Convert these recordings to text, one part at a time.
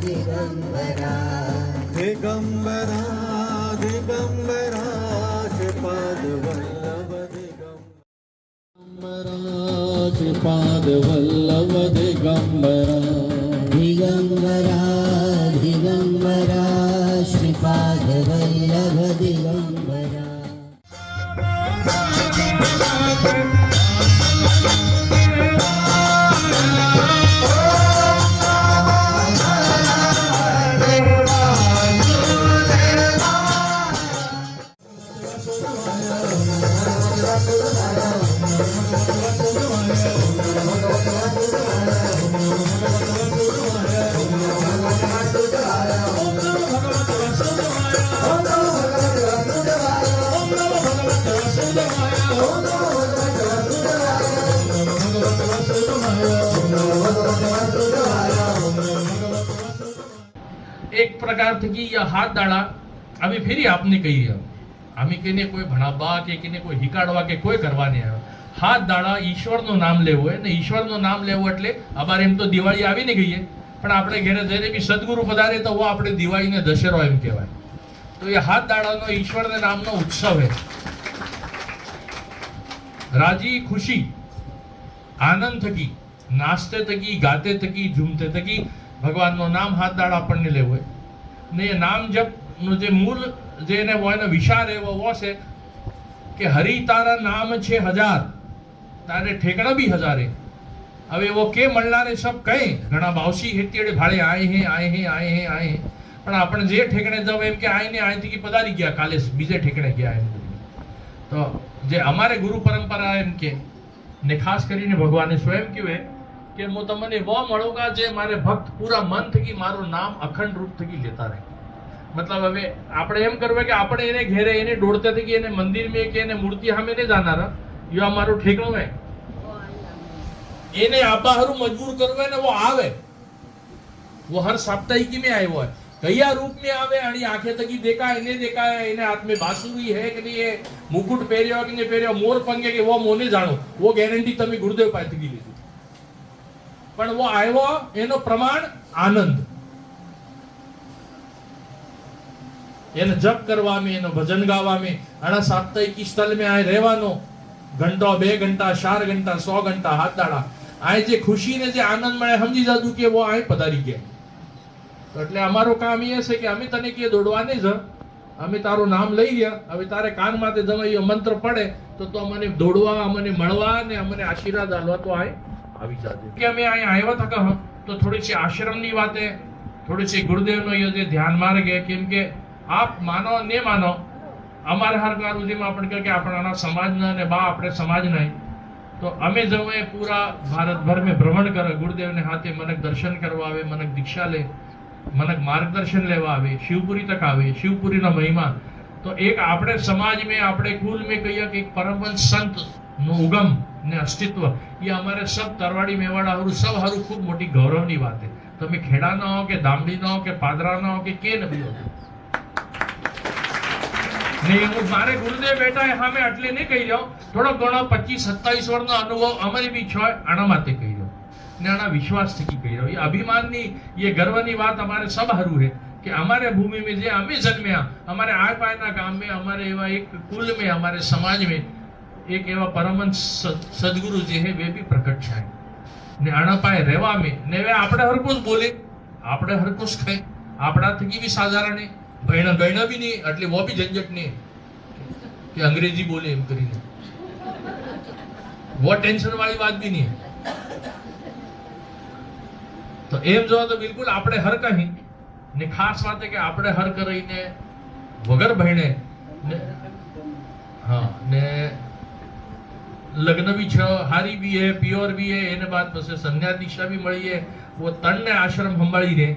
दिगंबरा दिगंबरा दिगंबरा श्रीपाद वल्लभ दिगंबरा श्रीपाद वल्लभ दिगंबरा दिगंबरा दिगंबरा श्रीपाद वल्लभ दिगंबरा। एक प्रकार थी या हाथ दाड़ा अभी फिर आपने कही है आमी कहीने कोई भणाबा के कहीने कोई हिकाड़वा के कोई करवा नहीं आयो हाथ दाड़ा ईश्वर नो नाम लेवो है ने ईश्वर नो नाम लेवो એટલે અમારે એમ તો દિવાળી આવી ને ગઈ છે પણ આપણે ઘરે જઈને બી સદગુરુ પધારે તો वो આપણે દિવાળી ને દશેરો એમ કહેવાય તો એ હાથ દાડાનો ઈશ્વર ને નામનો ઉત્સવ है राजी खुशी आनंद थकी नाचते थकी गाते थकी झूमते थकी भगवान नो नाम हाथ दाड़ा આપણને લેવો है ने नाम जप नो जे मूल जेने वो एनो विचार है वो से कि हरि तारा नाम 6000 तारे ठेकड़ा भी 1000 है હવે वो के મળનારે सब कहे घણા बावसी हेतीड़े भाड़े आए हैं आए हैं आए हैं आए हैं પણ આપણે જે ઠેકણે જવ એમ કે આઈને આઈથી કે પધારી ગયા કાલે બીજે ઠેકણે ગયા એમ તો જે અમારે ગુરુ પરંપરા એમ કે ને ખાસ કરીને ભગવાને સ્વયં કીધું કે હું તમને વો મળુંગા જે મારે ભક્ત પૂરા મન થકી મારું નામ અખંડ રૂપ થકી લેતા રહે मतलब હવે આપણે એમ કરવે કે આપણે એને ઘેરે એને દોડતે થકી એને મંદિર में કે એને મૂર્તિ સામે ને જાનારા यो અમારું ઠેકણું હે એને આબાહરુ મજબૂર કરવે ને वो आवे वो हर साप्ताहिकी में आयो है कया रूप में आवे आणि आंखें तकी देखा है इने हाथ में बांसुरी है कि नहीं है मुकुट पहरियो कि नहीं पहरियो मोर पंगे के वो मोने जानो वो गारंटी तमे गुरुदेव पास थकी लीधी पण वो आयो एनो प्रमाण आनंद एने जप करवा में एनो भजन गावा में अणा साप्ताहिकी स्थल में आए रहवानो घंटो 2 घंटा 4 घंटा 100 घंटा हाथ दाड़ा आए जे खुशी ने जे आनंद मळे समझी जादू के वो आए पधारी गया तो એટલે અમારો કામ એ છે કે અમે તને કે દોડવા નહીં જ અમે તારું નામ લઈ ગયા હવે તારે કાન માથે જમાયો મંત્ર પડે તો અમને દોડવા અમને મળવા ને અમને આશીર્વાદ આલવા તો આય આવી જાજે કે અમે અહીં આવ્યા હતા કહો તો થોડી સી આશ્રમની વાતે થોડી સી ગુરુદેવનો એ જે ધ્યાન મારે કે કેમ કે આપ માનો ને માનો અમારે હર કારુજીમાં આપણે કે આપણા સમાજના ને બા આપણે સમાજ નહીં तो અમે જવે પૂરા ભારત ભર में भ्रमण करे गुरुदेव ने हाथे मनक दर्शन करवा आवे मनक दीक्षा ले मनक मार्गदर्शन लेवा आवे शिवपुरी तक आवे शिवपुरी ना महिमा तो एक આપણે समाज में આપણે कुल में कहिया कि एक परमवंश संत नो उगम ने अस्तित्व ये हमारे सब तरवाड़ी मेवाड़ा और सब हारू खूब मोटी गौरवनी बात है તમે ખેડા ના હો કે દામડી ના હો કે પાદરા ના હો કે ન બી હો नहीं હું મારે ગુરુદેવ બેટા સામે એટલે નહીં કહી રહ્યો થોડો ઘણો 25-27 વર્ષનો અનુભવ અમારી બી છે આના માટે કહી રહ્યો ને આના વિશ્વાસ થકી કહી રહ્યો ये અભિમાનની ये गर्वની વાત અમારે सब હારું है कि हमारे भूमि में जे અમે જન્મ્યા हमारे आय पायना गाम में हमारे एवा एक कुल में हमारे समाज में एक एवा परमहंस सदगुरु जे है वे भी प्रकट छाए ने आना पाए રહેવા में ने वे આપણે હરકુસ બોલે આપણે હરકુસ ખાય આપણા થકી भी साधारण है ભણ્યા ગણ્યા भी नहीं એટલે वो भी झंझट नहीं कि अंग्रेजी बोले एम करीने वो टेंशन वाली बात भी नहीं है तो एम जो तो बिल्कुल આપણે હર કહી ने खास बात है कि આપણે હર કરીને વગર ભણે ને हाँ ने लग्न भी छ हारी भी है प्योर भी है एने बाद પછી સંન્યાસ દીક્ષા भी મળી है वो तन ने आश्रम संभाળી रे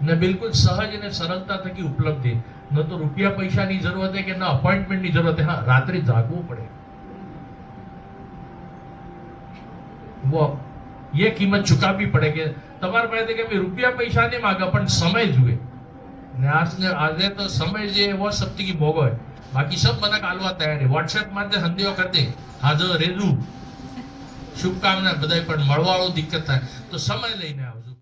ने बिल्कुल सहज ने सरलता थकी उपलब्ध है न तो रुपया पैसा की जरूरत है कि न अपॉइंटमेंट की जरूरत है हाँ रात्रि जागવું પડે वो ये कीमत चुकावी पड़े कि તમારે પાસે કે રૂપિયા પૈસા નહીં માંગે પણ સમય જુએ ને આજે તો સમય જે वो शक्ति की भोग है बाकी सब મને કાલવા તૈયાર है व्हाट्सएप માં સંદેશો કરતે હાજર રેજુ શુભકામના બધાય પણ મળવાળો દિક્કત થાય તો સમય લઈને આવજો।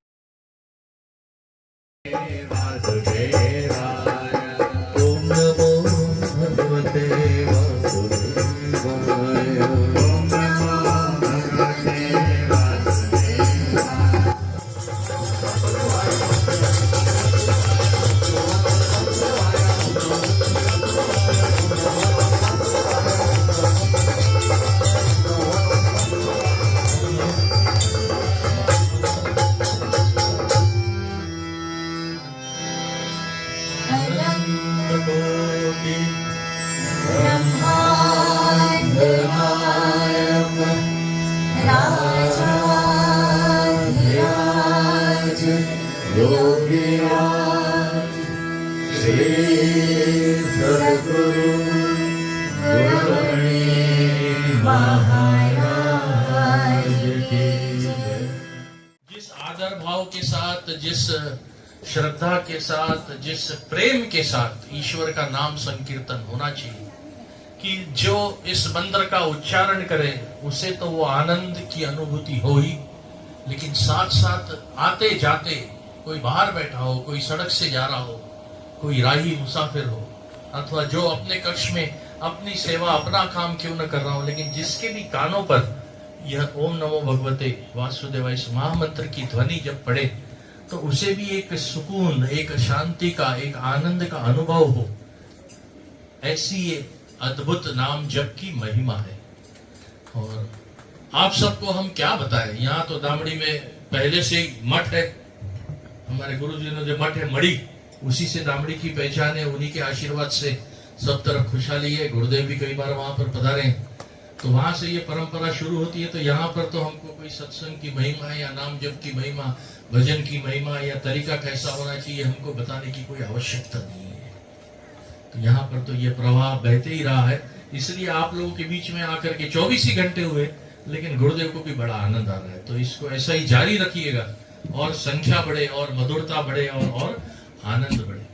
योगीराज श्री सद्गुरु गुरुमणि महाराज की जय। जिस आदर भाव के साथ, जिस श्रद्धा के साथ, जिस प्रेम के साथ ईश्वर का नाम संकीर्तन होना चाहिए कि जो इस मंत्र का उच्चारण करे उसे तो वो आनंद की अनुभूति हो ही, लेकिन साथ साथ आते जाते कोई बाहर बैठा हो, कोई सड़क से जा रहा हो, कोई राही मुसाफिर हो, अथवा जो अपने कक्ष में अपनी सेवा अपना काम क्यों न कर रहा हो, लेकिन जिसके भी कानों पर यह ओम नमो भगवते वासुदेवाय इस महामंत्र की ध्वनि जब पड़े तो उसे भी एक सुकून, एक शांति का, एक आनंद का अनुभव हो। ऐसी ये अद्भुत नाम जप की महिमा है। और आप सबको हम क्या बताएं, यहाँ तो दामड़ी में पहले से ही मठ है, हमारे गुरुजी ने जो मठ है मड़ी, उसी से दामड़ी की पहचान है, उन्हीं के आशीर्वाद से सब तरफ खुशहाली है। गुरुदेव भी कई बार वहां पर पधारे हैं, तो वहां से ये परंपरा शुरू होती है। तो यहाँ पर तो हमको कोई सत्संग की महिमा या नाम जप की महिमा, भजन की महिमा या तरीका कैसा होना चाहिए हमको बताने की कोई आवश्यकता नहीं है। तो यहाँ पर तो ये प्रवाह बहते ही रहा है। इसलिए आप लोगों के बीच में आकर के 24 ही घंटे हुए, लेकिन गुरुदेव को भी बड़ा आनंद आ रहा है। तो इसको ऐसा ही जारी रखिएगा और संख्या बढ़े और मधुरता बढ़े और आनंद बढ़े।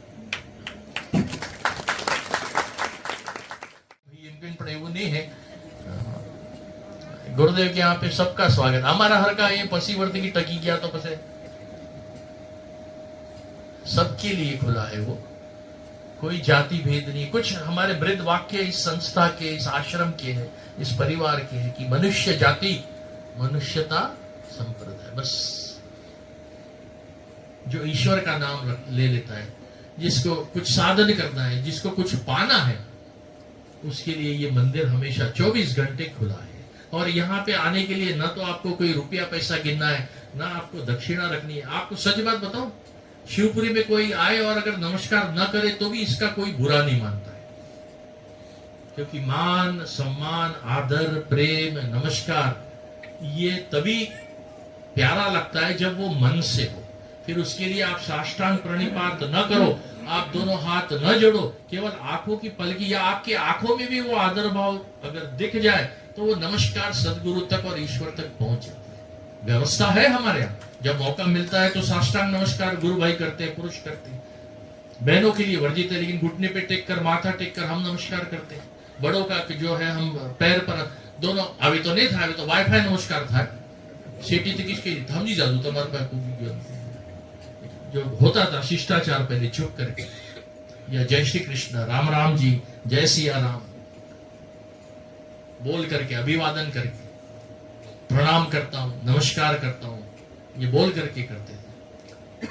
પણ એવું નહીં है, गुरुदेव के यहाँ पे सबका स्वागत। हमारा हर का ये पसी वर्ती की टकी गया तो पसे सबके लिए खुला है वो, कोई जाति भेद नहीं। कुछ हमारे वृद्ध वाक्य इस संस्था के, इस आश्रम के है, इस परिवार के है कि मनुष्य जाति मनुष्यता संप्रदाय, बस जो ईश्वर का नाम ले लेता है, जिसको कुछ साधन करना है, जिसको कुछ पाना है, उसके लिए ये मंदिर हमेशा 24 घंटे खुला है। और यहाँ पे आने के लिए ना तो आपको कोई रुपया पैसा गिनना है, ना आपको दक्षिणा रखनी है। आपको सच बात बताओ, शिवपुरी में कोई आए और अगर नमस्कार न करे तो भी इसका कोई बुरा नहीं मानता है, क्योंकि मान सम्मान आदर प्रेम नमस्कार ये तभी प्यारा लगता है जब वो मन से हो। फिर उसके लिए आप साष्टांग प्रणिपात न करो, आप दोनों हाथ न जोड़ो, केवल आंखों की पलकी या आपके आंखों में भी वो आदर भाव अगर दिख जाए तो वो नमस्कार सदगुरु तक और ईश्वर तक पहुंच जाता है। व्यवस्था है हमारे यहाँ, जब मौका मिलता है तो साष्टांग नमस्कार गुरु भाई करते हैं, पुरुष करते हैं। बहनों के लिए वर्जित है, लेकिन घुटने पे टेक कर, माथा टेक कर हम नमस्कार करते हैं। बड़ों का जो है हम पैर पर दोनों, अभी तो नहीं था, अभी तो वाईफाई नमस्कार था, सेठी थी किसके समझी जादू तुम्हारे पास जो होता था शिष्टाचार पहले चुप करके, या जय श्री कृष्ण, राम राम जी, जय सिया राम बोल करके, अभिवादन करके, प्रणाम करता हूं, नमस्कार करता हूं, ये बोल करके करते थे।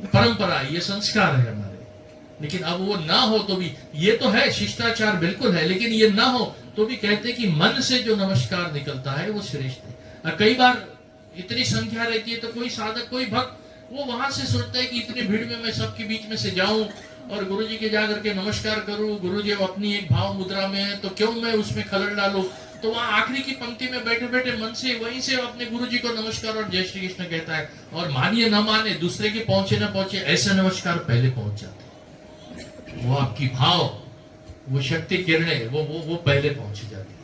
परंपरा, ये संस्कार है हमारे। लेकिन अब वो ना हो तो भी, ये तो है शिष्टाचार बिल्कुल है, लेकिन ये ना हो तो भी कहते कि मन से जो नमस्कार निकलता है वो श्रेष्ठ है। कई बार इतनी संख्या रहती है तो कोई साधक, कोई भक्त वो वहां से सोचता है कि इतनी भीड़ में मैं सबके बीच में से जाऊं और गुरुजी के जाकर के नमस्कार करूं, गुरुजी अपनी एक भाव मुद्रा में है तो क्यों मैं उसमें खलल डालूं। तो वहां आखिरी की पंक्ति में बैठे बैठे मन से वहीं से अपने गुरुजी को नमस्कार और जय श्री कृष्ण कहता है। और मानिए न माने, दूसरे के पहुंचे न पहुंचे, ऐसे नमस्कार पहले पहुंच जाते। वो आपकी भाव, वो शक्ति किरणें वो पहले पहुंच जाती है।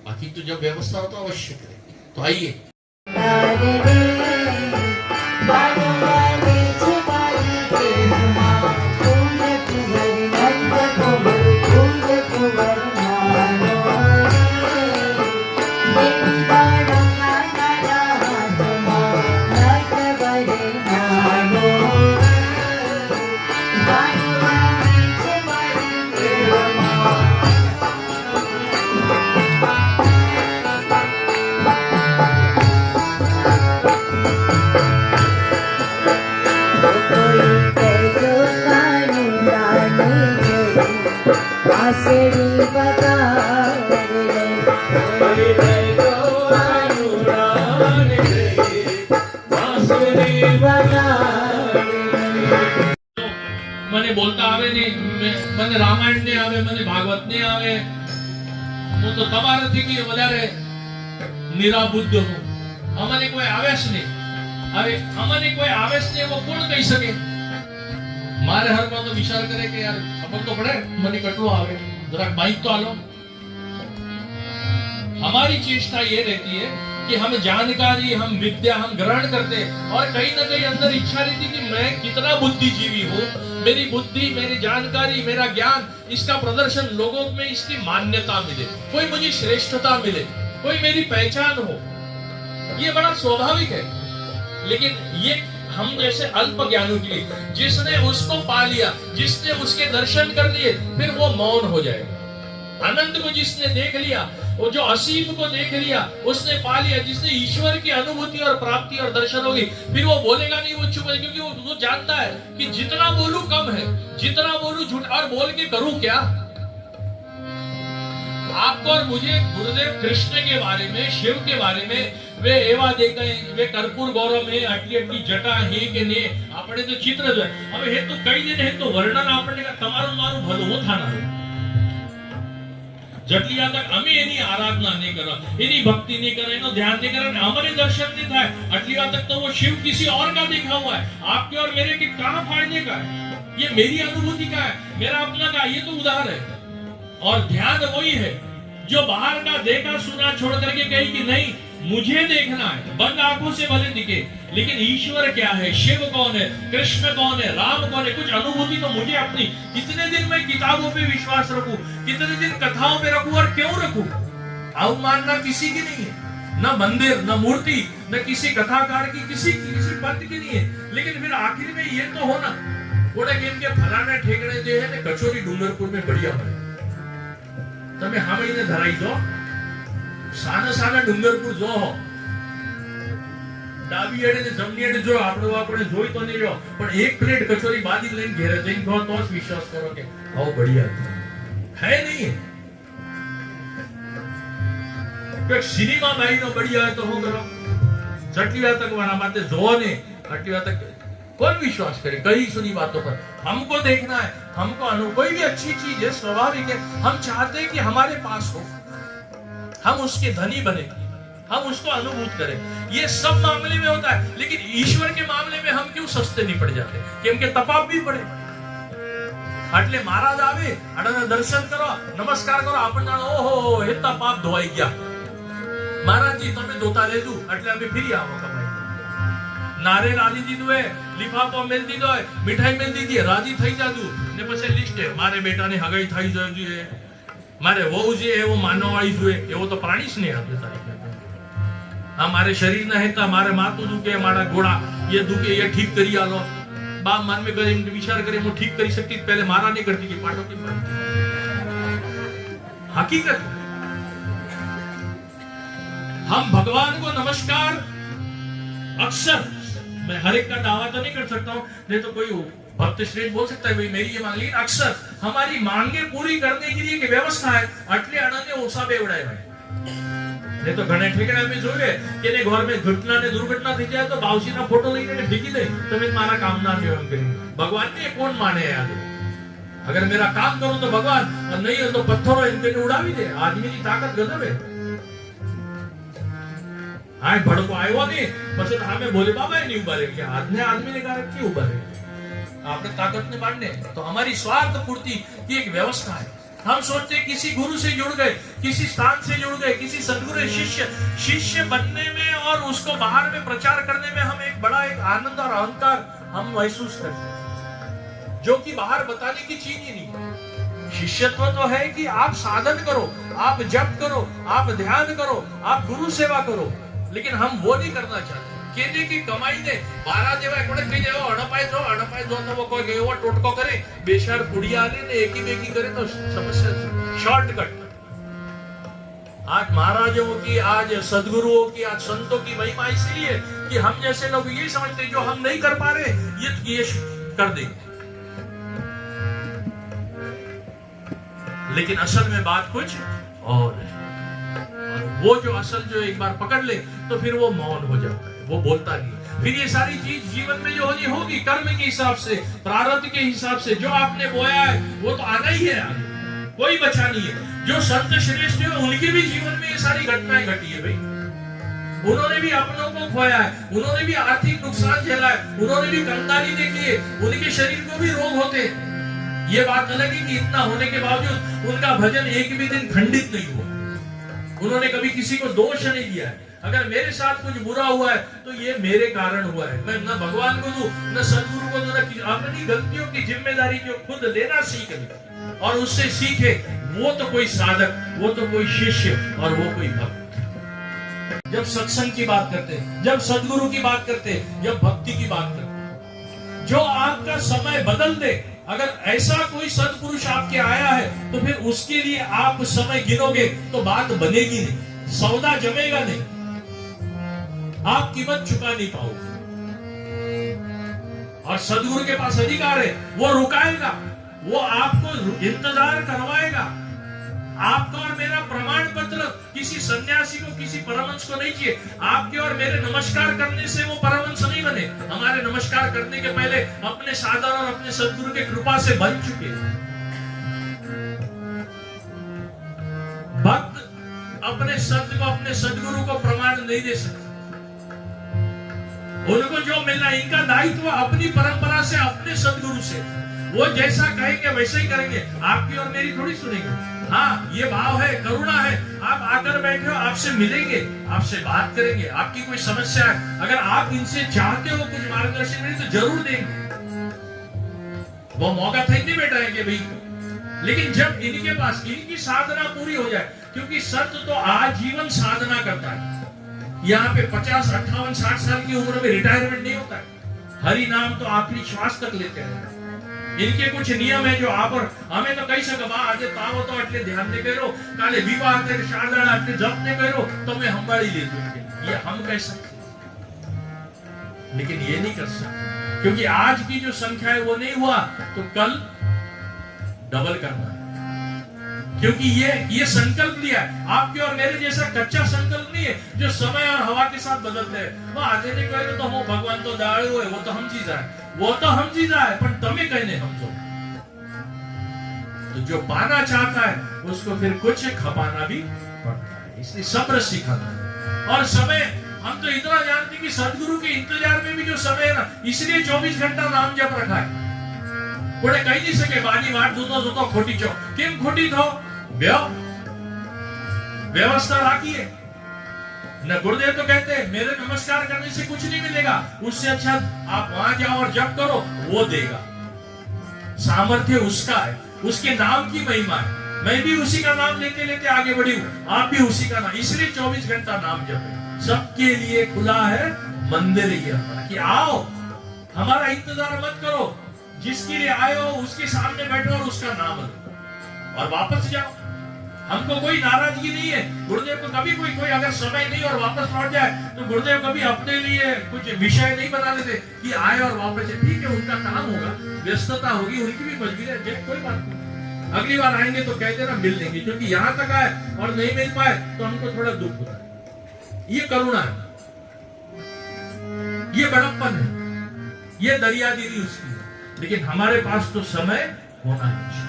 बाकी तो जब व्यवस्था हो तो अवश्य करें। तो आइए, મને બોલતા આવે નહીં, મને રામાયણ નહીં આવે, મને ભાગવત નહીં આવે, હું તો તમારાથી વધારે નિરાબુદ્ધ હું। અમને કોઈ આવે જ નહીં। હવે અમને કોઈ આવેશ ને એવો કોણ કહી શકે? મારે હરમાં તો વિચાર કરે કે યાર ખબર તો પડે મને કેટલો આવે, જરાક માહિત તો આલો. हमारी चेष्टा ये रहती है कि हम जानकारी, हम विद्या हम ग्रहण करते और कहीं ना कहीं अंदर इच्छा रहती कि मैं कितना बुद्धिजीवी हूँ, मेरी बुद्धि, मेरी जानकारी, मेरा ज्ञान, इसका प्रदर्शन लोगों में, इसकी मान्यता मिले, कोई मुझे श्रेष्ठता मिले, कोई मेरी पहचान हो. ये बड़ा स्वाभाविक है. लेकिन ये हम जैसे अल्प ज्ञानों के लिए, जिसने उसको पा लिया, जिसने उसके दर्शन कर लिए, फिर वो मौन हो जाएगा. अनंत को जिसने देख लिया, वो जो असीम को देख लिया, उसने पा लिया, जिसने ईश्वर की अनुभूति और प्राप्ति और दर्शन होगी, फिर वो बोलेगा नहीं, वो चुप है, क्योंकि वो जानता है कि जितना बोलूं कम है, जितना बोलूं झूठ, और बोल के करूं क्या? आपको और मुझे गुरुदेव कृष्ण के बारे में, शिव के बारे में, वे एवा देखे, वे कर्पूर गौरव में आटली आटली जटा है के ने આપણે તો ચિત્ર જ હવે હે તો કઈ દે ને તો વર્ણન આપણે તમારું મારું ભલું હું થાના જેટલી આ તક અમે એની આરાધના નહીં કરો, એની ભક્તિ नहीं करे, એનો ध्यान नहीं करे, हमारे दर्शन नहीं થાય, આટલી આ તક तो वो शिव किसी और का देखा हुआ है. आपके और मेरे के कहां फायदे का है? ये मेरी अनुभूति का है, मेरा अपना का, ये तो उदाहरण है. और ध्यान वही है जो बाहर का देखा सुना छोड़ करके कही कि नहीं मुझे देखना है, बंद आंखों से भले दिखे, लेकिन ईश्वर क्या है, शिव कौन है, कृष्ण कौन है, राम कौन है, कुछ अनुभूति तो मुझे अपनी. कितने दिन मैं किताबों पे विश्वास रखूं, कितने दिन कथाओं पे रखूं, और क्यों रखूं? अवमानना किसी की नहीं है, न मंदिर, न मूर्ति, न किसी कथाकार की, किसी पंथ की नहीं है. लेकिन फिर आखिर में ये तो हो ना, बोले कि इनके फलाने ठेकड़े जो है ना कचोरी डूंगरपुर में बढ़िया है, તમે હામળીને ધરાઈ દો. સાના સાના ડુંગરપુર જો હો, ડાબી આડે ને જમણી આડે જો આપણે જોઈ તો નહીં રહ્યો, પણ એક પ્લેટ કચોરી બાદી લઈને ઘરે જઈને ખાઓ તો જ વિશ્વાસ કરો કે આવો बढ़िया है नहीं. કે સિનેમા બાઈનો बढ़िया है तो હું કરો જટલી વાત તક વાળા માતે જો ને આટલી વાત તક कौन विश्वास करे कई सुनी बातों पर? हमको देखना है, हमको कोई भी अच्छी चीज है, स्वाभाविक है, हम चाहते हैं कि हमारे पास हो, हम उसके धनी बने, हम उसको अनुभूत करें. ये सब मामले में होता है, लेकिन ईश्वर के मामले में हम क्यों सस्ते नहीं पड़ जाते? केम के तपाप भी पड़े. એટલે મહારાજ આવે અને દર્શન કરો, નમસ્કાર કરો, આપણને ઓહો એટલા પાપ ધોવાઈ ગયા. મહારાજજી તમે ધોતા રહેજો, એટલે અમે ફરી આવો કમાઈ. નારિયેળ આલી દીધું હે, લિફાફો મેલ દીધો હે, મીઠાઈ મેલ દીધી, રાજી થઈ જાજુ ને પછી લિસ્ટ હે મારે બેટાની હગાઈ થઈ જોઈએ, મારે વહુ જે એવો માનવાળી જોઈએ, એવો તો પ્રાણી જ નહીં આપે તારીખ. હા મારે શરીર ના હેતા મારે માથું દુખે, મારા ગોળા ये दुखे ये ठीक करी आलो. बाप मन में करे विचार करे वो ठीक करी सकती, पहले मारा नहीं करती कि पाटो की हकीकत. हम भगवान को नमस्कार अक्सर, मैं हर एक का दावा तो नहीं कर सकता हूं, नहीं तो कोई भक्त श्रेष्ठ बोल सकता है भाई मेरी ये मांग, लेकिन अक्सर हमारी मांगे पूरी करने के लिए की व्यवस्था है आटले अनन्य ओसा बेवड़ाए भाई. नहीं तो घणे ठेकड़ा में जोए कि ने घर में घटना ने दुर्घटना થઈ જાય તો બાવસીના ફોટો લઈને ફેંકી દે, તમે મારા કામ ના નિયમ કરી. भगवान ने कौन माने यार? अगर मेरा काम करूं तो भगवान, और नहीं हो तो पत्थरों इनके उड़ावी दे. आदमी की ताकत गजब है. आए भड़को आयो नहीं પછી સામે બોલે બાબા नहीं ઉભા રહે કે આજને आदमी ने कहा क्यों उभा रहे? आपने ताकत ने मानने तो हमारी स्वार्थ पूर्ति की एक व्यवस्था है. हम सोचते किसी गुरु से जुड़ गए, किसी स्थान से जुड़ गए, किसी सदगुरु शिष्य बनने में और उसको बाहर में प्रचार करने में हम एक बड़ा एक आनंद और अहंकार हम महसूस करते हैं, जो कि बाहर बताने की चीज ही नहीं. शिष्यत्व तो है कि आप साधन करो, आप जप करो, आप ध्यान करो, आप गुरु सेवा करो, लेकिन हम वो नहीं करना चाहते. केने की कमाई ने 12 જેવા કોણે કહી દેવો અણપાય જો તો કોઈ એવો ટોટકો કરે બેશાર પુડિયા આલે ને એકી બેકી કરે તો સમસ્યા શોર્ટકટ. आज महाराजों की, आज सदगुरुओं की, आज संतों की महिमा इसलिए कि हम जैसे लोग ये समझते जो हम नहीं कर पा रहे ये कर देंगे, लेकिन असल में बात कुछ और है. वो जो असल जो एक बार पकड़ ले तो फिर वो मौन हो जाता है, वो बोलता नहीं. फिर ये सारी चीज जीवन में जो होनी होगी कर्म के हिसाब से, प्रारब्ध के हिसाब से, जो आपने बोया है वो तो आना ही है आगे, कोई बचा नहीं है. जो संत श्रेष्ठ है उनके भी जीवन में ये सारी घटनाएं घटी है भाई. उन्होंने भी अपनों को खोया है, उन्होंने भी आर्थिक नुकसान झेला है, उन्होंने भी कंगाली देखी है, उनके शरीर को भी रोग होते हैं। ये बात अलग है कि इतना होने के बावजूद उनका भजन एक भी दिन खंडित नहीं हुआ। उन्होंने कभी किसी को दोष नहीं दिया है। अगर मेरे साथ कुछ बुरा हुआ है तो ये मेरे कारण हुआ है। मैं न भगवान को दूं, न सदगुरु को दूं, न अपनी गलतियों की जिम्मेदारी जो खुद लेना सीख ले और उससे सीखे, वो तो कोई साधक, वो तो कोई शिष्य और वो कोई भक्त। जब सत्संग की बात करते हैं, जब सदगुरु की बात करते हैं, जब भक्ति की बात करते हैं, जो आपका समय बदल दे, अगर ऐसा कोई सत्पुरुष आपके आया है तो फिर उसके लिए आप समय गिनोगे तो बात बनेगी नहीं, सौदा जमेगा नहीं, आप कीमत चुका नहीं पाओगे। और सदगुरु के पास अधिकार है, वो रुकाएगा, वो आपको इंतजार करवाएगा। आपका और मेरा प्रमाण पत्र किसी सन्यासी को, किसी परमहंस को नहीं चाहिए। आपके और मेरे नमस्कार करने से वो परमहंस नहीं बने। हमारे नमस्कार करने के पहले अपने साधन और अपने सदगुरु के कृपा से बन चुके। भक्त अपने सत्य को, अपने सदगुरु को प्रमाण नहीं दे सकते। उनको जो मिलना, इनका दायित्व अपनी परंपरा से, अपने सदगुरु से, वो जैसा कहेंगे वैसे ही करेंगे। आपकी और मेरी थोड़ी सुनेंगे। हाँ, ये भाव है, करुणा है। आप आकर बैठे हो, आपसे मिलेंगे, आपसे बात करेंगे, आपकी कोई समस्या है, अगर आप इनसे चाहते हो कुछ मार्गदर्शन मिले तो जरूर देंगे। वो मौका था नहीं बैठाएंगे भाई, लेकिन जब इनके पास इनकी साधना पूरी हो जाए, क्योंकि सत्य तो आजीवन साधना करता है। यहाँ पे 50, 58, 60 साल की उम्र में रिटायरमेंट नहीं होता है। हरि नाम तो आखिरी श्वास तक लेते हैं। इनके कुछ नियम है जो आप और हमें तो कही सके, आज तावो तो એટલે ध्यान नहीं करो, काले विवाह के शारदाना એટલે जप नहीं करो तो मैं हंबाड़ी ले दूंगी। ये हम कह सकते, लेकिन ये नहीं कर सकते, क्योंकि आज की जो संख्या है वो नहीं हुआ तो कल डबल करना है। क्योंकि ये संकल्प लिया है। आपके और मेरे जैसा कच्चा संकल्प नहीं है जो समय और हवा के साथ बदलते हैं। वो आज ने कहे तो हो भगवान तो दाड़ो है, वो तो हम चीज है, वो तो हम चीज है, पर तमें कहने हम तो जो पाना चाहता है उसको फिर कुछ खपाना भी पड़ता है। इसलिए सब्र सिखाना है। और समय हम तो इतना जानते कि सदगुरु के इंतजार में भी जो समय है ना, इसलिए 24 घंटा नाम जप रखा है। कोई कही नहीं सके बानी वाट जोतो खोटी छो, केम खोटी थो? व्यवस्था राखिए न। गुरुदेव तो कहते हैं मेरे नमस्कार करने से कुछ नहीं मिलेगा, उससे अच्छा आप वहां जाओ और जप करो, वो देगा। सामर्थ्य उसका है, उसके नाम की महिमा है। मैं भी उसी का नाम लेते लेते आगे बढ़ी हूं, आप भी उसी का नाम, इसलिए 24 घंटा नाम जप सबके लिए खुला है मंदिर ये हमारा, कि आओ, हमारा इंतजार मत करो, जिसके लिए आए हो उसके सामने बैठो और उसका नाम लो और वापस जाओ। हमको कोई नाराजगी नहीं है। गुरुदेव को कभी कोई अगर समय नहीं और वापस लौट जाए तो गुरुदेव कभी अपने लिए कुछ विषय नहीं बना लेते कि आए और वापस जाए। ठीक है, उनका काम होगा, व्यस्तता होगी, उनकी भी मजबूरी है, कोई बात नहीं। अगली बार आएंगे तो कह देना मिल लेंगे, क्योंकि यहाँ तक आए और नहीं मिल पाए तो हमको थोड़ा दुख होता है। ये करुणा है, ये बड़प्पन है, ये दरियादिली उसकी है। लेकिन हमारे पास तो समय होना है।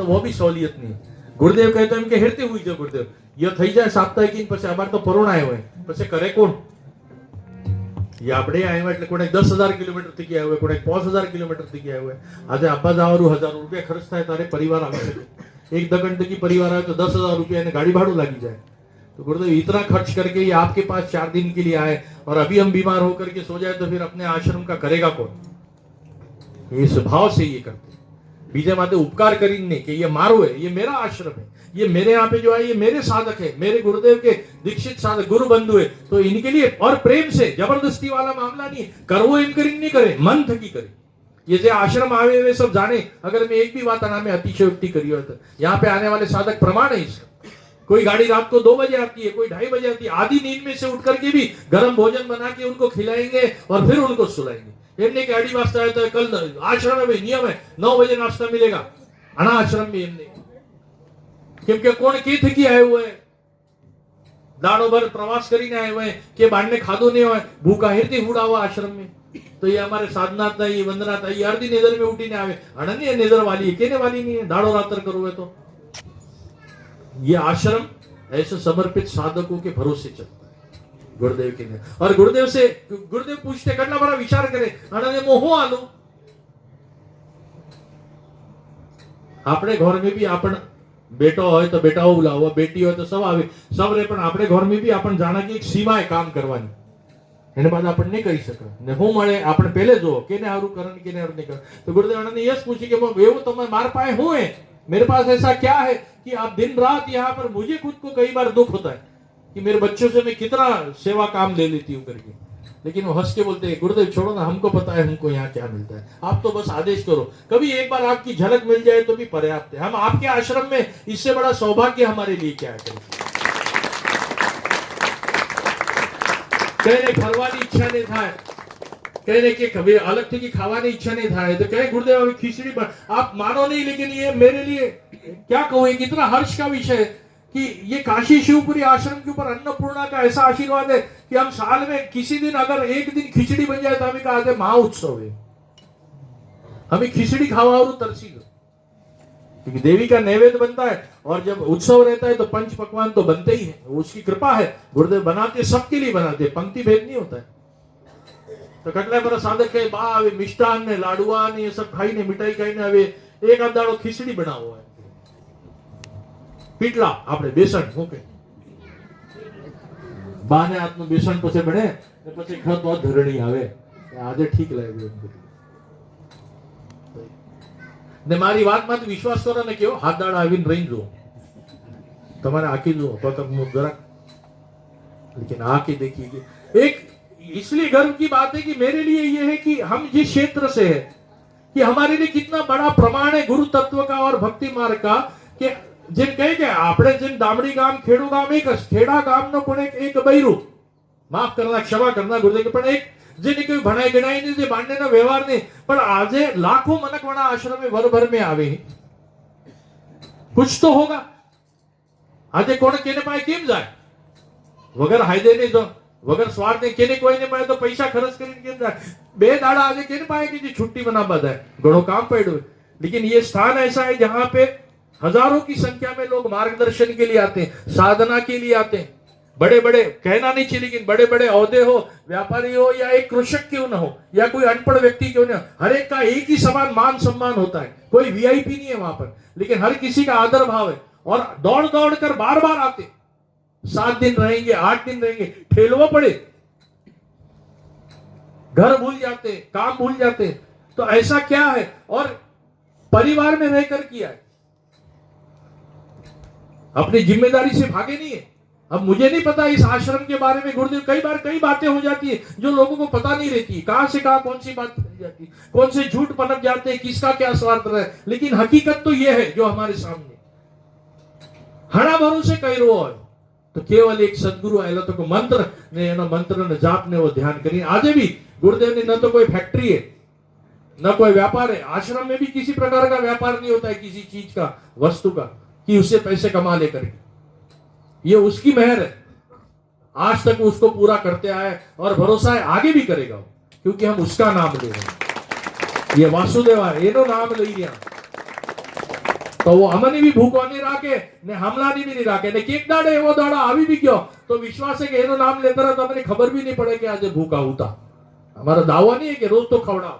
वो भी सहूलियत नहीं गुरुदेव कहते એમ કે હેરતે હુઈ જાવ ગુરુદેવ ય થઈ જાય સાપ્તાહિક પછી અમાર તો પરોણા આવ્યો હોય પછી કરે કોણ ये આપણે આવ્યા એટલે કોણે 10,000 કિલોમીટર થી ગયા હોય કોણે 5,000 કિલોમીટર થી ગયા હોય આજે આપવા જવાનું 1000 રૂપિયા ખર્ચ થાય તારે પરિવાર આવી શકે एक दगन की परिवार आए तो 10,000 रुपया गाड़ी भाड़ू लगी जाए तो गुरुदेव इतना खर्च करके ये आपके पास 4 दिन के लिए आए और अभी हम बीमार होकर के सो जाए तो फिर अपने आश्रम का करेगा कौन ये स्वभाव से ये करते बीजे माते उपकार करी नहीं कि ये मारो है ये मेरा आश्रम है ये मेरे यहाँ पे जो है ये मेरे साधक है मेरे गुरुदेव के दीक्षित साधक गुरु बंधु है तो इनके लिए और प्रेम से जबरदस्ती वाला मामला नहीं करवो इन करी नहीं करे मन थकी करे ये जो आश्रम आवे वे सब जाने अगर मैं एक भी बात नामे अतिशयोक्ति करी हो तो यहाँ पे आने वाले साधक प्रमाण है इसका कोई गाड़ी रात को 2 बजे आती है कोई 2:30 बजे आती है आधी नींद में से उठ करके भी गर्म भोजन बना के उनको खिलाएंगे और फिर उनको सुलाएंगे एमने गाड़ी वास्ता है तो कल आश्रम में नियम है 9 बजे नाश्ता मिलेगा अना आश्रम में एमने क्योंकि कौन की थकी आए हुए दाड़ो भर प्रवास करीने आए हुए के बांधने खादो नहीं हो भूखा हेरती हुड़ा हुआ आश्रम में तो ये हमारे साधना था ये वंदना था ये अर्धी नेदर में उठी ने आवे अनन्य नेदर वाली है केने वाली नहीं है दाड़ो रातर करोगे तो ये आश्रम ऐसे समर्पित साधकों के भरोसे चलता है गुरुदेव के लिए और गुरुदेव पूछते करना बड़ा विचार करे अनन्य मोह आलो अपने घर में भी अपन बेटो हो तो बेटाओ बुलाવો बेटी हो तो सब आवे सब रे पण अपने घर में भी अपन जाना की एक सीमा है काम करवानी એને બાદ આપણે નહીં કરી શકે ને હું મળે આપણે પહેલે જો કેને હારું કરન કેને હારું નહીં કર तो गुरुदेव ने यस पूछी कि એવું तो मैं मार पाए हूं है मेरे पास ऐसा क्या है कि आप दिन रात यहाँ पर मुझे खुद को कई बार दुख होता है कि मेरे बच्चों से मैं कितना सेवा काम ले लेती हूँ करके लेकिन वो हंस के बोलते हैं गुरुदेव छोड़ो ना हमको पता है हमको यहाँ क्या मिलता है आप तो बस आदेश करो कभी एक बार आपकी झलक मिल जाए तो भी पर्याप्त है हम आपके आश्रम में इससे बड़ा सौभाग्य हमारे लिए क्या है कहने फरवानी इच्छा नहीं था कहने के कभी अलग थी कि खावानी इच्छा नहीं था तो कहे गुरुदेव अभी खिचड़ी आप मानो नहीं लेकिन ये मेरे लिए क्या कहूँ कितना हर्ष का विषय है कि ये काशी शिवपुरी आश्रम के ऊपर अन्नपूर्णा का ऐसा आशीर्वाद है कि हम साल में किसी दिन अगर एक दिन खिचड़ी बन जाए तो हमें कहा महा उत्सव है हमें खिचड़ी खावा और तरसी दो क्योंकि देवी का नैवेद्य बनता है और जब उत्सव रहता है तो पंच पकवान तो बनते ही है उसकी कृपा है गुरुदेव बनाते सबके लिए बनाते पंक्ति भेद नहीं होता है तो कटला पर साधक कहे बा अभी मिष्टान ने लाडुआ ने ये सब खाई ने मिठाई खाई ने अभी एक आध दाड़ो खिचड़ी बनाવો है पीटला આપણે બેસણ મૂકે બાને હાથનું બેસણ પછી બને ને પછી ખત તો ધરણી આવે આજે ઠીક લાગ્યું ને મારી વાતમાં વિશ્વાસ કરો ને કેવો હાથ દાડા આવીને રહી જો તમારે આખી જો તો જરા लेकिन आके देखिए एक इसलिए गर्व की बात है कि मेरे लिए ये है कि हम जिस क्षेत्र से है कि हमारे लिए कितना बड़ा प्रमाण है गुरु तत्व का और भक्ति मार्ग का कि જેમ કહે કે આપણે જેમ દામડી ગામ ખેડુ ગામ એક ખેડા ગામનો પણ એક બૈરું માફ કરના ક્ષમા કરના ગુરુદેવ પણ એક જેને કોઈ ભણાઈ ગણાઈ ને જે બાંડેના વ્યવહાર ને પણ આજે લાખો મનકવાણા આશ્રમ में भर भर में आवे कुछ तो होगा આજે કોણ કેને પાય કેમ જાય વગર હાયદે ને જો વગર સ્વાર્થ ને કેને કોઈને મળે તો પૈસા ખર્ચ કરીને કેમ જાય બે દાડા આજે કેને પાય કે छुट्टी मनाबा है घणो काम पड़ो लेकिन ये स्थान ऐसा है जहां पे हजारों की संख्या में लोग मार्गदर्शन के लिए आते हैं साधना के लिए आते हैं बड़े बड़े कहना नहीं चाहिए लेकिन बड़े बड़े औहदे हो व्यापारी हो या एक कृषक क्यों ना हो या कोई अनपढ़ व्यक्ति क्यों ना हर एक का एक ही समान मान सम्मान होता है कोई वीआईपी नहीं है वहां पर लेकिन हर किसी का आदर भाव है और दौड़ दौड़ कर बार बार आते 7 दिन रहेंगे 8 दिन रहेंगे ठेलवा पड़े घर भूल जाते काम भूल जाते तो ऐसा क्या है और परिवार में रहकर किया है अपनी जिम्मेदारी से भागे नहीं है अब मुझे नहीं पता इस आश्रम के बारे में गुरुदेव कई बार कई बातें हो जाती है जो लोगों को पता नहीं रहती कहां से कहां कौन सी बात फैल जाती है कौन से झूठ पनप जाते हैं किसका क्या स्वार्थ रहे लेकिन हकीकत तो यह है जो हमारे सामने हणा भरोसे कही रो है तो केवल एक सदगुरु आएला तो मंत्र ने मंत्र ने जाप ने वो ध्यान करिए आज भी गुरुदेव ने न तो कोई फैक्ट्री है न कोई व्यापार है आश्रम में भी किसी प्रकार का व्यापार नहीं होता है किसी चीज का वस्तु का कि उससे पैसे कमा लेकर ये उसकी मेहर है आज तक उसको पूरा करते आए और भरोसा है आगे भी करेगा क्योंकि हम उसका नाम ले रहे हैं ये वासुदेवा एनो नाम ले लिया તો અમને બી ભૂખવા નહીં રાખે ને હમલાની બી નહીં રાખે ને કેક દાડે એવો દાડો આવી બી ગયો તો વિશ્વાસ છે કે એનું નામ લેતા રહે તો અમને ખબર બી નહીં પડે કે આજે ભૂખા હોતા. हमारा दावा नहीं है कि रोज तो खवड़ाओ,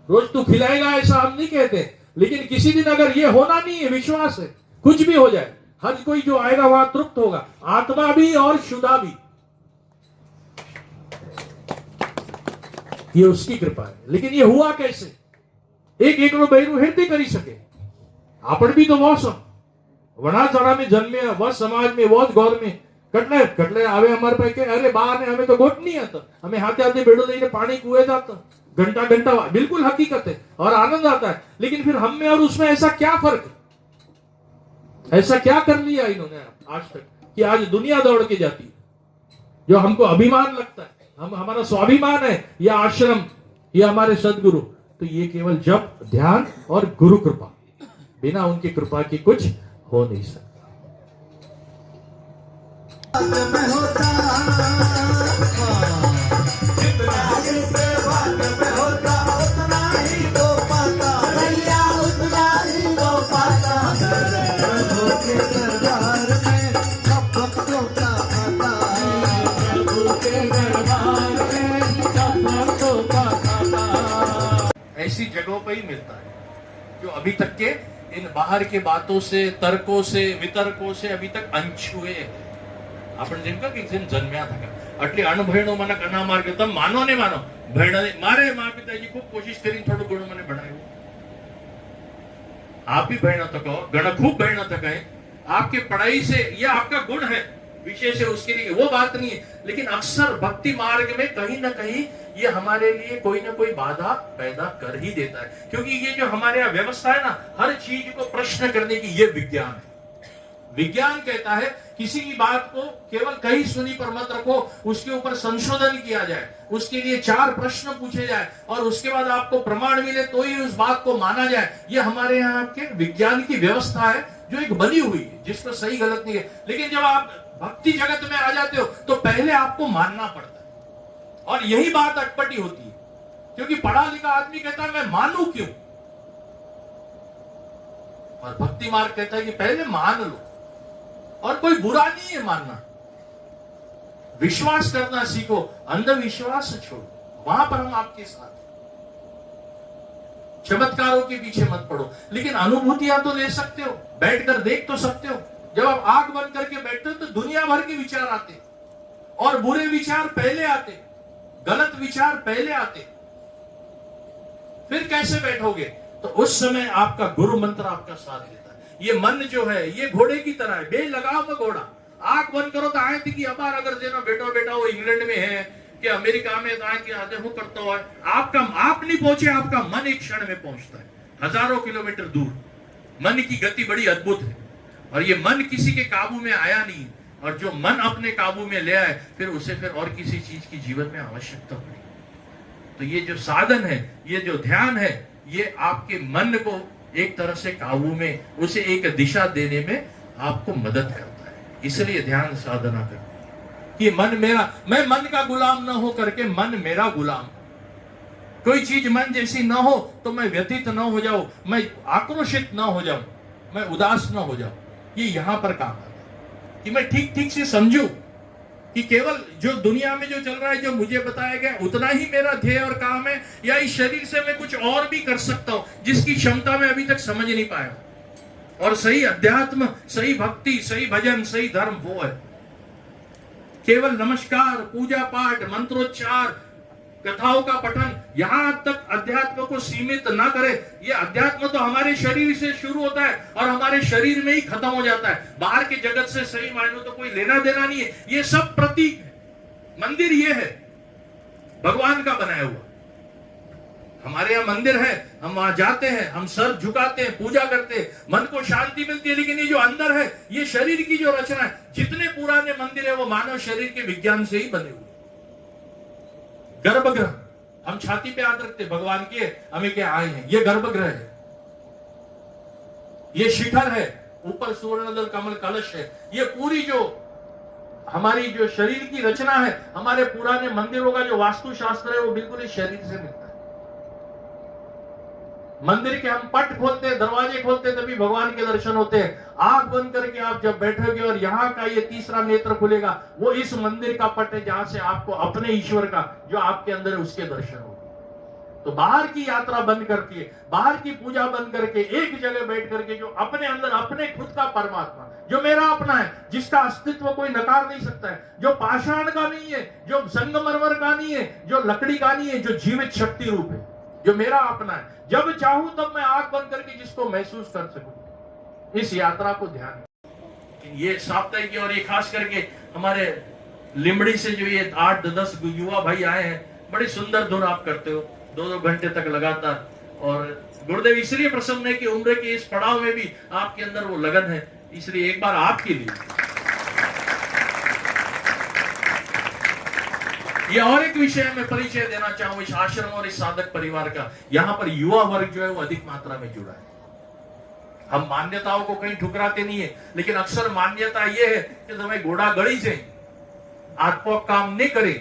रोज तू खिलाएगा ऐसा हम नहीं कहते, लेकिन किसी दिन अगर ये होना नहीं है, विश्वास है कुछ भी हो जाए, हर कोई जो आएगा वहां तृप्त होगा, आत्मा भी और शुदा भी. ये उसकी कृपा है. लेकिन ये हुआ कैसे? एक एकड़ो बहिरू हेरते करी सके. आपण भी तो मौसम वनाचारा में जन्मे, वह समाज में, वह गौर में कटले आवे हमारे पे के अरे बाहर ने हमें तो गोट नहीं आता, हमें हाथे हाथे बेड़ो लेके पानी कुएं जाता घंटा घंटा. बिल्कुल हकीकत है और आनंद आता है. लेकिन फिर हम में और उसमें ऐसा क्या फर्क है? ऐसा क्या कर लिया इन्होंने आज तक कि आज दुनिया दौड़ के जाती है? जो हमको अभिमान लगता है, हम हमारा स्वाभिमान है, या आश्रम या हमारे सदगुरु, तो ये केवल जप, ध्यान और गुरु कृपा, बिना उनकी कृपा की कुछ हो नहीं सकता. ऐसी जगहों पर ही मिलता है जो अभी तक के इन बाहर के बातों से, तर्कों से, वितर्कों से अभी तक अनछुए. आपण જેમ કે જેમ જન્મ્યા હતા એટલે અણભણો મને કના માર્ગ તમ માનો ને માનો ભણને મારે માँ पिताजी खूब कोशिश करी थोड़ो गुण મને ભણાવ્યું. आप भी भणना तो कहो, गण खूब भणना तो कहे, आपके पढ़ाई से यह आपका गुण है, विशेष है उसके लिए वो बात नहीं है. लेकिन अक्सर भक्ति मार्ग में कहीं ना कहीं ये हमारे लिए कोई ना कोई बाधा पैदा कर ही देता है. क्योंकि ये जो हमारे यहाँ व्यवस्था है ना, हर चीज को प्रश्न करने की ये विज्ञान है. विज्ञान कहता है किसी की बात को केवल कहीं सुनी पर मत रखो, उसके ऊपर संशोधन किया जाए, उसके लिए 4 प्रश्न पूछे जाए और उसके बाद आपको प्रमाण मिले तो ही उस बात को माना जाए. ये हमारे यहाँ के विज्ञान की व्यवस्था है जो एक बनी हुई है, जिसको सही गलत नहीं है. लेकिन जब आप भक्ति जगत में आ जाते हो तो पहले आपको मानना पड़ता है और यही बात अटपटी होती है. क्योंकि पढ़ा लिखा आदमी कहता है मैं मानू क्यों, और भक्ति मार्ग कहता है कि पहले मान लो. और कोई बुरा नहीं है मानना, विश्वास करना सीखो, अंधविश्वास छोड़ो, वहां पर हम आपके साथ. चमत्कारों के पीछे मत पड़ो, लेकिन अनुभूतियां तो ले सकते हो, बैठकर देख तो सकते हो. जब आप आंख बंद करके बैठते हो तो दुनिया भर के विचार आते और बुरे विचार पहले आते, गलत विचार पहले आते. फिर कैसे बैठोगे? तो उस समय आपका गुरु मंत्र आपका साथ देता है. ये मन जो है ये घोड़े की तरह है, बे लगाओ में घोड़ा. आंख बंद करो तो आए थी कि अबार अगर जेना बेटा बेटा वो इंग्लैंड में है कि अमेरिका में तो आए कि आधे वो करता हुआ आपका आप नहीं पहुंचे, आपका मन एक क्षण में पहुंचता है, हजारों किलोमीटर दूर. मन की गति बड़ी अद्भुत है और ये मन किसी के काबू में आया नहीं, और जो मन अपने काबू में ले आए फिर उसे फिर और किसी चीज की जीवन में आवश्यकता पड़ी. तो ये जो साधन है, ये जो ध्यान है, ये आपके मन को एक तरह से काबू में, उसे एक दिशा देने में आपको मदद करता है. इसलिए ध्यान साधना करते हैं कि मन मेरा, मैं मन का गुलाम न हो करके मन मेरा गुलाम. कोई चीज मन जैसी न हो तो मैं व्यथित न हो जाऊं, मैं आक्रोशित न हो जाऊं, मैं उदास न हो जाऊं. ये यहां पर काम आता है कि मैं ठीक ठीक से समझूं कि केवल जो दुनिया में जो चल रहा है, जो मुझे बताया गया उतना ही मेरा ध्येय और काम है, या इस शरीर से मैं कुछ और भी कर सकता हूं जिसकी क्षमता मैं अभी तक समझ नहीं पाया. और सही अध्यात्म, सही भक्ति, सही भजन, सही धर्म वो है. केवल नमस्कार, पूजा पाठ, मंत्रोच्चार, कथाओं का पठन, यहां तक अध्यात्म को सीमित ना करे. ये अध्यात्म तो हमारे शरीर से शुरू होता है और हमारे शरीर में ही खत्म हो जाता है. बाहर के जगत से सही मायनों तो कोई लेना देना नहीं है. ये सब प्रतीक है. मंदिर ये है भगवान का बनाया हुआ. हमारे यहाँ मंदिर है, हम वहां जाते हैं, हम सर झुकाते हैं, पूजा करते हैं, मन को शांति मिलती है. लेकिन ये जो अंदर है, ये शरीर की जो रचना है, जितने पुराने मंदिर है वो मानव शरीर के विज्ञान से ही बने हुए. गर्भगृह, हम छाती पे हाथ रखते, भगवान के हमें क्या आए हैं, ये गर्भगृह है. ये शिखर है, ऊपर सुवर्णदल कमल कलश है. ये पूरी जो हमारी जो शरीर की रचना है, हमारे पुराने मंदिरों का जो वास्तुशास्त्र है वो बिल्कुल इस शरीर से मिलता है. मंदिर के हम पट खोलते हैं, दरवाजे खोलते हैं, तभी भगवान के दर्शन होते हैं। आंख बंद करके आप जब बैठोगे और यहाँ का ये तीसरा नेत्र खुलेगा, वो इस मंदिर का पट है जहां से आपको अपने ईश्वर का जो आपके अंदर है उसके दर्शन होंगे। तो बाहर की यात्रा बंद करके, बाहर की पूजा बंद करके, एक जगह बैठ करके जो अपने अंदर अपने खुद का परमात्मा जो मेरा अपना है, जिसका अस्तित्व कोई नकार नहीं सकता है, जो पाषाण का नहीं है, जो संगमरमर का नहीं है, जो लकड़ी का नहीं है, जो जीवित शक्ति रूप है, जो मेरा अपना है, जब चाहूं तब मैं आंख बंद करके जिसको महसूस कर सकूं। इस यात्रा को ध्यान, ये साप्ताहिक की और ये खास करके हमारे लिमड़ी से जो ये 8-10 युवा भाई आए हैं, बड़ी सुंदर धुन आप करते हो 2-2 घंटे तक लगातार। और गुरुदेव इसलिए प्रसन्न है कि उम्र के इस पड़ाव में भी आपके अंदर वो लगन है, इसलिए एक बार आपके लिए ये और एक विषय में परिचय देना चाहूं इस आश्रम और इस साधक परिवार का। यहां पर युवा वर्ग जो है वो अधिक मात्रा में जुड़ा है। हम मान्यताओं को कहीं ठुकराते नहीं है, लेकिन अक्सर मान्यता ये है कि तुम्हें घोड़ा गड़ी से आत्मा काम नहीं करे,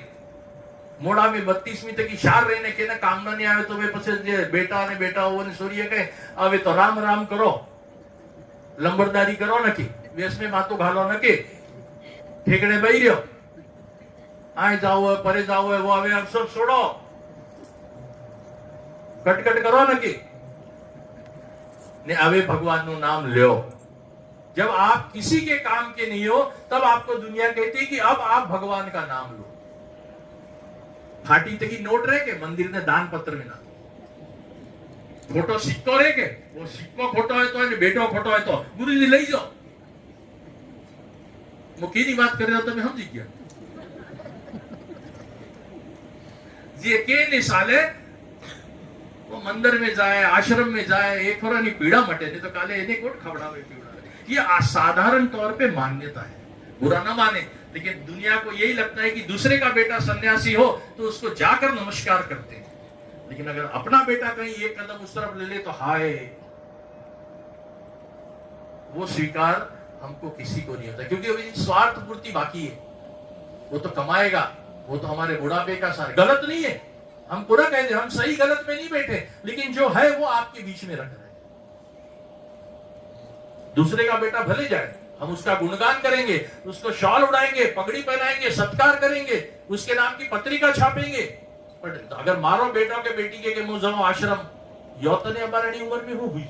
मोड़ा में 32મી तक इशार रहने के ना काम नहीं आवे तो वे પછી બેટા ને બેટાઓને સૂર્ય કહે હવે તો રામ રામ કરો, લંબરદારી કરો નકી, વેસમે માતો ઘાલો નકી, ઠેકડે બેહી રહ્યો, આય જાવ પરે જાવ वो હવે आप सब छोड़ो, कटकट करो नकी ने હવે ભગવાનનું નામ લ્યો। जब आप किसी के काम के नहीं हो तब आपको दुनिया कहती है कि अब आप भगवान का नाम लो। फाटी तकी नोट रहे के मंदिर ने दान पत्र में ना, खोटो सिक्को रहे के वो सिक्को खोटो है तो बेटो खोटो है तो गुरुजी लई जाओ। वो की बात कर रहे हो तो मैं समझी गया जी के नहीं साले वो मंदिर में जाए, आश्रम में जाए, एक फरानी पीड़ा मटे नहीं तो काले इन्हें कोट खबड़ावे पीड़ा। ये असाधारण तौर पे मान्यता है, बुरा ना माने, लेकिन दुनिया को यही लगता है कि दूसरे का बेटा सन्यासी हो तो उसको जाकर नमस्कार करते हैं, लेकिन अगर अपना बेटा कहीं एक कदम उस तरफ ले ले तो हाय, वो स्वीकार हमको किसी को नहीं होता, क्योंकि वो स्वार्थ पूर्ति बाकी है। वो तो कमाएगा, वो तो हमारे बुढ़ापे का सार गलत नहीं है, हम पूरा कहते हैं, हम सही गलत में नहीं बैठे, लेकिन जो है वो आपके बीच में रख रहे हैं। दूसरे का बेटा भले जाए, हम उसका गुणगान करेंगे, उसको शॉल उड़ाएंगे, पगड़ी पहनाएंगे, सत्कार करेंगे, उसके नाम की पत्रिका छापेंगे, पर अगर मारो बेटा के बेटी के मुंह जाओ आश्रम यौतने हमारी उम्र में हो हुई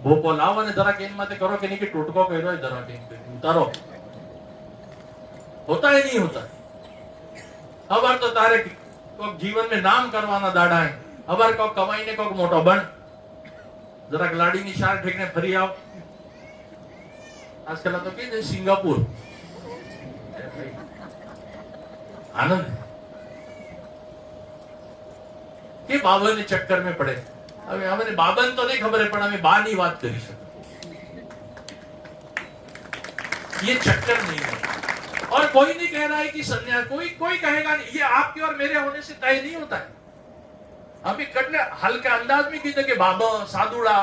भोपो लाओ ने जरा केन माते करो कि नहीं कि टोटको करो है जरा केन पे उतारो, होता है नहीं होता। अबार तो तारे को जीवन में नाम करवाना दाड़ा है, अबार को कमाई ने को मोटो बन, जरा लाड़ी निशान ठेकने फरी आओ। आजकल तो क्या सिंगापुर आनंद के बाबा ने चक्कर में पड़े। अब हमारे बाबा तो नहीं खबर है, पर हमें बार नहीं बात करी सकते, ये चक्कर नहीं है। और कोई नहीं कह रहा है कि संन्यास, कोई कहेगा नहीं, ये आपके और मेरे होने से तय नहीं होता है। हम कटने हल्के अंदाज में कहते कि बाबा साधुड़ा,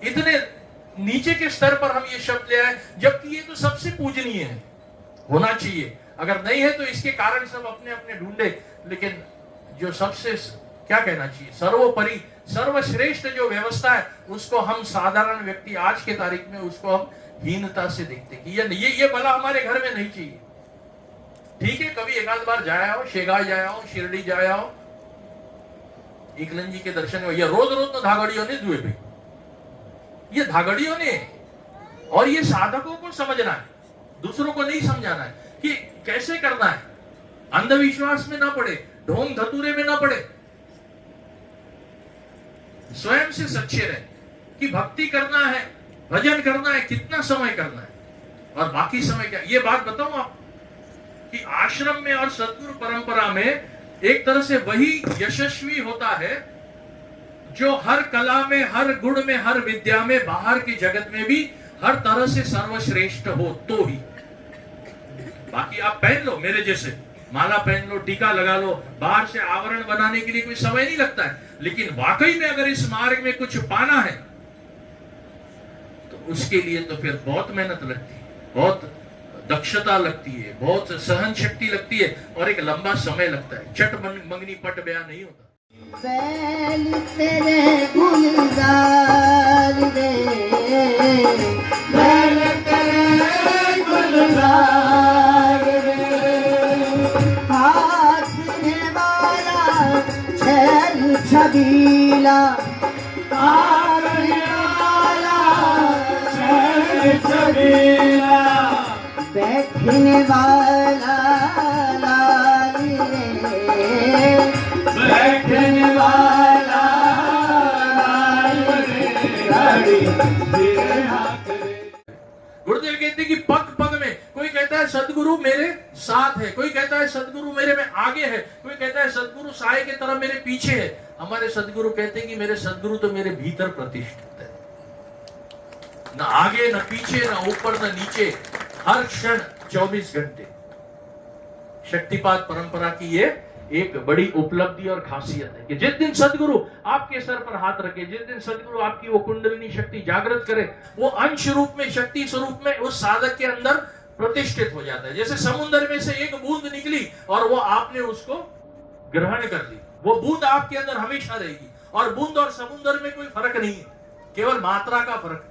इतने नीचे के स्तर पर हम ये शब्द ले आए, जबकि ये तो सबसे पूजनीय है, होना चाहिए। अगर नहीं है तो इसके कारण सब अपने अपने ढूंढे, लेकिन जो सबसे क्या कहना चाहिए सर्वोपरि सर्वश्रेष्ठ जो व्यवस्था है उसको हम साधारण व्यक्ति आज के तारीख में उसको हम हीनता से देखते कि ये भला हमारे घर में नहीं चाहिए। ठीक है, कभी एकाध बार जाया हो, शेगाव जाया हो, शिरडी जाया हो, एकलन जी के दर्शन हो, ये रोज रोज तो धागड़ियों ने जुए भाई, ये धागड़ियों ने, और ये साधकों को समझना है, दूसरों को नहीं समझाना है कि कैसे करना है। अंधविश्वास में ना पड़े, ढोंग धतूरे में ना पड़े, स्वयं से सच्चे रहे कि भक्ति करना है, भजन करना है, कितना समय करना है और बाकी समय क्या। ये बात बताऊं आप कि आश्रम में और सद्गुरु परंपरा में एक तरह से वही यशस्वी होता है जो हर कला में, हर गुण में, हर विद्या में, बाहर की जगत में भी हर तरह से सर्वश्रेष्ठ हो तो ही। बाकी आप पहन लो, मेरे जैसे माला पहन लो, टीका लगा लो, बाहर से आवरण बनाने के लिए कोई समय नहीं लगता है, लेकिन वाकई में अगर इस मार्ग में कुछ पाना है तो उसके लिए तो फिर बहुत मेहनत लगती है, बहुत दक्षता लगती है, बहुत सहन शक्ति लगती है और एक लंबा समय लगता है। चट मंगनी पट बया नहीं होता। बैल तेरे गुलजार रे, बैल तेरे गुलजार रे, हाथने वाला छैल छबीला, हाथने वाला छैल छबीला, बैठने वाला लाल रे, बैठने वाला लाल रे, गुरुदेव कहते कि पग पग में, कोई कहता है सदगुरु मेरे साथ है, कोई कहता है सदगुरु मेरे में आगे है, कोई कहता है सदगुरु साए की तरह मेरे पीछे है। हमारे सदगुरु कहते हैं कि मेरे सदगुरु तो मेरे भीतर प्रतिष्ठित है, न आगे न पीछे न ऊपर न नीचे, हर क्षण 24 घंटे। शक्तिपात परंपरा की ये एक बड़ी उपलब्धि और खासियत है कि जिस दिन सदगुरु आपके सर पर हाथ रखे, जिस दिन सदगुरु आपकी वो कुंडलिनी शक्ति जागृत करे, वो अंश रूप में, शक्ति स्वरूप में उस साधक के अंदर प्रतिष्ठित हो जाता है। जैसे समुद्र में से एक बूंद निकली और वो आपने उसको ग्रहण कर ली, वो बूंद आपके अंदर हमेशा रहेगी। और बूंद और समुद्र में कोई फर्क नहीं है, केवल मात्रा का फर्क।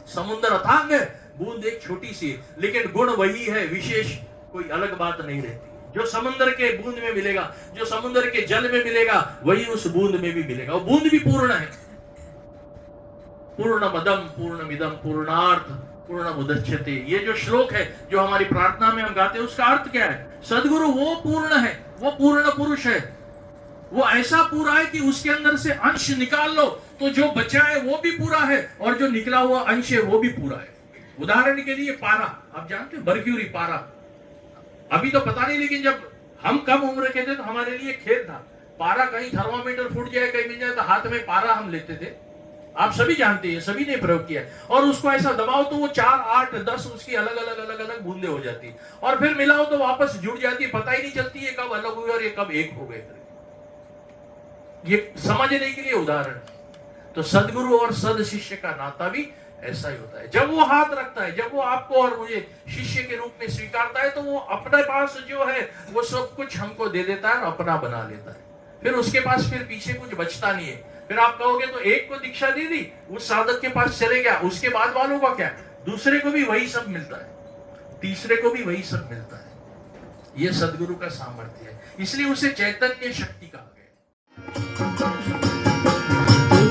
समुद्र अथांग है, बूंद एक छोटी सी है, लेकिन गुण वही है, विशेष कोई अलग बात नहीं रहती। जो समुद्र के बूंद में मिलेगा, जो समुद्र के जल में मिलेगा, वही उस बूंद में भी मिलेगा। वो बूंद भी पूर्ण है। पूर्णमदम पूर्णमिदम पूर्णार्थ पूर्णमुदच्यते, ये जो श्लोक है जो हमारी प्रार्थना में हम गाते हैं, उसका अर्थ क्या है? सदगुरु वो पूर्ण है, वो पूर्ण पुरुष है, वो ऐसा पूरा है कि उसके अंदर से अंश निकाल लो तो जो बचा है वो भी पूरा है, और जो निकला हुआ अंश है वो भी पूरा है। उदाहरण के लिए पारा, आप जानते हो मर्क्यूरी, पारा अभी तो पता नहीं, लेकिन जब हम कम उम्र के थे तो हमारे लिए खेल था। पारा कहीं थर्मामीटर फूट जाए, कहीं मिल जाए तो हाथ में पारा हम लेते थे। आप सभी जानते हैं, सभी ने प्रयोग किया। और उसको ऐसा दबाओ तो वो 4, 8, 10 उसकी अलग अलग बूंदे हो जाती, और फिर मिलाओ तो वापस जुड़ जाती है। पता ही नहीं चलती है कब अलग हुए और ये कब एक हो गए। ये समझने के लिए उदाहरण। तो सदगुरु और सद शिष्य का नाता भी ऐसा ही होता है। जब वो हाथ रखता है, जब वो आपको और मुझे शिष्य के रूप में स्वीकारता है, तो वो अपने पास जो है वो सब कुछ हमको दे देता है और अपना बना लेता है। फिर उसके पास फिर पीछे कुछ बचता नहीं है। फिर आप कहोगे तो एक को दीक्षा दे दी, उस साधक के पास चले गया, उसके बाद वालों का क्या? दूसरे को भी वही सब मिलता है, तीसरे को भी वही सब मिलता है। ये सदगुरु का सामर्थ्य है, इसलिए उसे चैतन्य शक्ति कहा गया।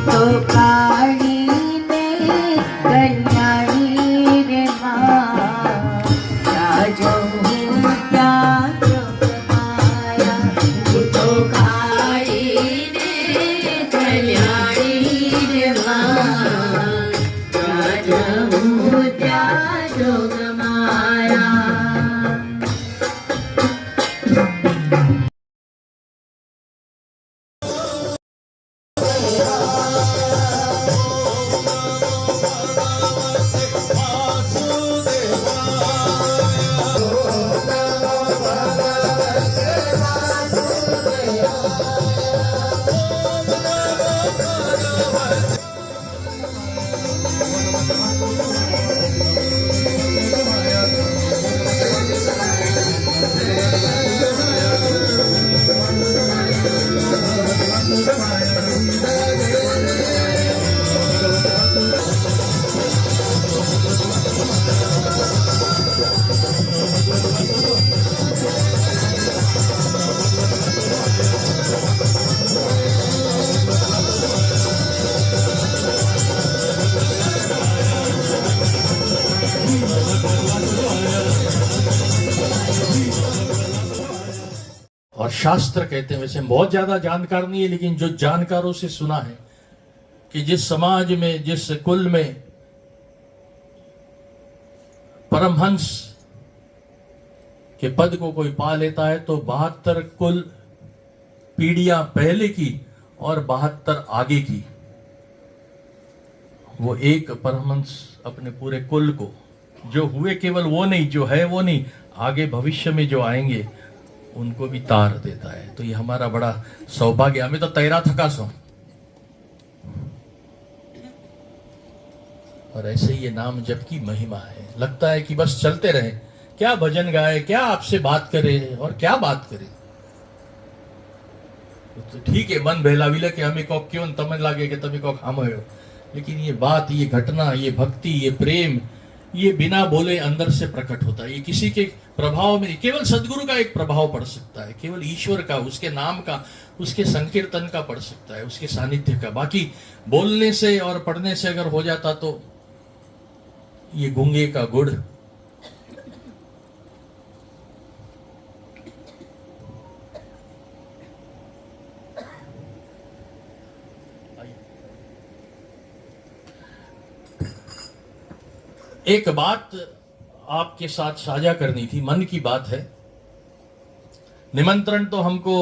तो काली ने कल्याणी रे माँ, राजो क्या माया, तो काली ने कल्याणी रे माँ, राजो क्या जोग माया। और शास्त्र कहते हैं, वैसे बहुत ज्यादा जानकार नहीं है, लेकिन जो जानकारों से सुना है कि जिस समाज में, जिस कुल में परमहंस के पद को कोई पा लेता है, तो 72 कुल पीढ़ियां पहले की और 72 आगे की, वो एक परमहंस अपने पूरे कुल को, जो हुए केवल वो नहीं, जो है वो नहीं, आगे भविष्य में जो आएंगे उनको भी तार देता है। तो ये हमारा बड़ा सौभाग्य। हमें तो तैरा थका सो, और ऐसे ही ये नाम जप की महिमा है। लगता है कि बस चलते रहे, क्या भजन गाए, क्या आपसे बात करे और क्या बात करे। तो ठीक है, मन बहलावी के हमें को क्यों तमें लागे कि तमें को हम हो, लेकिन ये बात, ये घटना, ये भक्ति, ये प्रेम, ये बिना बोले अंदर से प्रकट होता है। ये किसी के प्रभाव में, केवल सदगुरु का एक प्रभाव पड़ सकता है, केवल ईश्वर का, उसके नाम का, उसके संकीर्तन का पड़ सकता है, उसके सानिध्य का। बाकी बोलने से और पढ़ने से अगर हो जाता तो ये गूंगे का गुड़। एक बात आपके साथ साझा करनी थी, मन की बात है। निमंत्रण तो हमको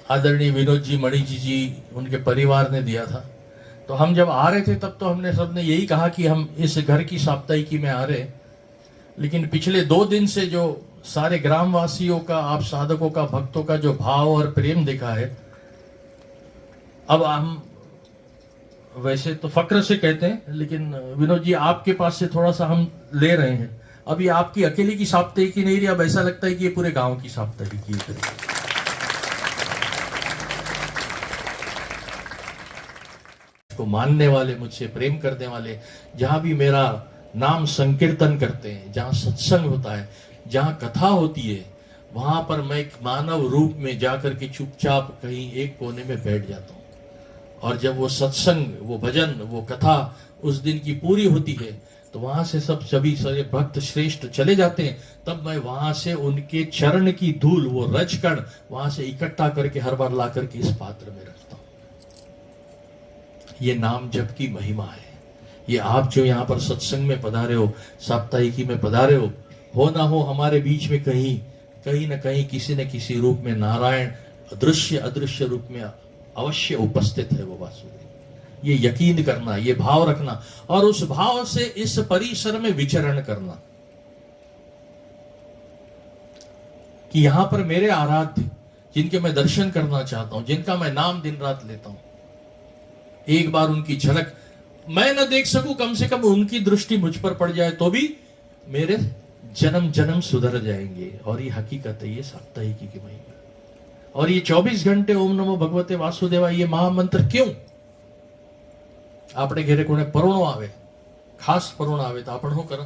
आदरणीय विनोद जी, मणि जी उनके परिवार ने दिया था। तो हम जब आ रहे थे तब तो हमने सबने यही कहा कि हम इस घर की साप्ताहिकी में आ रहे, लेकिन पिछले 2 दिन से जो सारे ग्रामवासियों का, आप साधकों का, भक्तों का जो भाव और प्रेम देखा है, अब हम वैसे तो फक्र से कहते हैं, लेकिन विनोद जी आपके पास से थोड़ा सा हम ले रहे हैं। अभी आपकी अकेले की साप्ताहिकी नहीं रही, अब ऐसा लगता है कि ये पूरे गांव की साप्ताहिकी है। को मानने वाले, मुझसे प्रेम करने वाले, जहां भी मेरा नाम संकीर्तन करते हैं, जहां सत्संग होता है, जहां कथा होती है, वहां पर मैं एक मानव रूप में जाकर के चुपचाप कहीं एक कोने में बैठ जाता हूं। और जब वो सत्संग, वो भजन, वो कथा उस दिन की पूरी होती है, तो वहां से सभी सारे भक्त श्रेष्ठ चले जाते हैं। तब मैं वहां से उनके चरण की धूल, वो रज कण वहां से इकट्ठा करके हर बार ला करके इस पात्र में रखता हूं। ये नाम जप की महिमा है। ये आप जो यहाँ पर सत्संग में पधारे हो, साप्ताहिकी में पधारे हो ना हो, हमारे बीच में कहीं न कहीं किसी न किसी रूप में नारायण अदृश्य अदृश्य रूप में अवश्य उपस्थित है वो वासुदेव। ये यकीन करना, ये भाव रखना और उस भाव से इस परिसर में विचरण करना कि यहां पर मेरे आराध्य, जिनके मैं दर्शन करना चाहता हूं, जिनका मैं नाम दिन रात लेता हूं, एक बार उनकी झलक मैं न देख सकूं, कम से कम उनकी दृष्टि मुझ पर पड़ जाए तो भी मेरे जन्म जन्म सुधर जाएंगे। और ये हकीकत है, ये साप्ताहिकी की महिमा। और ये 24 घंटे ओम नमो भगवते वासुदेवाय, ये महामंत्र क्यों? આપણે ઘરે કોને પરોણો આવે, ખાસ પરોણો આવે તો આપણે શું કરે?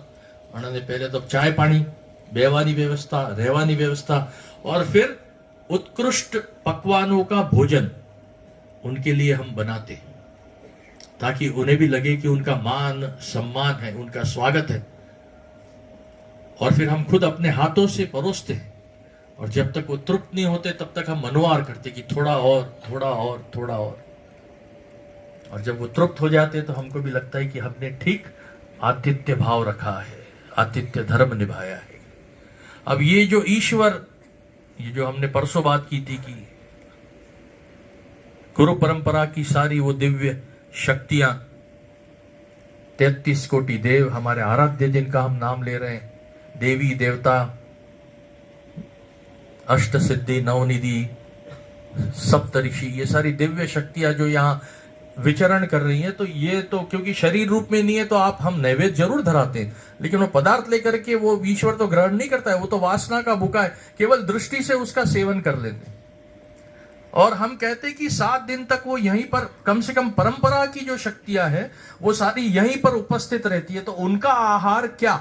અને पहले तो चाय पानी, बेवानी व्यवस्था, रहवानी व्यवस्था और फिर उत्कृष्ट पकवानों का भोजन उनके लिए हम बनाते, ताकि उन्हें भी लगे कि उनका मान सम्मान है, उनका स्वागत है। और फिर हम खुद अपने हाथों से परोसते हैं। और जब तक वो तृप्त नहीं होते तब तक हम मनोवार करते कि थोड़ा और, थोड़ा और, थोड़ा और जब वो तृप्त हो जाते तो हमको भी लगता है कि हमने ठीक आतिथ्य भाव रखा है, आतिथ्य धर्म निभाया है। अब ये जो ईश्वर, ये जो हमने परसों बात की थी कि गुरु परंपरा की सारी वो दिव्य शक्तियां, 33 कोटि देव, हमारे आराध्य जिनका हम नाम ले रहे हैं, देवी देवता, अष्ट सिद्धि, नवनिधि, सप्तऋषि, ये सारी दिव्य शक्तियां जो यहाँ विचरण कर रही हैं, तो ये तो क्योंकि शरीर रूप में नहीं है तो हम नैवेद्य जरूर धराते हैं, लेकिन वो पदार्थ लेकर के वो ईश्वर तो ग्रहण नहीं करता है, वो तो वासना का भूखा है, केवल दृष्टि से उसका सेवन कर लेते हैं। और हम कहते हैं कि 7 दिन तक वो यहीं पर, कम से कम परंपरा की जो शक्तियां हैं वो सारी यहीं पर उपस्थित रहती है। तो उनका आहार क्या?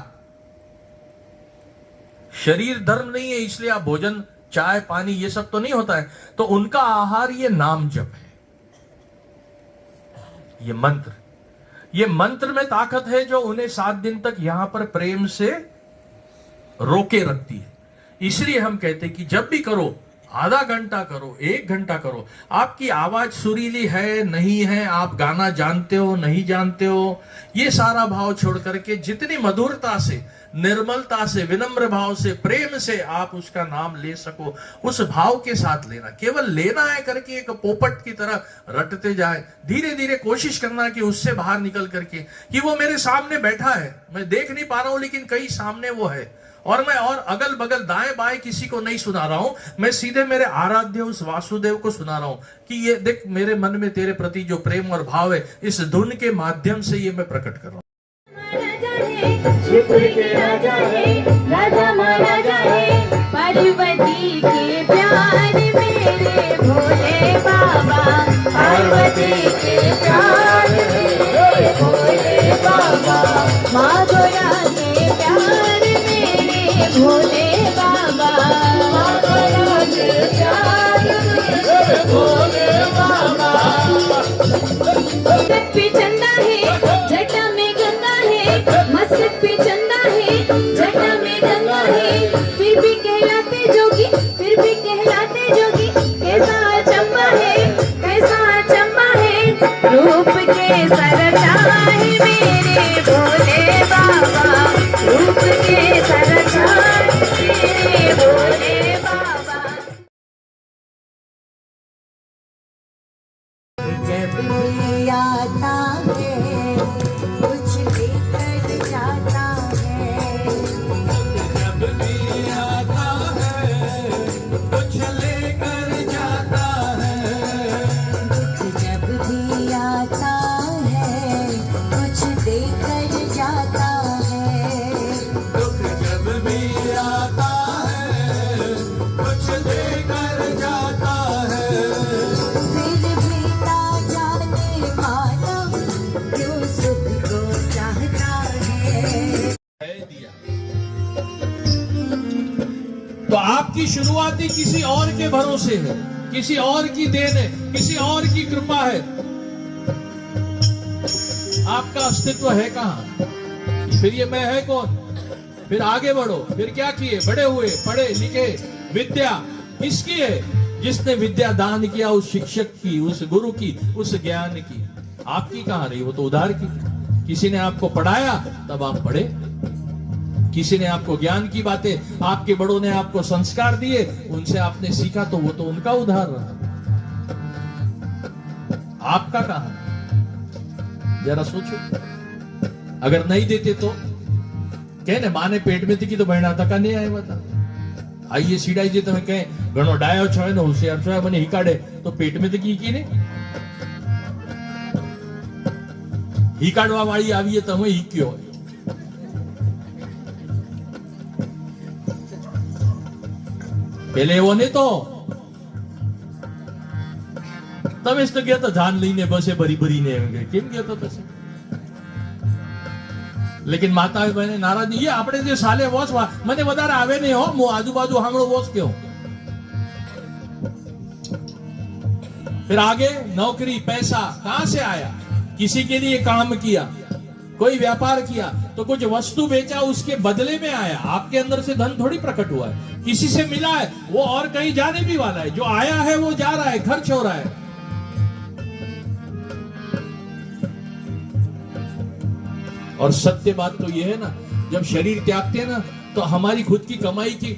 शरीर धर्म नहीं है इसलिए आप भोजन, चाय पानी ये सब तो नहीं होता है, तो उनका आहार ये नाम जप है, ये मंत्र में ताकत है जो उन्हें 7 दिन तक यहां पर प्रेम से रोके रखती है। इसलिए हम कहते हैं कि जब भी करो, आधा घंटा करो, 1 घंटा करो, आपकी आवाज सुरीली है नहीं है, आप गाना जानते हो नहीं जानते हो, ये सारा भाव छोड़ करके जितनी मधुरता से, निर्मलता से, विनम्र भाव से, प्रेम से आप उसका नाम ले सको, उस भाव के साथ लेना। केवल लेना है करके एक पोपट की तरह रटते जाए, धीरे धीरे कोशिश करना कि उससे बाहर निकल करके कि वो मेरे सामने बैठा है, मैं देख नहीं पा रहा हूं लेकिन कहीं सामने वो है, और मैं और अगल बगल दाएं बाएं किसी को नहीं सुना रहा हूं, मैं सीधे मेरे आराध्य उस वासुदेव को सुना रहा हूं कि ये देख, मेरे मन में तेरे प्रति जो प्रेम और भाव है, इस धुन के माध्यम से ये मैं प्रकट कर रहा हूं। शिव के राजा है, राजा महाराजा है, पार्वती के प्यार मेरे भोले बाबा, पार्वती के प्यार मेरे भोले बाबा, माँ गोरा के प्यार मेरे भोले बाबा, माँ गोरा के प्यार मेरे भोले बाबा। मस्तक पे चंदा है, जटा में गंगा है, मस्तक पे चंदा है, जटा में गंगा है, फिर भी कहलाते जोगी, फिर भी कहलाते जोगी, कैसा चंबा है, कैसा चंबा है, रूप के सरचा है मेरे भोले बाबा, रूप के सरचा है मेरे भोले बाबा। जब भी आता है कुछ लेकर जाता है, जब भी आता है कुछ लेकर जाता है, जब भी आता है कुछ देकर जाता है, दुख जब भी आता है कुछ देकर जाता है। फिर भी ना जाने माना क्यों सुख को चाहता है। दिया तो आपकी शुरुआत ही किसी और के भरोसे है, किसी और की देन है, किसी और की कृपा है। आपका अस्तित्व है कहां? फिर ये मैं है कौन? फिर आगे बढ़ो, फिर क्या किए? बड़े हुए, पढ़े लिखे, विद्या किसकी है? जिसने विद्या दान किया, उस शिक्षक की, उस गुरु की, उस ज्ञान की। आपकी कहां रही? वो तो उधार की। किसी ने आपको पढ़ाया तब आप पढ़े, किसी ने आपको ज्ञान की बातें, आपके बड़ों ने आपको संस्कार दिए, उनसे आपने सीखा, तो वो तो उनका उधार रहा। आपका कहां? जरा सोचो। अगर नहीं देते तो कहने माने पेट में थी कि तो बहना तक नहीं आए बता आइए सीढ़ाई जे તમે કહે ઘણો ડાયો છો ને હોશિયાર છો મને હિકાડે તો પેટ में તો की ને હિકાડવા વાળી આવીએ તમે હિક્યો પેલે એવો ને તો તમે જ તો ગયા તો જાન લઈને બસે ભરી ભરીને એમ કે કેમ ગયો તો પછી लेकिन माता बहने नाराज नहीं, ये આપણે જે સાલે વોચ મને વધારે આવે નહીં હો, હું આજુબાજુ હાંગળો વોચ કેવું। फिर आगे नौकरी पैसा कहां से आया? किसी के लिए काम किया, कोई व्यापार किया तो कुछ वस्तु बेचा, उसके बदले में आया। आपके अंदर से धन थोड़ी प्रकट हुआ है, किसी से मिला है, वो और कहीं जाने भी वाला है। जो आया है वो जा रहा है, खर्च हो रहा है। और सत्य बात तो ये है ना, जब शरीर त्यागते हैं ना तो हमारी खुद की कमाई की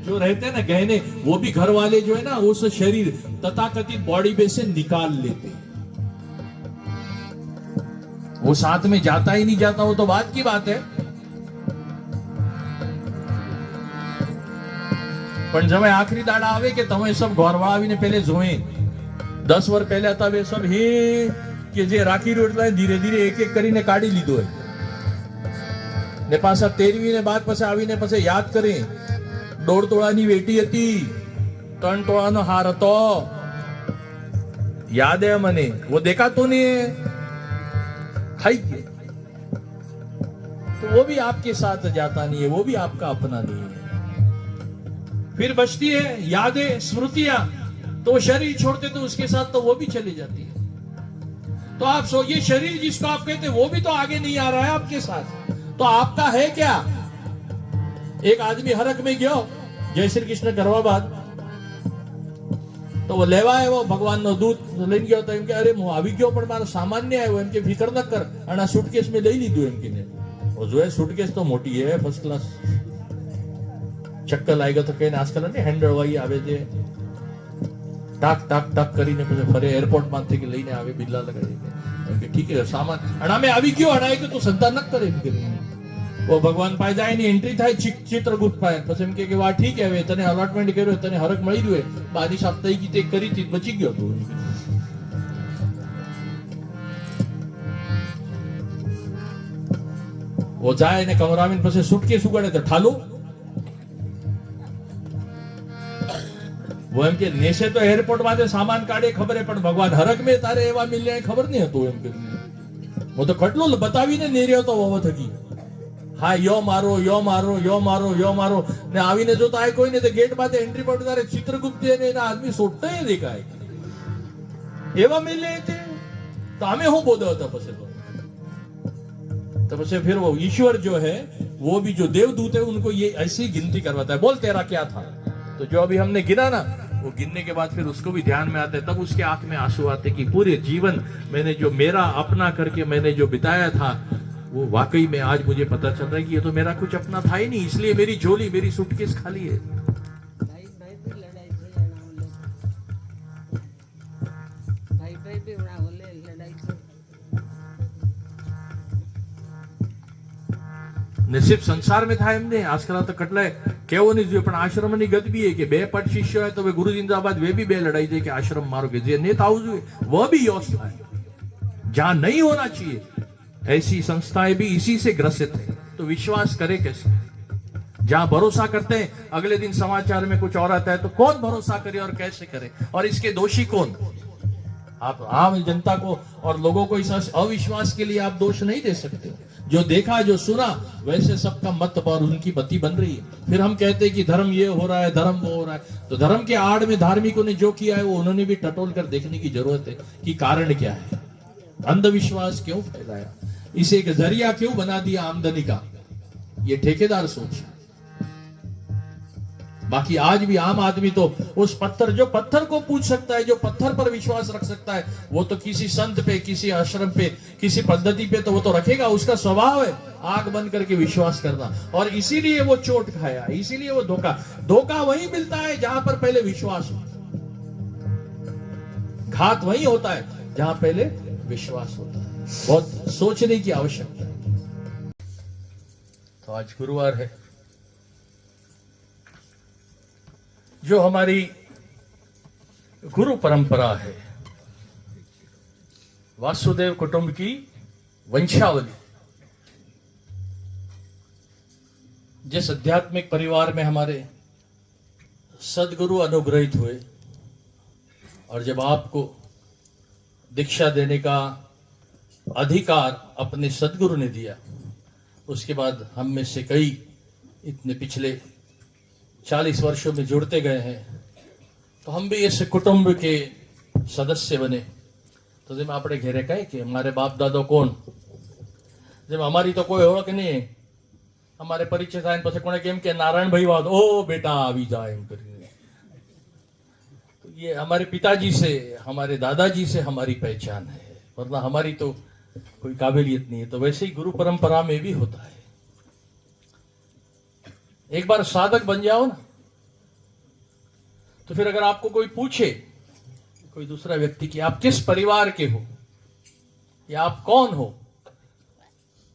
जो रहते हैं ना गहने, वो भी घर वाले जो है ना उस शरीर तथाकथित बॉडी में से निकाल लेते हैं। वो साथ में जाता ही नहीं जाता, वो तो बात की बात है। પણ જમે આખરી દાડા આવે કે તમે सब ઘરવાળા આવીને પહેલે જોએ 10 વર્ષ પહેલા હતા વે सब હે કે જે રાખી રોટલા ધીરે ધીરે એક એક કરીને કાઢી લીધો હોય ને પાછા 13મી ને બાદ પછી આવીને પછી યાદ કરે 1.5 તોળાની વેટી હતી, 3 તોળાનો હાર હતો, याद है मने, वो देखा तो नहीं है, खाई के तो वो भी आपके साथ जाता नहीं है, वो भी आपका अपना नहीं है। फिर बचती है यादें, स्मृतियां, तो शरीर छोड़ते तो उसके साथ तो वो भी चली जाती है। तो आप सो ये शरीर जिसको आप कहते हैं वो भी तो आगे नहीं आ रहा है आपके साथ, तो आपका है क्या? एक आदमी हरक में गयो जय श्री कृष्ण करवा बाद तो वो लेवा है, वो भगवान नो दूत लઈને ગયો તો એમ કે અરે હું આવી ગયો પણ મારો સામાન નહીં આવ્યો, એમ કે ફિકર ન કર અને આ સુટકેસ મેં લઈ લીધું એમ કે ને वो जो है सूटकेस तो मोटी है, फर्स्ट क्लास। चक्कर लाएगा तो कहीं आजकल नहीं हैंडल वाई आवे जे टाक टाक टाक કરીને પછી ફરે એરપોર્ટ માંથી કે લઈને આવે બિલ્લા લગાડી કે એમ કે ठीक है सामान અણામે આવી ગયો અણાય કે તું સંતાન ન કરે એમ કે वो भगवान पाए जाए ની એન્ટ્રી થાય ચિત્રગુપ્ત પાય પછી એમ કે વાહ ठीक है હવે તને અલોટમેન્ટ કર્યો, તને હરક મળી રહ્યો, બાદી સાપ્તાહિક ગીતે કરી તી બચી ગયો તું। वो जाए ने कमरा में પછી સુટકેસ ઉગાડે તો ઠાલો वो એમ કે નેસે તો એરપોર્ટ માંથી સામાન કાઢે ખબર હે પણ ભગવાન હરક મે તારે એવા મિલ્યા ખબર નહીં હતું એમ કે वो तो કટલો બતાવીને ને રહ્યો તો વવ થકી હા યો મારો યો મારો યો મારો યો મારો ને આવીને જો તો આ કોઈ ને તો ગેટ માંથી એન્ટ્રી પર તારે ચિત્રગુપ્ત ને એના આદમી સોટતા હે દેખાય એવા મિલે थे तो हमें हो बोधो था पसे तो पसे फिर वो ईश्वर जो है वो भी जो देवदूत है उनको ये ऐसी गिनती करवाता है बोल तेरा क्या था तो जो अभी हमने गिना ना वो गिनने के बाद फिर उसको भी ध्यान में आता है तब उसके आंख में आंसू आते कि पूरे जीवन मैंने जो मेरा अपना करके मैंने जो बिताया था वो वाकई में आज मुझे पता चल रहा है कि ये तो मेरा कुछ अपना था ही नहीं इसलिए मेरी झोली मेरी सूटकेस खाली है ને સિર્ફ સંસાર में था એમને આજકાલ તો કેટલાય કેવો નહીં જોઈએ પણ આશ્રમની ગત બી है कि બે પટ શિષ્ય હોય તો વે ગુરુજી जिंदाबाद वे भी બે લડાઈ દે કે આશ્રમ મારો કે જે નેતા આવું જોઈએ वो भी योश है जहां नहीं होना चाहिए ऐसी संस्थाएं भी इसी से ग्रसित है तो विश्वास करे कैसे जहां भरोसा करते हैं अगले दिन समाचार में कुछ और आता है तो कौन भरोसा करे और कैसे करे और इसके दोषी कौन आप आम जनता को और लोगों को इस अविश्वास के लिए आप दोष नहीं दे सकते जो देखा जो सुना वैसे सबका मत और उनकी बत्ती बन रही है फिर हम कहते हैं कि धर्म ये हो रहा है धर्म वो हो रहा है तो धर्म के आड़ में धार्मिकों ने जो किया है वो उन्होंने भी टटोल कर देखने की जरूरत है कि कारण क्या है अंधविश्वास क्यों फैलाया इसे एक जरिया क्यों बना दिया आमदनी का ये ठेकेदार सोच बाकी आज भी आम आदमी तो उस पत्थर जो पत्थर को पूछ सकता है जो पत्थर पर विश्वास रख सकता है वो तो किसी संत पे किसी आश्रम पे किसी पद्धति पे तो वो तो रखेगा उसका स्वभाव है आग बंद करके विश्वास करना और इसीलिए वो चोट खाया इसीलिए वो धोखा वही मिलता है जहां पर पहले विश्वास हो घात वही होता है जहां पहले विश्वास होता है बहुत सोचने की आवश्यकता है तो आज गुरुवार है जो हमारी गुरु परंपरा है वासुदेव कुटुंब की वंशावली जिस आध्यात्मिक परिवार में हमारे सदगुरु अनुग्रहित हुए और जब आपको दीक्षा देने का अधिकार अपने सदगुरु ने दिया उसके बाद हम में से कई इतने पिछले 40 वर्षों में जुड़ते गए हैं तो हम भी इस कुटुंब के सदस्य बने तो जब આપણે ઘરે કહે કે हमारे बाप दादा कौन जब हमारी तो कोई ओळख नहीं हमारे परिचय થાય પછી કોણે કેમ કે નારાયણ ભાઈ વાત ओ बेटा આવી जा એમ કરીને तो ये हमारे पिताजी से हमारे दादाजी से हमारी पहचान है वरना हमारी तो कोई काबिलियत नहीं है तो वैसे ही गुरु परंपरा में भी होता है एक बार साधक बन जाओ ना तो फिर अगर आपको कोई पूछे कोई दूसरा व्यक्ति कि आप किस परिवार के हो या आप कौन हो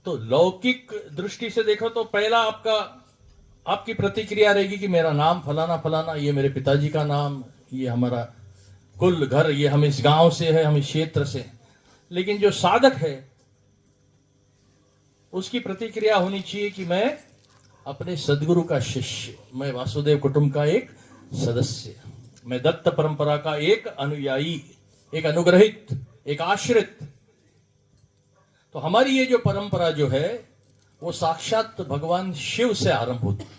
तो लौकिक दृष्टि से देखो तो पहला आपकी प्रतिक्रिया रहेगी कि मेरा नाम फलाना फलाना ये मेरे पिताजी का नाम ये हमारा कुल घर ये हम इस गांव से है हम इस क्षेत्र से लेकिन जो साधक है उसकी प्रतिक्रिया होनी चाहिए कि मैं अपने सदगुरु का शिष्य मैं वासुदेव कुटुंब का एक सदस्य मैं दत्त परंपरा का एक अनुयायी एक अनुग्रहित एक आश्रित तो हमारी ये जो परंपरा जो है वो साक्षात भगवान शिव से आरंभ होती है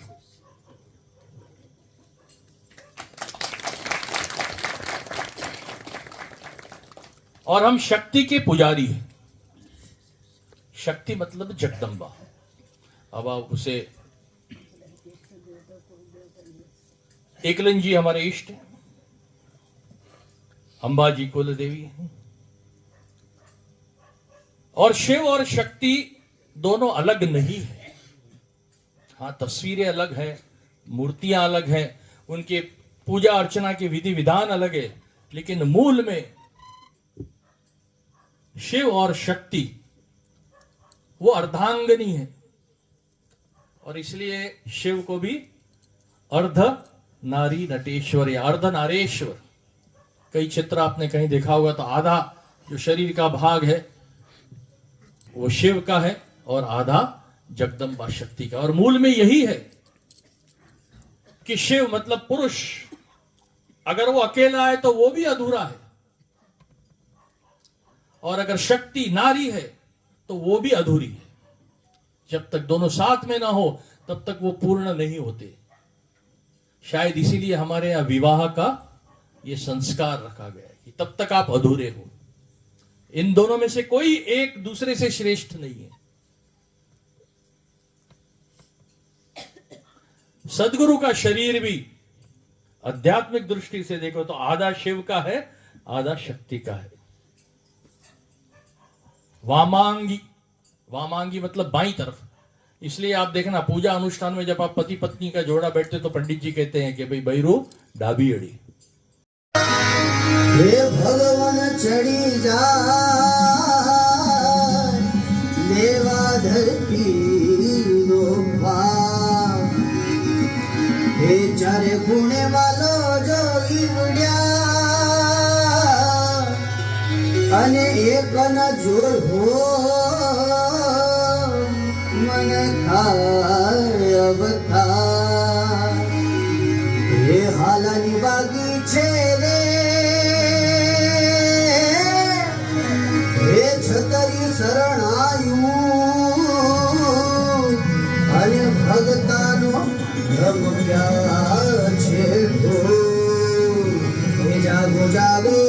और हम शक्ति के पुजारी हैं शक्ति मतलब जगदम्बा अब आप उसे एकलन जी हमारे इष्ट हैं अंबाजी कुल देवी हैं और शिव और शक्ति दोनों अलग नहीं है हाँ तस्वीरें अलग है मूर्तियां अलग हैं उनके पूजा अर्चना के विधि विधान अलग है लेकिन मूल में शिव और शक्ति वो अर्धांगिनी है और इसलिए शिव को भी अर्ध नारी नटेश्वर या अर्ध नारेश्वर कई चित्र आपने कहीं देखा होगा तो आधा जो शरीर का भाग है वो शिव का है और आधा जगदम्बा शक्ति का। और मूल में यही है कि शिव मतलब पुरुष, अगर वो अकेला है तो वो भी अधूरा है, और अगर शक्ति नारी है तो वो भी अधूरी है। जब तक दोनों साथ में ना हो तब तक वो पूर्ण नहीं होते। शायद इसीलिए हमारे यहां विवाह का ये संस्कार रखा गया है कि तब तक आप अधूरे हो। इन दोनों में से कोई एक दूसरे से श्रेष्ठ नहीं है। सदगुरु का शरीर भी आध्यात्मिक दृष्टि से देखो तो आधा शिव का है, आधा शक्ति का है। वामांगी, वामांगी मतलब बाईं तरफ। इसलिए आप देखना पूजा अनुष्ठान में जब आप पति पत्नी का जोड़ा बैठते तो पंडित जी कहते हैं कि भाई बैरू डाबी अड़ी। हे भगवान चढ़ी जा देवा धरती रो भाव, हे चारे पुणे वालो जो ईवड्या अने एक न जोड़ हो मन थाय अब था, हे हालानी बागी छे रे हे छतरी शरणायु अने भगतानो धर्म क्या छे तो, हे जागो जागो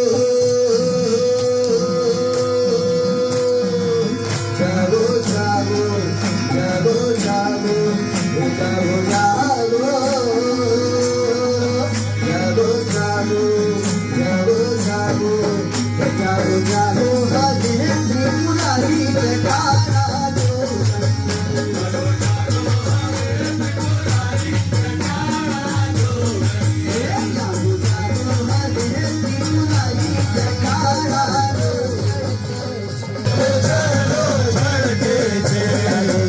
जागो जागो जागो जागो जागो जागो जागो जागो जागो जागो जागो जागो हरे त्रिपुरारी जटारा जो जागो जागो हरे त्रिपुरारी जटारा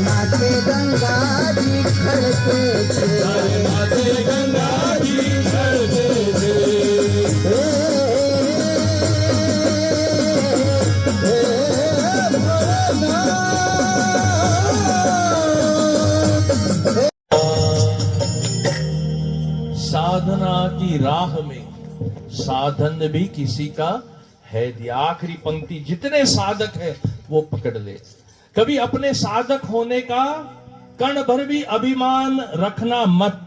माथे गंगा जी खड़के छे, माथे गंगा जी खड़के छे, साधना की राह में साधन भी किसी का है। आखिरी पंक्ति जितने साधक है वो पकड़ ले। कभी अपने साधक होने का कण भर भी अभिमान रखना मत।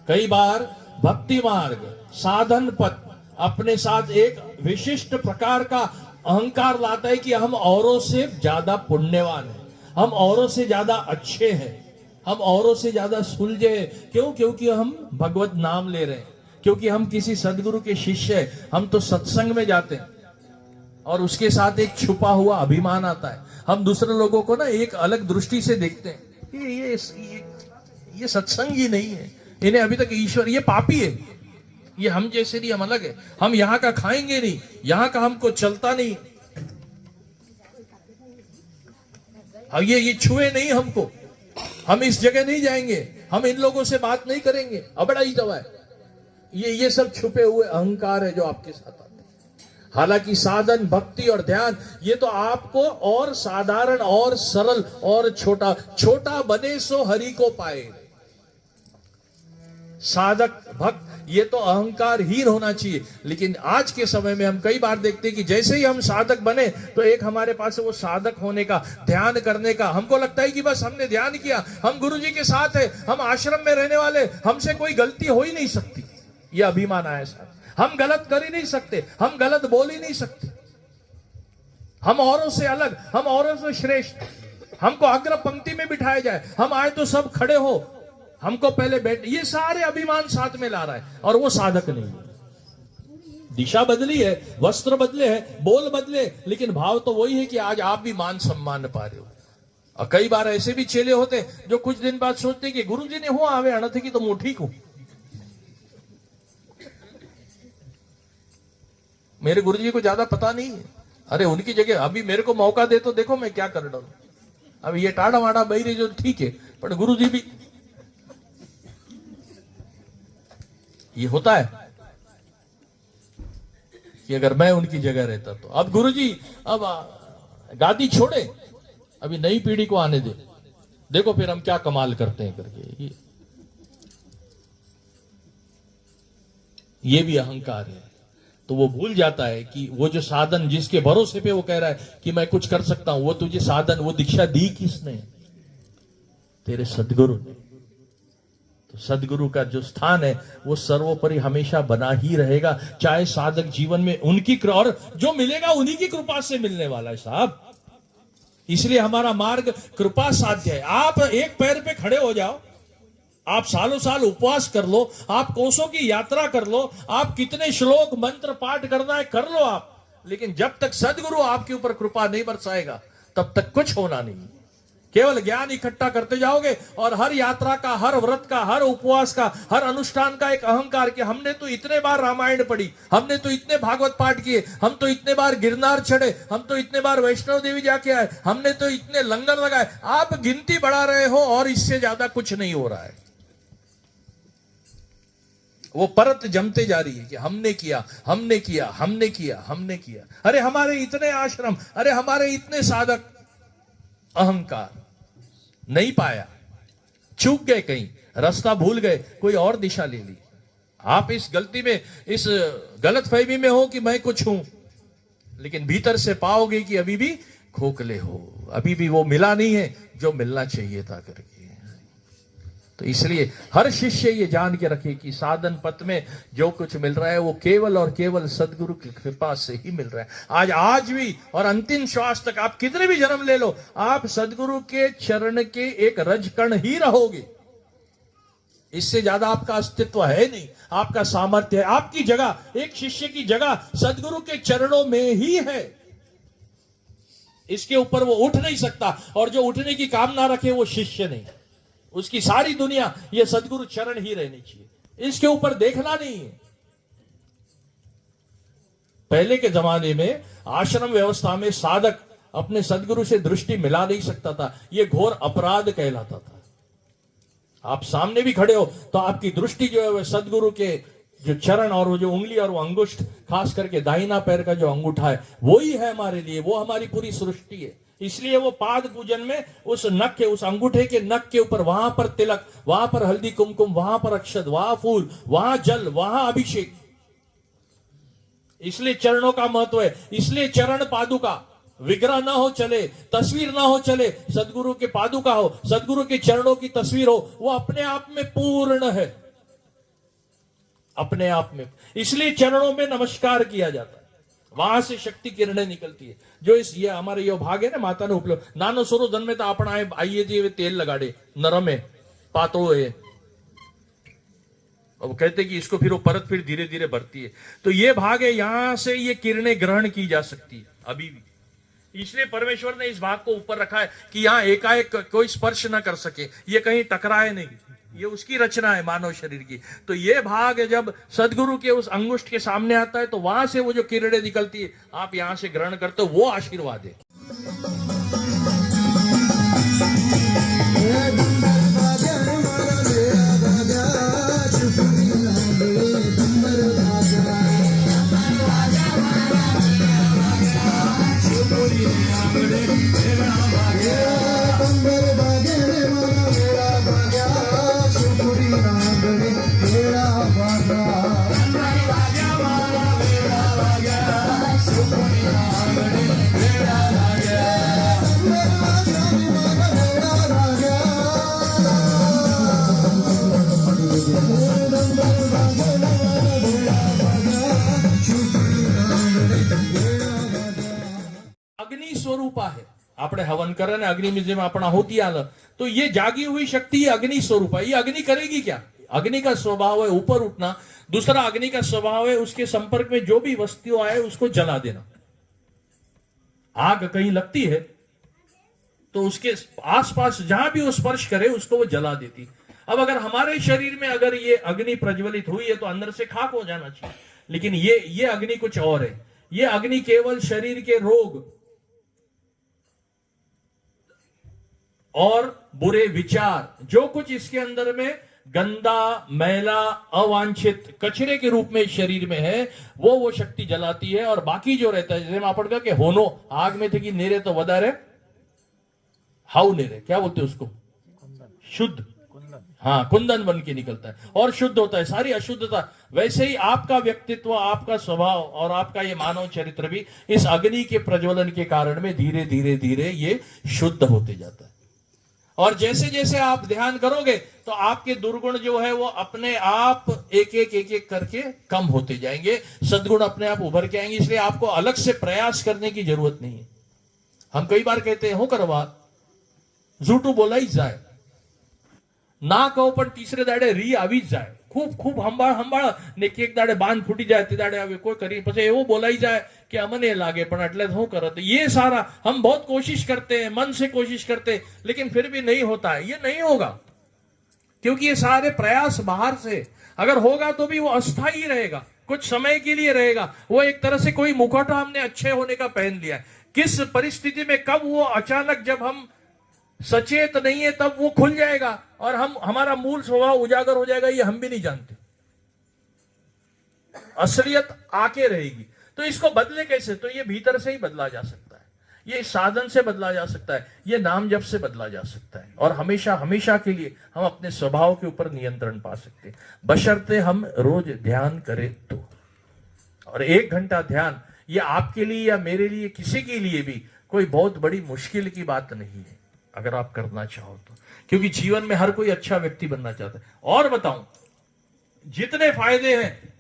कई बार भक्ति मार्ग साधन पथ अपने साथ एक विशिष्ट प्रकार का अहंकार लाता है कि हम औरों से ज्यादा पुण्यवान हैं, हम औरों से ज्यादा अच्छे हैं, हम औरों से ज्यादा सुलझे हैं। क्यों? क्योंकि हम भगवत नाम ले रहे हैं, क्योंकि हम किसी सदगुरु के शिष्य हैं। हम तो सत्संग में जाते हैं और उसके साथ एक छुपा हुआ अभिमान आता है। हम दूसरे लोगों को ना एक अलग दृष्टि से देखते हैं। ये सत्संग ही नहीं है, इन्हें अभी तक ईश्वर, ये पापी है, ये हम जैसे नहीं, हम अलग है, हम यहाँ का खाएंगे नहीं, यहाँ का हमको चलता नहीं, ये छुए नहीं हमको, हम इस जगह नहीं जाएंगे, हम इन लोगों से बात नहीं करेंगे। अबड़ा ही दवा है। ये सब छुपे हुए अहंकार है जो आपके साथ आते हैं। हालांकि साधन, भक्ति और ध्यान ये तो आपको और साधारण और सरल और छोटा छोटा बने सो हरि को पाए। साधक भक्त ये तो अहंकारहीन होना चाहिए। लेकिन आज के समय में हम कई बार देखते हैं कि जैसे ही हम साधक बने तो एक हमारे पास वो साधक होने का, ध्यान करने का, हमको लगता है कि बस हमने ध्यान किया, हम गुरु जी के साथ है, हम आश्रम में रहने वाले, हमसे कोई गलती हो ही नहीं सकती। ये अभिमान आया साथ, हम गलत कर ही नहीं सकते, हम गलत बोल ही नहीं सकते, हम औरों से अलग, हम औरों से श्रेष्ठ, हमको अग्र पंक्ति में बिठाया जाए, हम आए तो सब खड़े हो, हमको पहले बैठ, ये सारे अभिमान साथ में ला रहा है और वो साधक नहीं है। दिशा बदली है, वस्त्र बदले हैं, बोल बदले, लेकिन भाव तो वही है कि आज आप भी मान सम्मान पा रहे हो। और कई बार ऐसे भी चेले होते हैं जो कुछ दिन बाद सोचते कि गुरु जी ने हो आवे अणथ की तो मैं ठीक हूं, मेरे गुरु जी को ज्यादा पता नहीं है। अरे उनकी जगह अभी मेरे को मौका दे तो देखो मैं क्या कर डालू। अब ये टाड़ा वाड़ा बही जो ठीक है, पर गुरु जी भी, ये होता है कि अगर मैं उनकी जगह रहता तो। अब गुरुजी अब गादी छोड़े, अभी नई पीढ़ी को आने दे। देखो फिर हम क्या कमाल करते हैं करके। ये भी अहंकार है। तो वो भूल जाता है कि वो जो साधन जिसके भरोसे पे वो कह रहा है कि मैं कुछ कर सकता हूं, वो तुझे साधन, वो दीक्षा दी किसने? तेरे सदगुरु ने। तो सदगुरु का जो स्थान है वो सर्वोपरि हमेशा बना ही रहेगा, चाहे साधक जीवन में उनकी और जो मिलेगा उन्हीं की कृपा से मिलने वाला है साहब। इसलिए हमारा मार्ग कृपा साध्य है। आप एक पैर पे खड़े हो जाओ, आप सालों साल उपवास कर लो, आप कोसों की यात्रा कर लो, आप कितने श्लोक मंत्र पाठ करना है कर लो आप, लेकिन जब तक सदगुरु आपके ऊपर कृपा नहीं बरसाएगा तब तक कुछ होना नहीं। केवल ज्ञान इकट्ठा करते जाओगे और हर यात्रा का, हर व्रत का, हर उपवास का, हर अनुष्ठान का एक अहंकार कि हमने तो इतने बार रामायण पढ़ी, हमने तो इतने भागवत पाठ किए, हम तो इतने बार गिरनार चढ़े, हम तो इतने बार वैष्णव देवी जाके आए, हमने तो इतने लंगर लगाए। आप गिनती बढ़ा रहे हो और इससे ज्यादा कुछ नहीं हो रहा है। वो परत जमते जा रही है कि हमने किया, हमने किया, हमने किया, हमने किया। अरे हमारे इतने आश्रम, अरे हमारे इतने साधक। अहंकार नहीं पाया, चूक गए, कहीं रास्ता भूल गए, कोई और दिशा ले ली। आप इस गलती में, इस गलत फहमी में हो कि मैं कुछ हूं, लेकिन भीतर से पाओगे कि अभी भी खोखले हो, अभी भी वो मिला नहीं है जो मिलना चाहिए था करके। तो इसलिए हर शिष्य ये जान के रखे कि साधन पथ में जो कुछ मिल रहा है वो केवल और केवल सदगुरु की कृपा से ही मिल रहा है। आज भी और अंतिम श्वास तक आप कितने भी जन्म ले लो, आप सदगुरु के चरण के एक रजकण ही रहोगे। इससे ज्यादा आपका अस्तित्व है नहीं, आपका सामर्थ्य है, आपकी जगह, एक शिष्य की जगह सदगुरु के चरणों में ही है। इसके ऊपर वो उठ नहीं सकता, और जो उठने की कामना रखे वो शिष्य नहीं। उसकी सारी दुनिया ये सदगुरु चरण ही रहनी चाहिए, इसके ऊपर देखना नहीं है। पहले के जमाने में आश्रम व्यवस्था में साधक अपने सदगुरु से दृष्टि मिला नहीं सकता था, यह घोर अपराध कहलाता था। आप सामने भी खड़े हो तो आपकी दृष्टि जो है वह सदगुरु के जो चरण और वो जो उंगली और वो अंगुष्ठ, खास करके दाहिना पैर का जो अंगूठा है वही है हमारे लिए, वो हमारी पूरी सृष्टि है। इसलिए वो पाद पूजन में उस नख के, उस अंगूठे के नख के ऊपर, वहां पर तिलक, वहां पर हल्दी कुमकुम, वहां पर अक्षत, वहां फूल, वहां जल, वहां अभिषेक। इसलिए चरणों का महत्व है। इसलिए चरण पादुका, विग्रह ना हो चले, तस्वीर ना हो चले, सदगुरु के पादुका हो, सदगुरु के चरणों की तस्वीर हो, वो अपने आप में पूर्ण है, अपने आप में। इसलिए चरणों में नमस्कार किया जाता है, वहां से शक्ति किरणें निकलती है। जो इस ये हमारे यो भाग है ना, माता ने उपलब्ध नानो सोरो जन्मे तो अपना आइए जी तेल लगाड़े, नरम है, पातलो है, अब कहते कि इसको फिर वो परत फिर धीरे धीरे बढ़ती है। तो ये भाग है, यहां से ये किरणें ग्रहण की जा सकती है अभी भी। इसलिए परमेश्वर ने इस भाग को ऊपर रखा है कि यहां एकाएक कोई स्पर्श ना कर सके, ये कहीं टकराए नहीं, ये उसकी रचना है मानव शरीर की। तो ये भाग जब सदगुरु के उस अंगुष्ठ के सामने आता है तो वहां से वो जो किरणें निकलती है, आप यहां से ग्रहण करते हो, वो आशीर्वाद है। अग्नि स्वरूप है, આપણે हवन કરે ને अग्नि में જેમ આપણા होती आल, तो ये जागी हुई शक्ति ये अग्नि स्वरूप है। ये अग्नि करेगी क्या? अग्नि का स्वभाव है ऊपर उठना। दूसरा अग्नि का स्वभाव है उसके संपर्क में जो भी वस्तु आए उसको जला देना। आग कहीं लगती है तो उसके आसपास जहां भी वो स्पर्श करे उसको वो जला देती। अब अगर हमारे शरीर में अगर ये अग्नि प्रज्वलित हुई है तो अंदर से खाक हो जाना चाहिए, लेकिन ये अग्नि कुछ और है। ये अग्नि केवल शरीर के रोग और बुरे विचार, जो कुछ इसके अंदर में गंदा, मैला, अवांछित कचरे के रूप में शरीर में है, वो शक्ति जलाती है। और बाकी जो रहता है, जैसे आपण के होनो आग में थे कि नेरे तो वदारे हाउ नेरे, क्या बोलते उसको, शुद्ध, हाँ, कुंदन बन के निकलता है और शुद्ध होता है सारी अशुद्धता। वैसे ही आपका व्यक्तित्व, आपका स्वभाव और आपका ये मानव चरित्र भी इस अग्नि के प्रज्वलन के कारण में धीरे धीरे धीरे ये शुद्ध होते जाता है। और जैसे जैसे आप ध्यान करोगे तो आपके दुर्गुण जो है वो अपने आप एक एक करके कम होते जाएंगे, सद्गुण अपने आप उभर के आएंगे। इसलिए आपको अलग से प्रयास करने की जरूरत नहीं है। हम कई बार कहते हैं, हो करवा झूठू बोला ही जाए ना કહો પણ तीसरे दाड़े री આવી જ જાય, खूब खूब હંભાળ ને એક દાડે બાંધ ફૂટી જાય, તે દાડે આવે કોઈ કરી પછી એવો બોલાઈ જાય कि अमने लागे पण એટલે શું કરો। तो ये सारा हम बहुत कोशिश करते हैं, मन से कोशिश करते हैं, लेकिन फिर भी नहीं होता है। ये नहीं होगा क्योंकि ये सारे प्रयास बाहर से, अगर होगा तो भी वो अस्थायी रहेगा, कुछ समय के लिए रहेगा। वो एक तरह से कोई मुखौटा हमने अच्छे होने का पहन लिया है। किस परिस्थिति में कब वो अचानक जब हम सचेत नहीं है तब वो खुल जाएगा और हम हमारा मूल स्वभाव उजागर हो जाएगा, ये हम भी नहीं जानते। असलियत आके रहेगी। तो इसको बदले कैसे? तो ये भीतर से ही बदला जा सकता है, ये साधन से बदला जा सकता है, ये नाम जप से बदला जा सकता है। और हमेशा हमेशा के लिए हम अपने स्वभाव के ऊपर नियंत्रण पा सकते हैं, बशर्ते हम रोज ध्यान करें तो। और 1 घंटा ध्यान ये आपके लिए या मेरे लिए, किसी के लिए भी कोई बहुत बड़ी मुश्किल की बात नहीं है, अगर आप करना चाहो तो। क्योंकि जीवन में हर कोई अच्छा व्यक्ति बनना चाहता है। और बताऊं, जितने फायदे हैं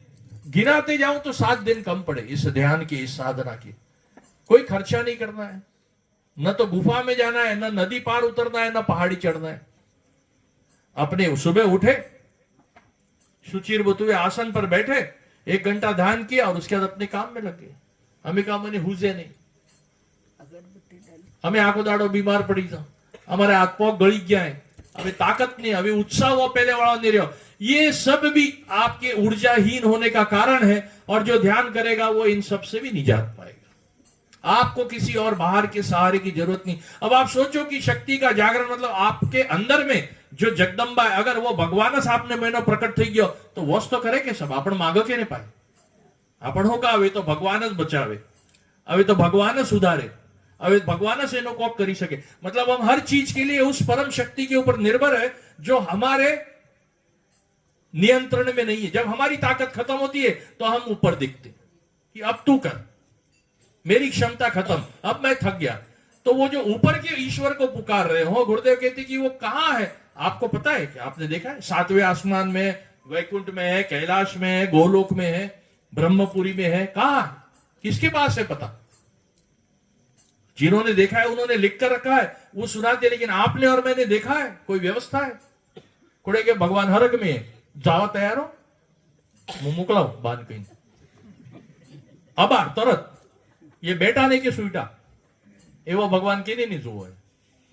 गिनाते जाऊं तो 7 दिन कम पड़े इस ध्यान के, इस साधना के। कोई खर्चा नहीं करना है, न तो गुफा में जाना है, न नदी पार उतरना है, न पहाड़ी चढ़ना है। अपने सुबह उठे, सुचिर बुतुए आसन पर बैठे, 1 घंटा ध्यान किया और उसके बाद अपने काम में लग गए। हमें काम में हुजे नहीं, हमें आंखों दाड़ो बीमार पड़ी था, हमारे हाथ पग गળી ગયા है, अभी ताकत नहीं, अभी उत्साह वो पहले वाला नहीं रहा। ये सब भी आपके ऊर्जाहीन होने का कारण है। और जो ध्यान करेगा वो इन सब से भी निजात पाएगा। आपको किसी और बाहर के सहारे की जरूरत नहीं। अब आप सोचो कि शक्ति का जागरण मतलब आपके अंदर में जो जगदंबा है, अगर वो भगवान आपने महीनो प्रकट થઈ ગયો तो वोस तो करे के सब आपण मांगो के नहीं पाए, आपण होगा હવે तो भगवान જ बचावे, હવે तो भगवान જ सुधारे, હવે भगवान से नो कोप करी सके। मतलब हम हर चीज के लिए उस परम शक्ति के ऊपर निर्भर है जो हमारे नियंत्रण में नहीं है। जब हमारी ताकत खत्म होती है तो हम ऊपर दिखते कि अब तू कर, मेरी क्षमता खत्म, अब मैं थक गया। तो वो जो ऊपर के ईश्वर को पुकार रहे हो, गुरुदेव कहते कि वो कहां है आपको पता है क्या? आपने देखा है? 7वें आसमान में, वैकुंठ में है, कैलाश में है, गोलोक में है, ब्रह्मपुरी में है, कहां? किसके पास है पता? जिन्होंने देखा है उन्होंने लिख कर रखा है, वो सुनाते। लेकिन आपने और मैंने देखा है? कोई व्यवस्था है? कुड़े के भगवान हरग में है, जावा तैयार हो, मुंह मोकलाओ बांध कहीं अबार तरत ये बेटा नहीं के सुईटा एवं भगवान के नहीं जोवे,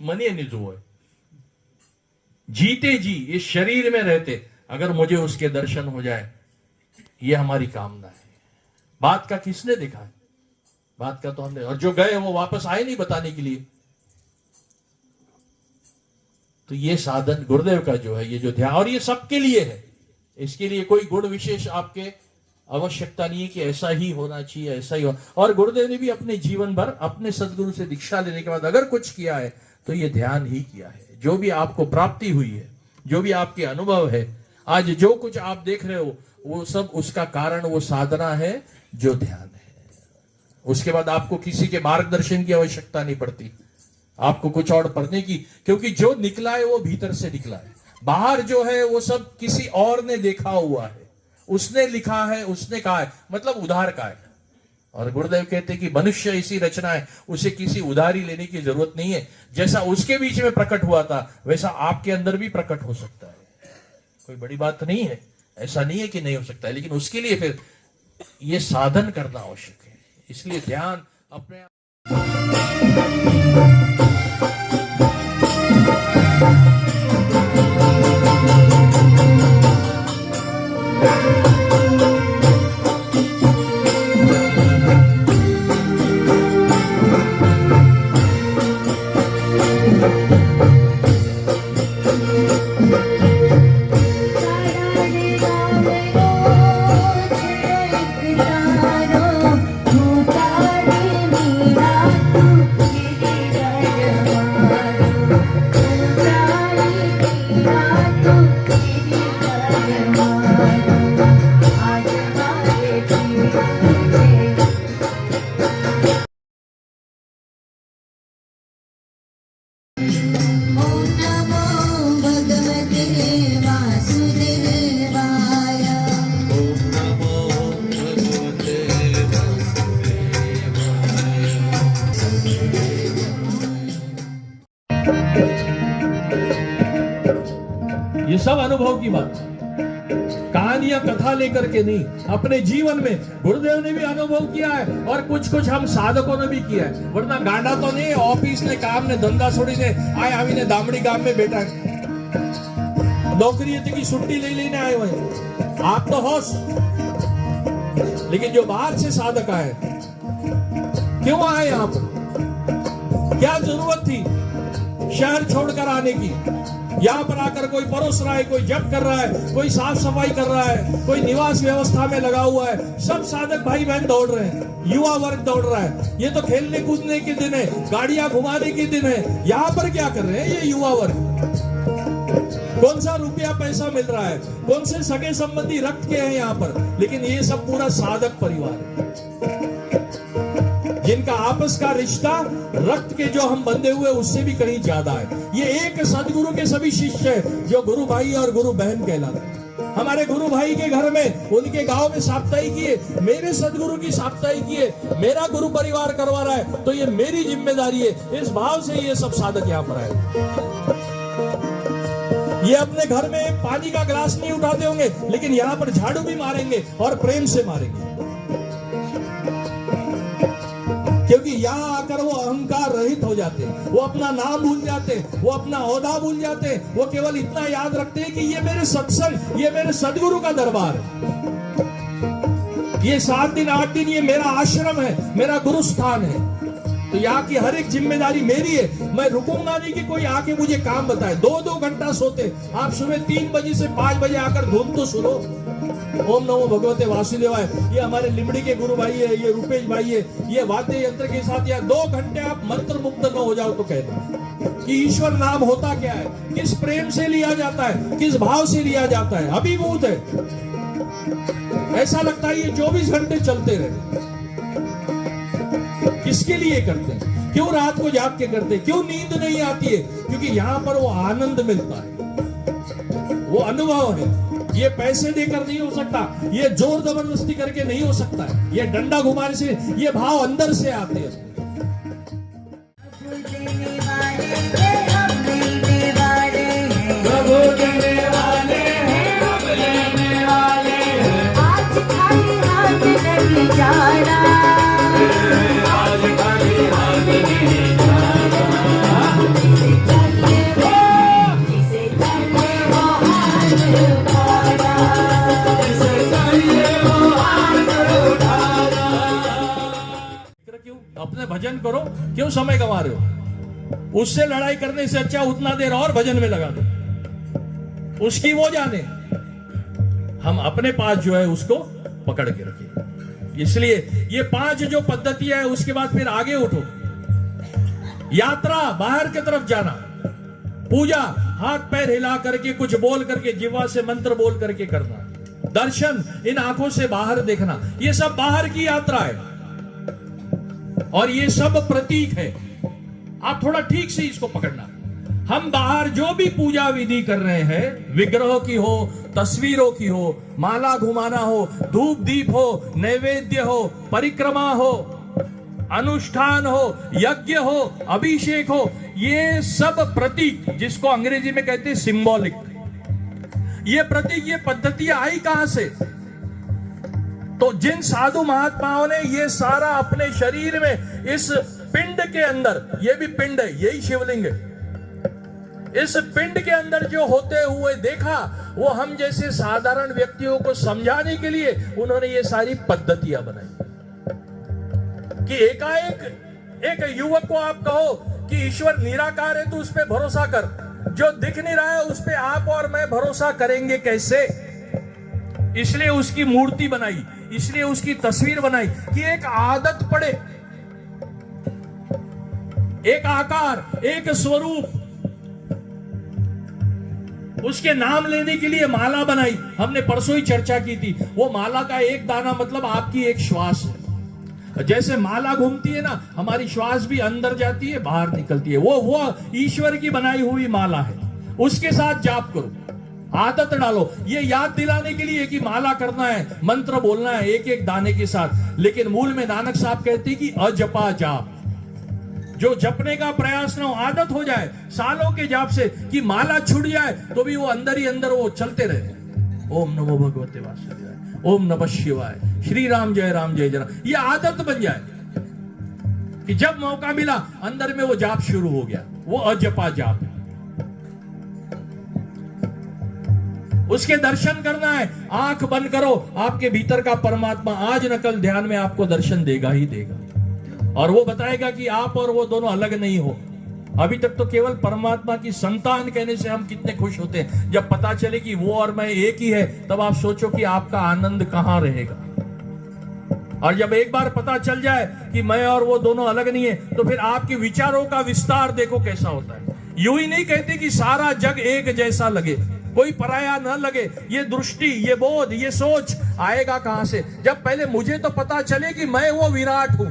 मनी नहीं जोवे। जीते जी इस शरीर में रहते अगर मुझे उसके दर्शन हो जाए, ये हमारी कामना है। बात का किसने देखा है? बात का तो हमने, और जो गए वो वापस आए नहीं बताने के लिए। तो ये साधन गुरुदेव का जो है, ये जो ध्यान, और ये सबके लिए है, इसके लिए कोई गुण विशेष आपके आवश्यकता नहीं है कि ऐसा ही होना चाहिए, ऐसा ही हो। और गुरुदेव ने भी अपने जीवन भर अपने सदगुरु से दीक्षा लेने के बाद अगर कुछ किया है तो ये ध्यान ही किया है। जो भी आपको प्राप्ति हुई है, जो भी आपके अनुभव है, आज जो कुछ आप देख रहे हो, वो सब उसका कारण वो साधना है जो ध्यान है। उसके बाद आपको किसी के मार्गदर्शन की आवश्यकता नहीं पड़ती, आपको कुछ और पढ़ने की, क्योंकि जो निकला है वो भीतर से निकला है। बाहर जो है वो सब किसी और ने देखा हुआ है, उसने लिखा है, उसने कहा है, मतलब उधार का है। और गुरुदेव कहते हैं कि मनुष्य ऐसी रचना है, उसे किसी उधारी लेने की जरूरत नहीं है। जैसा उसके बीच में प्रकट हुआ था वैसा आपके अंदर भी प्रकट हो सकता है। कोई बड़ी बात नहीं है, ऐसा नहीं है कि नहीं हो सकता है, लेकिन उसके लिए फिर ये साधन करना आवश्यक है। इसलिए ध्यान अपने ये सब अनुभव की बात, कहानियां कथा लेकर के नहीं, अपने जीवन में गुरुदेव ने भी अनुभव किया है और कुछ हम साधकों ने भी किया है। वरना गांडा तो नहीं, ऑफिस ने काम ने धंधा छोड़ी ने आए आवी ने दामड़ी गांव में बैठा है, नौकरी की छुट्टी ले लेने आए हुए। आप तो होश, लेकिन जो बाहर से साधक आए, क्यों आए यहाँ पर, क्या जरूरत थी शहर छोड़कर आने की? यहाँ पर आकर कोई परोस रहा है, कोई जप कर रहा है, कोई साफ सफाई कर रहा है, कोई निवास व्यवस्था में लगा हुआ है। सब साधक भाई बहन दौड़ रहे हैं, युवा वर्ग दौड़ रहा है। ये तो खेलने कूदने के दिन है, गाड़ियां घुमाने के दिन है। यहाँ पर क्या कर रहे हैं ये युवा वर्ग? कौन सा रुपया पैसा मिल रहा है, कौन से सगे संबंधी रक्त के हैं यहाँ पर? लेकिन ये सब पूरा साधक परिवार है, जिनका आपस का रिश्ता रक्त के जो हम बंधे हुए उससे भी कहीं ज्यादा है। ये एक सदगुरु के सभी शिष्य है जो गुरु भाई और गुरु बहन कहलाते हैं। हमारे गुरु भाई के घर में, उनके गांव में साप्ताहिक किए, मेरे सदगुरु की साप्ताहिक किए, मेरा गुरु परिवार करवा रहा है तो ये मेरी जिम्मेदारी है। इस भाव से ये सब साधक यहाँ पर आए। ये अपने घर में पानी का गिलास नहीं उठाते होंगे, लेकिन यहाँ पर झाड़ू भी मारेंगे और प्रेम से मारेंगे, क्योंकि यहाँ आकर वो अहंकार रहित हो जाते हैं, वो अपना नाम भूल जाते हैं, वो अपना ओहदा भूल जाते हैं। वो केवल इतना याद रखते हैं कि ये मेरे सत्संग, ये मेरे सदगुरु का दरबार है, ये 7 दिन 8 दिन ये मेरा आश्रम है, मेरा गुरु स्थान है। तो यहाँ की हर एक जिम्मेदारी मेरी है। मैं रुकूंगा नहीं कि कोई आके मुझे काम बताए। 2-2 घंटा सोते, आप सुबह 3 बजे से 5 बजे आकर धुन तो सुनो। ओम नमो भगवते वासुदेवाय, ये हमारे लिमड़ी के गुरु भाई है, ये रूपेश भाई है, ये वाद्य यंत्र के साथ या 2 घंटे आप मंत्र मुग्ध न हो जाओ तो कहते कि ईश्वर नाम होता क्या है, किस प्रेम से लिया जाता है, किस भाव से लिया जाता है। अभिभूत है, ऐसा लगता है ये 24 घंटे चलते रहे। किसके लिए करते हैं? क्यों रात को जाग के करते हैं? क्यों नींद नहीं आती है? क्योंकि यहाँ पर वो आनंद मिलता है, वो अनुभव है। ये पैसे देकर नहीं हो सकता, ये जोर जबरदस्ती करके नहीं हो सकता है, ये डंडा घुमाने से, ये भाव अंदर से आते हैं। आज खाली हाथ नहीं जाना, अपने भजन करो, क्यों समय गंवा रहे हो? उससे लड़ाई करने से अच्छा उतना देर और भजन में लगा दो, उसकी वो जाने। हम अपने पास जो है उसको पकड़ के रखें। इसलिए ये 5 जो पद्धतियां है, उसके बाद फिर आगे उठो। यात्रा, बाहर की तरफ जाना, पूजा, हाथ पैर हिला करके कुछ बोल करके, जिह्वा से मंत्र बोल करके करना, दर्शन, इन आंखों से बाहर देखना, ये सब बाहर की यात्रा है और ये सब प्रतीक है। आप थोड़ा ठीक से इसको पकड़ना। हम बाहर जो भी पूजा विधि कर रहे हैं, विग्रह की हो, तस्वीरों की हो, माला घुमाना हो, धूप दीप हो, नैवेद्य हो, परिक्रमा हो, अनुष्ठान हो, यज्ञ हो, अभिषेक हो, ये सब प्रतीक, जिसको अंग्रेजी में कहते हैं सिंबॉलिक, ये प्रतीक, ये पद्धतियां आई कहां से? तो जिन साधु महात्माओं ने ये सारा अपने शरीर में, इस पिंड के अंदर, ये भी पिंड है, यही शिवलिंग है, इस पिंड के अंदर जो होते हुए देखा, वो हम जैसे साधारण व्यक्तियों को समझाने के लिए उन्होंने ये सारी पद्धतियां बनाई। कि एकाएक एक युवक को आप कहो कि ईश्वर निराकार है, तो उस पर भरोसा कर, जो दिख नहीं रहा है उस पर आप और मैं भरोसा करेंगे कैसे? इसलिए उसकी मूर्ति बनाई, इसलिए उसकी तस्वीर बनाई कि एक आदत पड़े, एक आकार, एक स्वरूप। उसके नाम लेने के लिए माला बनाई, हमने परसों ही चर्चा की थी। वो माला का एक दाना मतलब आपकी एक श्वास है। जैसे माला घूमती है ना, हमारी श्वास भी अंदर जाती है, बाहर निकलती है, वो ईश्वर की बनाई हुई माला है। उसके साथ जाप करो, आदत डालो, ये याद दिलाने के लिए कि माला करना है, मंत्र बोलना है एक एक दाने के साथ। लेकिन मूल में नानक साहब कहते हैं कि अजपा जाप, जो जपने का प्रयास ना हो, आदत हो जाए सालों के जाप से कि माला छूट जाए तो भी वो अंदर ही अंदर वो चलते रहे। ओम नमो भगवते वासुदेवाय, ओम नमः शिवाय, श्री राम जय जय राम। ये आदत बन जाए कि जब मौका मिला अंदर में वो जाप शुरू हो गया, वो अजपा जाप। उसके दर्शन करना है, आंख बंद करो, आपके भीतर का परमात्मा आज न कल ध्यान में आपको दर्शन देगा ही देगा। और वो बताएगा कि आप और वो दोनों अलग नहीं हो। अभी तक तो केवल परमात्मा की संतान कहने से हम कितने खुश होते हैं, जब पता चले कि वो और मैं एक ही है, तब आप सोचो कि आपका आनंद कहां रहेगा। और जब एक बार पता चल जाए कि मैं और वो दोनों अलग नहीं है, तो फिर आपके विचारों का विस्तार देखो कैसा होता है। यूं ही नहीं कहते कि सारा जग एक जैसा लगे, कोई पराया न लगे। ये दृष्टि, ये बोध, ये सोच आएगा कहां से? जब पहले मुझे तो पता चले कि मैं वो विराट हूं,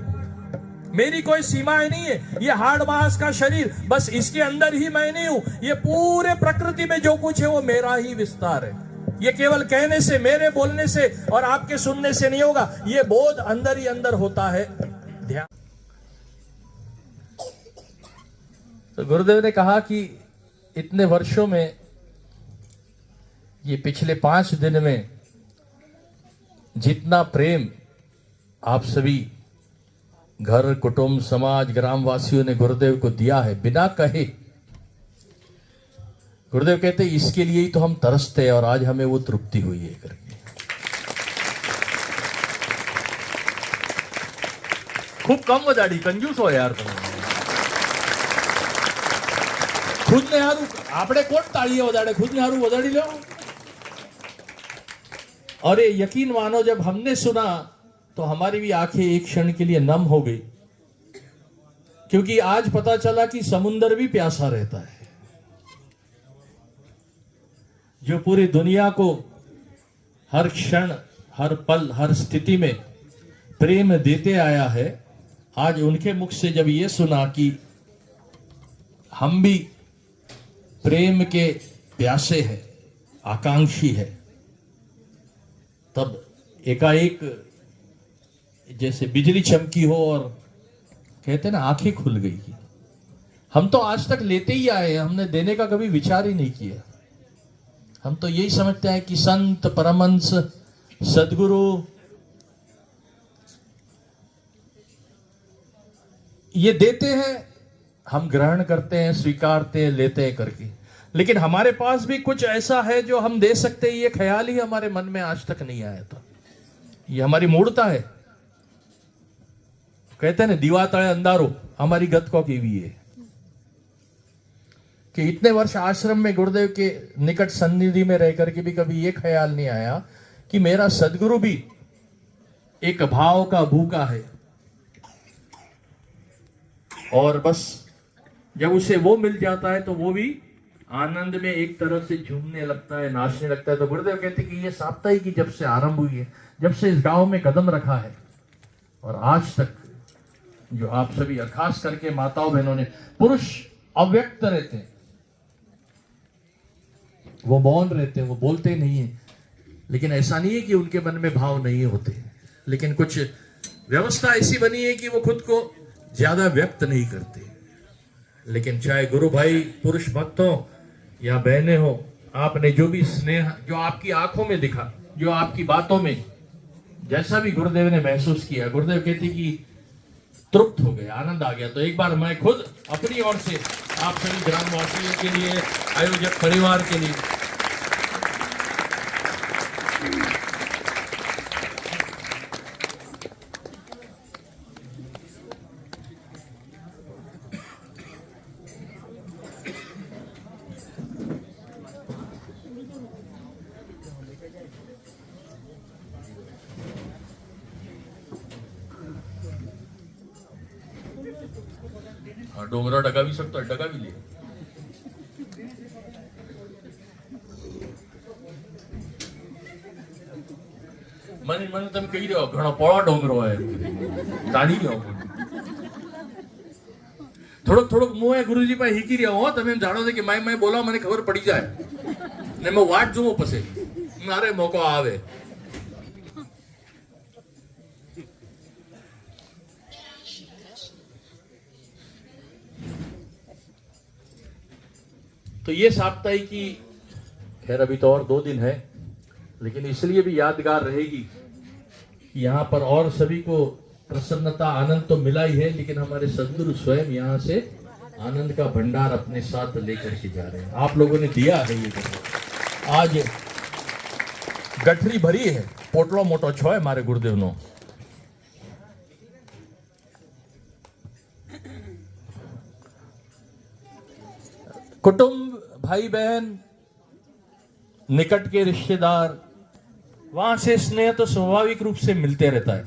मेरी कोई सीमाएं नहीं है। ये हाड़ मांस का शरीर, बस इसके अंदर ही मैं नहीं हूं। ये पूरे प्रकृति में जो कुछ है वो मेरा ही विस्तार है। ये केवल कहने से, मेरे बोलने से और आपके सुनने से नहीं होगा। ये बोध अंदर ही अंदर होता है। ध्यान। तो गुरुदेव ने कहा कि इतने वर्षों में, ये पिछले 5 दिन में जितना प्रेम आप सभी घर, कुटुंब, समाज, ग्रामवासियों ने गुरुदेव को दिया है, बिना कहे, गुरुदेव कहते इसके लिए ही तो हम तरसते हैं और आज हमें वो तृप्ति हुई है करके। खूब कम वजाड़ी, कंजूस हो यार तुम। खुद ने हारू, आपने कोट ताड़िए वजाड़े, खुद ने हारू वजाड़ी लो। और ये यकीन मानो, जब हमने सुना तो हमारी भी आंखें एक क्षण के लिए नम हो गई, क्योंकि आज पता चला कि समुंदर भी प्यासा रहता है। जो पूरी दुनिया को हर क्षण, हर पल, हर स्थिति में प्रेम देते आया है, आज उनके मुख से जब ये सुना कि हम भी प्रेम के प्यासे हैं, आकांक्षी है, तब एकाएक जैसे बिजली चमकी हो और कहते ना आंखें खुल गई। हम तो आज तक लेते ही आए, हमने देने का कभी विचार ही नहीं किया। हम तो यही समझते हैं कि संत, परमहंस, सदगुरु ये देते हैं, हम ग्रहण करते हैं, स्वीकारते हैं, लेते हैं करके। लेकिन हमारे पास भी कुछ ऐसा है जो हम दे सकते हैं, ये ख्याल ही हमारे मन में आज तक नहीं आया था। ये हमारी मूर्ता है। कहते हैं ना, दीवा तले अंधारो, हमारी गत को की भी है कि इतने वर्ष आश्रम में गुरुदेव के निकट सन्निधि में रह करके भी कभी ये ख्याल नहीं आया कि मेरा सदगुरु भी एक भाव का भूखा है, और बस जब उसे वो मिल जाता है तो वो भी आनंद में एक तरह से झूमने लगता है, नाचने लगता है। तो गुरुदेव कहते कि ये साप्ताहिक की जब से आरंभ हुई है, जब से इस गांव में कदम रखा है, और आज तक जो आप सभी, खास करके माताओं बहनों ने, पुरुष अव्यक्त रहते हैं, वो मौन रहते हैं, वो बोलते नहीं है। लेकिन ऐसा नहीं है कि उनके मन में भाव नहीं होते, लेकिन कुछ व्यवस्था ऐसी बनी है कि वो खुद को ज्यादा व्यक्त नहीं करते। लेकिन चाहे गुरु भाई, पुरुष भक्त हो या बहनें हो, आपने जो भी स्नेह, जो आपकी आंखों में दिखा, जो आपकी बातों में, जैसा भी गुरुदेव ने महसूस किया, गुरुदेव कहते कि तृप्त हो गए, आनंद आ गया। तो एक बार मैं खुद अपनी ओर से आप सभी ग्रामवासियों के लिए, आयोजक परिवार के लिए डोंगरा डगा भी सकता, डगा भी ले। મને મને તમે કહી રહ્યો ઘણો પોળો ડોંગરો હોય, જાણી રહ્યો થોડોક થોડોક હું એ ગુરુજી પાસે હીકી રહ્યો હો, તમે એમ જાણો છો કે मैं બોલાવ, મને ખબર પડી જાય ને मैं વાટ જોઉં પછી મારે મોકો આવે। तो ये साप्ताहिकी खैर अभी तो और 2 दिन है, लेकिन इसलिए भी यादगार रहेगी कि यहाँ पर और सभी को प्रसन्नता आनंद तो मिला ही है, लेकिन हमारे सदगुरु स्वयं यहाँ से आनंद का भंडार अपने साथ लेकर के जा रहे हैं। आप लोगों ने दिया है ये देखो, आज गठरी भरी है, पोटलो मोटो छो है मारे गुरुदेव नो। कुटुंब, भाई बहन, निकट के रिश्तेदार, वहां से स्नेह तो स्वाभाविक रूप से मिलते रहता है,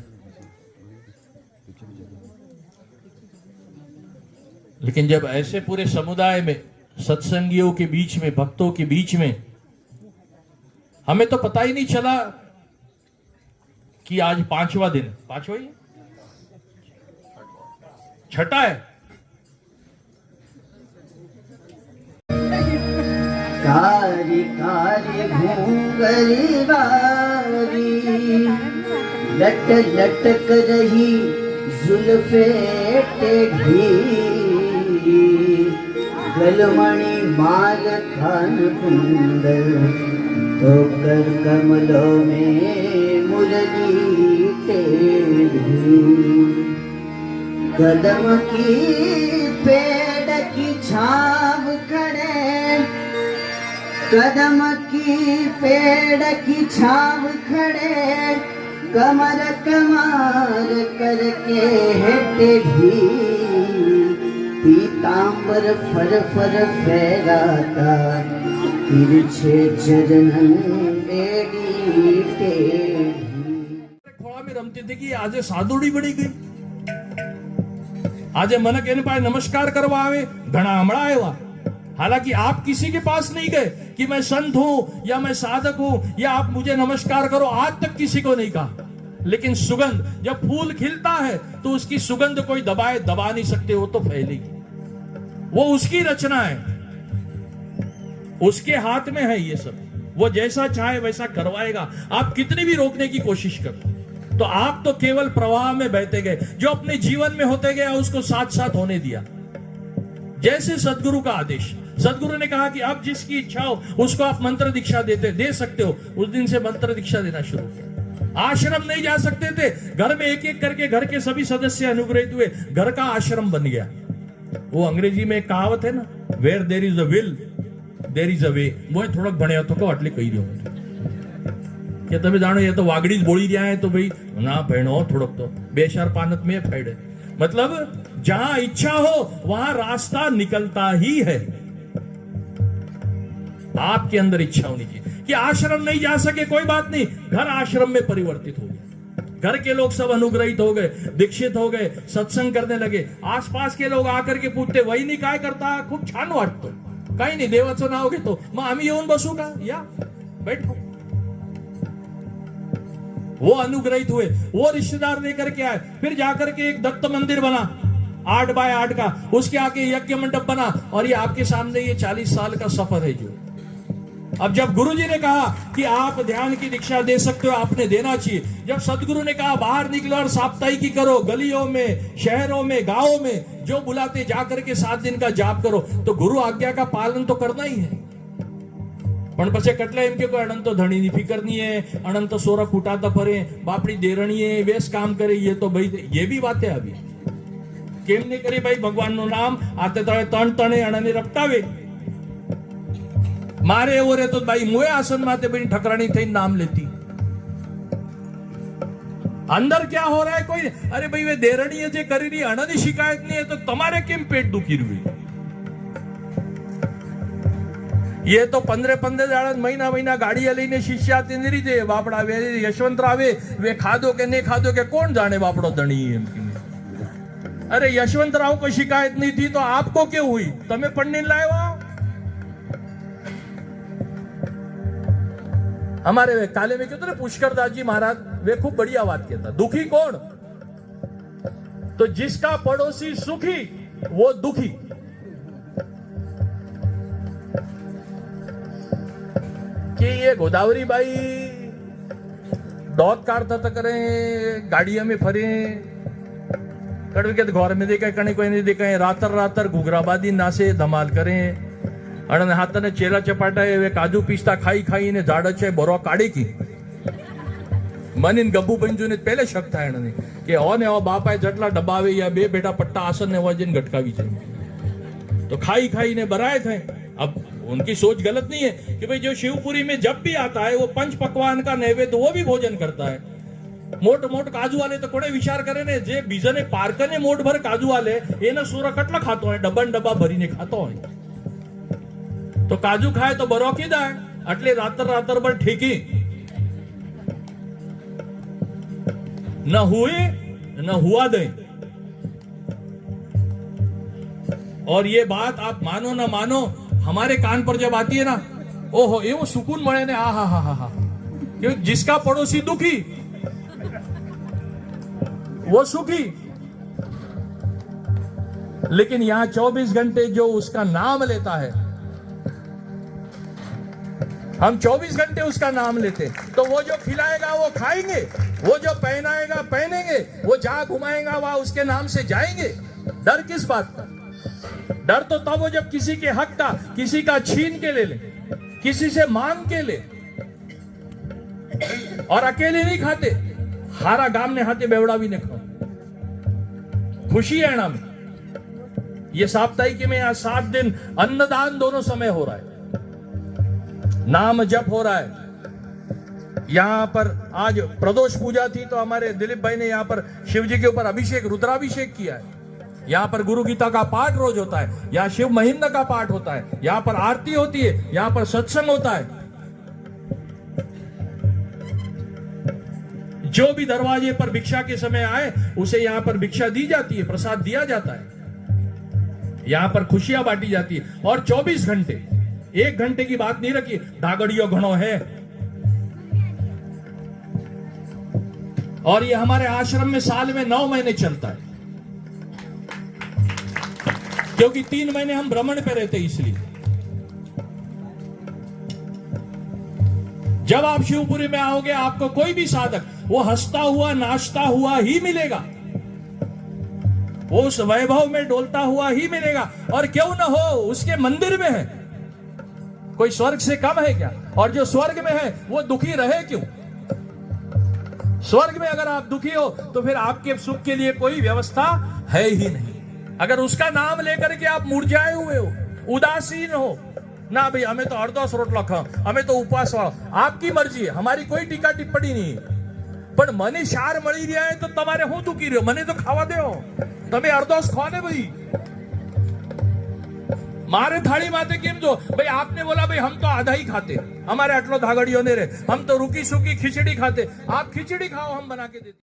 लेकिन जब ऐसे पूरे समुदाय में, सत्संगियों के बीच में, भक्तों के बीच में, हमें तो पता ही नहीं चला कि आज 5वां दिन, 5वां ही, 6ठा है। कारी कारी घूंघरी वारी, लट लटक रही जुल्फे टेढ़ी, गलमणि माल खान कुंदर, तो कर कमलों में मुरली टेढ़ी, कदम की पेड़ की छाव खड़े, कदम की पेड़ की छाव खड़े, कमर कमार करके है टेढ़ी, पीतांबर फर फर फहराता, तिरछे चरणन बेड़ी टेढ़ी। खोड़ा में रमती थी कि आज सादुड़ी बड़ी गई, आज मन के पास नमस्कार करवा आवे, घना हमड़ा आया। हालांकि आप किसी के पास नहीं गए कि मैं संत हूं या मैं साधक हूं या आप मुझे नमस्कार करो, आज तक किसी को नहीं कहा। लेकिन सुगंध, जब फूल खिलता है तो उसकी सुगंध कोई दबा नहीं सकते, वो तो फैलेगी, वो उसकी रचना है, उसके हाथ में है ये सब, वो जैसा चाहे वैसा करवाएगा। आप कितनी भी रोकने की कोशिश करो, तो आप तो केवल प्रवाह में बहते गए, जो अपने जीवन में होते गया उसको साथ साथ होने दिया। जैसे सदगुरु का आदेश, सदगुरु ने कहा कि अब जिसकी इच्छा हो उसको आप मंत्र दीक्षा दे सकते हो, उस दिन से मंत्र दीक्षा देना शुरू किया। आश्रम नहीं जा सकते थे, घर में एक एक करके घर के सभी सदस्य अनुग्रहित हुए, घर का आश्रम बन गया। वो अंग्रेजी में एक कहावत है ना, where there is a will there is a way. वो થોડોક ભણ્યા તો કહો આટલી કહી દો કે તમે જાણો એ તો વાગડી જ બોલી રહ્યા है, तो भाई ना ભણો થોડોક તો બેશાર પાનત में ફાયડે। मतलब जहां इच्छा हो वहां रास्ता निकलता ही है। आपके अंदर इच्छा होनी चाहिए कि आश्रम नहीं जा सके कोई बात नहीं, घर आश्रम में परिवर्तित हो गया। घर के लोग सब अनुग्रहित हो गए, दीक्षित हो गए, सत्संग करने लगे। आसपास के लोग आकर के पूछते, वही नहीं काय करता, खूब छान वाटतो, काही नाही देवाचं नाव घेतो, मग आम्ही येऊन बसू का, या बैठो। वो अनुग्रहित हुए, वो रिश्तेदार लेकर के आए। फिर जाकर के एक दत्त मंदिर बना 8 बाय 8 का, उसके आगे यज्ञ मंडप बना, और ये आपके सामने ये 40 साल का सफर है। जो अब जब गुरुजी ने कहा कि आप ध्यान की दीक्षा दे सकते हो, आपने देना चाहिए। जब सदगुरु ने कहा बाहर निकलो और साप्ताहिकी करो, गलियों में, शहरों में, गांवों में जो बुलाते जाकर के 7 दिन का जाप करो, तो गुरु आज्ञा का पालन तो करना ही है। પણ પછી કેટલા એમ કે કોઈ અનંતો ધણીની ફિકર નહીં है, અનંતો સોરા ફૂટાતા ફરે, બાપડી દેરણીએ વેશ કામ કરે, ये तो भाई ये भी बातें આવી કેમ નહીં કરી ભાઈ, ભગવાનનું નામ આતે તળે તણ તણે અણને રપટાવે। મારે એવો રહેતો ભાઈ, મોએ આસન માતે બની ઠકરાણી થઈને નામ લેતી। अंदर क्या हो रहा है कोई, अरे भाई वे देरણીએ જે કરી રહી અણની શિકાયત નહીં है, तो તમારે કેમ પેટ દુખી રહ્યું? ये तो 15 દાડા મહિના ગાડી લઈને શિષ્યા તેની રીતે બાપડા વે યશવંતરાવ वे खादो के नहीं खादो के कौन जाने बापड़ो धणी एम। अरे यशवंतराव को शिकायत नहीं थी तो आपको क्यों हुई? तमे पढ़ने लाए। हमारे वे काले में कहते पुष्कर दास जी महाराज, वे खूब बढ़िया बात कहता, दुखी कौन? तो जिसका पड़ोसी सुखी वो दुखी। कि ये गोदावरी बाई दौद काढ़ता था करें, गाड़िया में फरे, कड़वे के घर में देखे कहीं कोई नहीं देखे, रातर रातर घुघराबादी नासे धमाल करें। અને હાથને ચેલા ચપાટા હવે કાજુ પિસ્તા ખાઈ ખાઈને ઝાડ છે બરો કાઢી કી મનીન ગબ્બુ બંજુને પહેલે શક થાય એને કે ઓને ઓ બાપાએ જેટલા ડબ્બાવે યા બે બેટા પટ્ટા આસન ને વજન घटकावी છે तो खाई खाई ने बराए थे। अब उनकी सोच गलत नहीं है कि भाई जो शिवपुरी में जब भी आता है वो पंच पकवान का नैवेद्य वो भी भोजन करता है। मोट मोट काजू वाले तो कोड़े विचार करे ने जे बीजने पार्कने मोट भर काजू वाले एने सूरा कटला खातो है डब्बन डब्बा भरीने खातो है तो काजू खाए तो बरो कीधा है अटले रातर रातर भर ठेकी न हुए न हुआ दे। और ये बात आप मानो ना मानो हमारे कान पर जब आती है ना ओहो ये वो सुकून मळे ने आ हा क्योंकि जिसका पड़ोसी दुखी वो सुखी। लेकिन यहां 24 घंटे जो उसका नाम लेता है हम 24 घंटे उसका नाम लेते तो वो जो खिलाएगा वो खाएंगे वो जो पहनाएगा पहनेंगे वो जहां घुमाएगा वहां उसके नाम से जाएंगे। डर किस बात का? डर तो तब हो जब किसी के हक का किसी का छीन के ले किसी से मांग के ले। और अकेले नहीं खाते हारा गाम ने हाथे बेवड़ा भी नहीं खाओ खुशी है ना में। ये साप्ताहिक में यहाँ 7 दिन अन्नदान दोनों समय हो रहा है नाम जप हो रहा है। यहाँ पर आज प्रदोष पूजा थी तो हमारे दिलीप भाई ने यहाँ पर शिव जी के ऊपर अभिषेक रुद्राभिषेक किया है। यहाँ पर गुरु गीता का पाठ रोज होता है यहाँ शिव महिंद्र का पाठ होता है यहाँ पर आरती होती है यहाँ पर सत्संग होता है। जो भी दरवाजे पर भिक्षा के समय आए उसे यहाँ पर भिक्षा दी जाती है प्रसाद दिया जाता है यहाँ पर खुशियां बांटी जाती है। और 24 घंटे 1 घंटे की बात नहीं रखी धागड़ियों घणो है। और ये हमारे आश्रम में साल में 9 महीने चलता है क्योंकि 3 महीने हम भ्रमण पे रहते इसलिए। जब आप शिवपुरी में आओगे आपको कोई भी साधक वो हंसता हुआ नाचता हुआ ही मिलेगा वो उस वैभव में डोलता हुआ ही मिलेगा। और क्यों न हो उसके मंदिर में है कोई स्वर्ग से कम है क्या? और जो स्वर्ग में है वो दुखी रहे क्यों? स्वर्ग में अगर आप दुखी हो तो फिर आपके सुख के लिए कोई व्यवस्था है ही नहीं। अगर उसका नाम लेकर के आप मुरझाए हुए हो उदासीन हो ना भाई हमें तो अर्धोस रोटला खा हमें तो उपवास वाला आपकी मर्जी है हमारी कोई टीका टिप्पणी नहीं पर मने शार मળી રહ્યા है तो તમારે હું દુખી રહ્યો મને તો ખાવા દો તમે અર્ધોસ ખો ને ભાઈ मारे थाली माते केम जो भाई आपने बोला भाई हम तो आधा ही खाते हमारे आटलो धागड़ियों ने रे हम तो रुकी सुकी खिचड़ी खाते आप खिचड़ी खाओ हम बना के देते।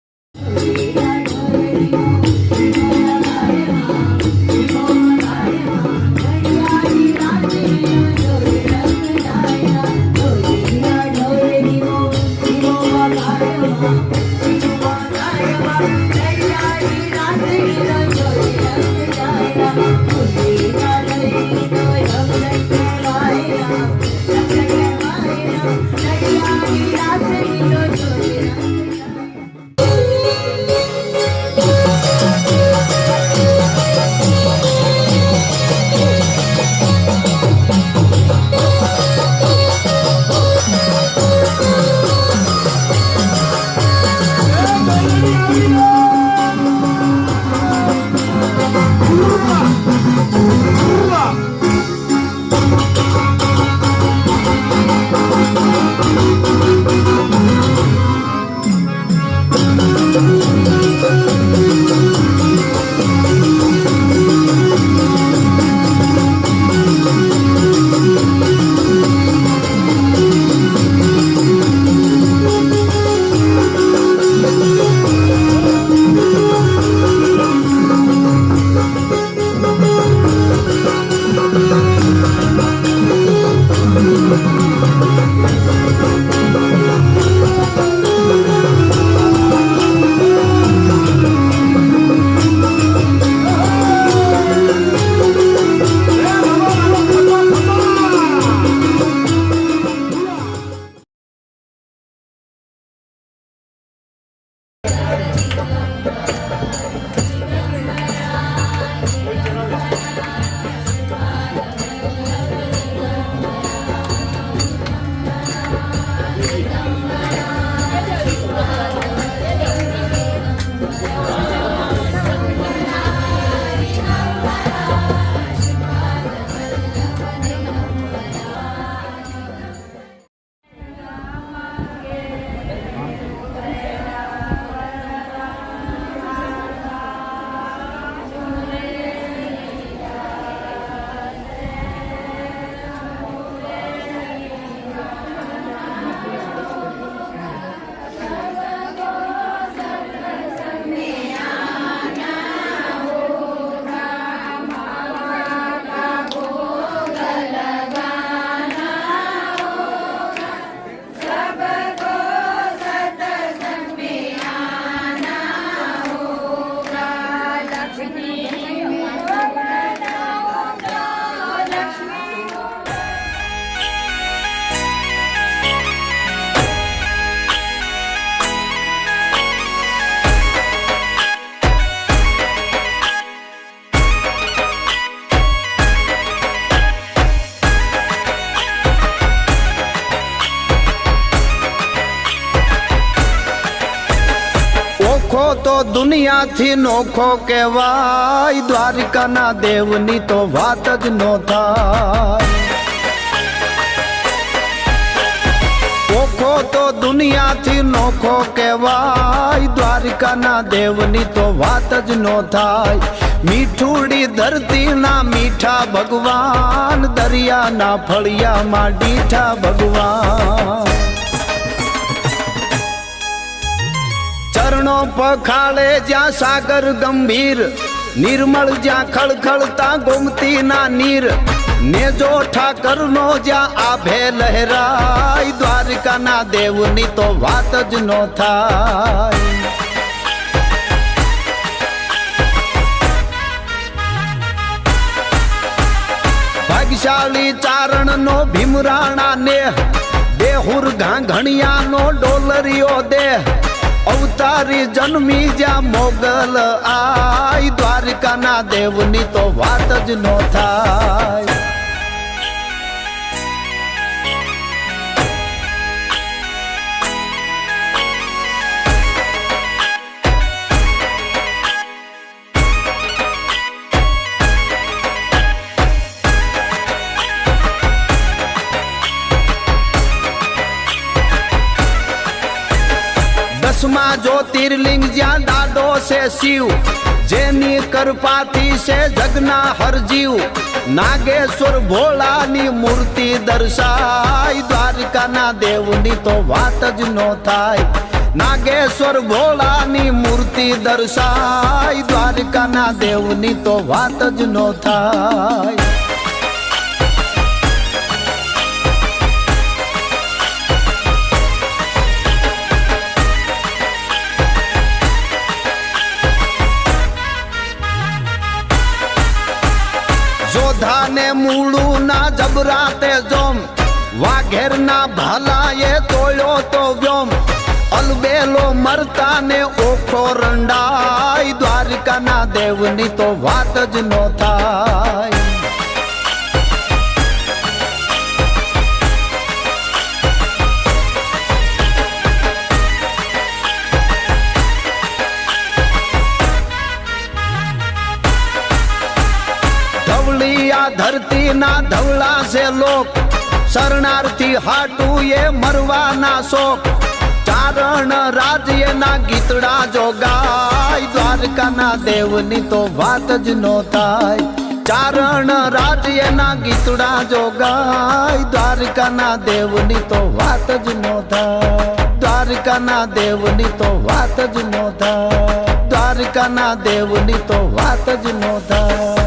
तो दुनिया थी नोखो केवाय, द्वारिका ना देवनी तो वात ज नो थाय। ओखो तो दुनिया थी नोखो केवाय, द्वारिका ना देवनी तो वात ज नो थाय। मीठूड़ी धरती ना मीठा भगवान, दरिया ना फलिया मा डीठा भगवान। चरणों पखाड़े ज्या सागर गंभीर, निर्मल ज्या खड़खड़ता गोमती ना नीर। नेजो ठाकर नो ज्या आभे लहराय, द्वारिका ना देवनी तो वात ज नो थाय। भाग्यशाली चारण नो भीमराणा नेह, देहुर घाघणिया नो डोलरियो देह। अवतारी जन्मी जा मोगल आय, द्वारिका ना देवनी तो वात ज नो थाय। दसमा ज्योतिर्लिंग ज्या डाडो से शिव, जेनी करपाती से जगना हर जीव। नागेश्वर भोला नी मूर्ति दर्शाय, द्वारिका ना देवनी तो वात ज नो थाय। नागेश्वर भोला नी मूर्ति दर्शाय, द्वारिका ना देवनी तो वात ज नो थाय। जोधा ने मूलू ना जबराते जोम, वाघेर ना भाला ये तोयो तो व्योम। अलबेलो मरता ने ओखो रंडाय, द्वारिका ना देवनी तो वात ज नो थाय। धरती ना धवला से लोक, शरणार्थी हाटू ये मरवा ना शोक। चारण राज्य ना गीतड़ा जो गाय, द्वारका ना देवनी तो वात ज नो थाय। चारण राज्य ना गीतड़ा जो गाय, द्वारका ना देवनी तो वात ज नो थाय। द्वारका ना देवनी तो वात ज नो थाय। द्वारका ना देवनी तो वात ज नो थाय।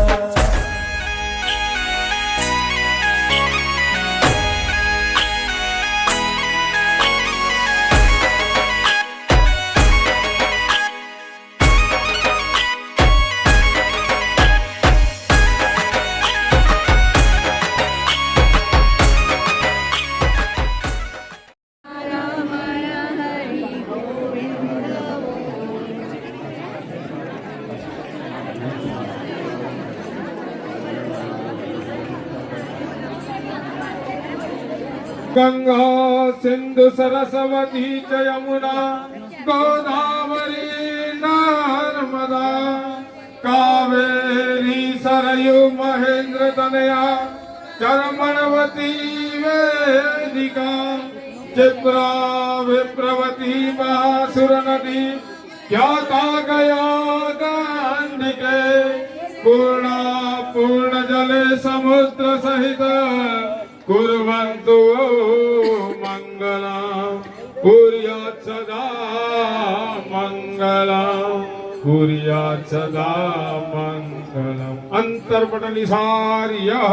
गंगा सिंधु सरस्वती च यमुना गोदावरी नर्मदा कावेरी सरयू महेंद्र तनया चरमणवती वेदिका क्षिप्रा विप्रवती महासुर नदी ख्याता गया गंडिके पूर्णा पूर्ण जले समुद्र सहित कुर्वन्तु मंगलम् कुर्यात् सदा मंगलम् कुर्यात् सदा मंगलम्। अंतर्पटनिसार्यः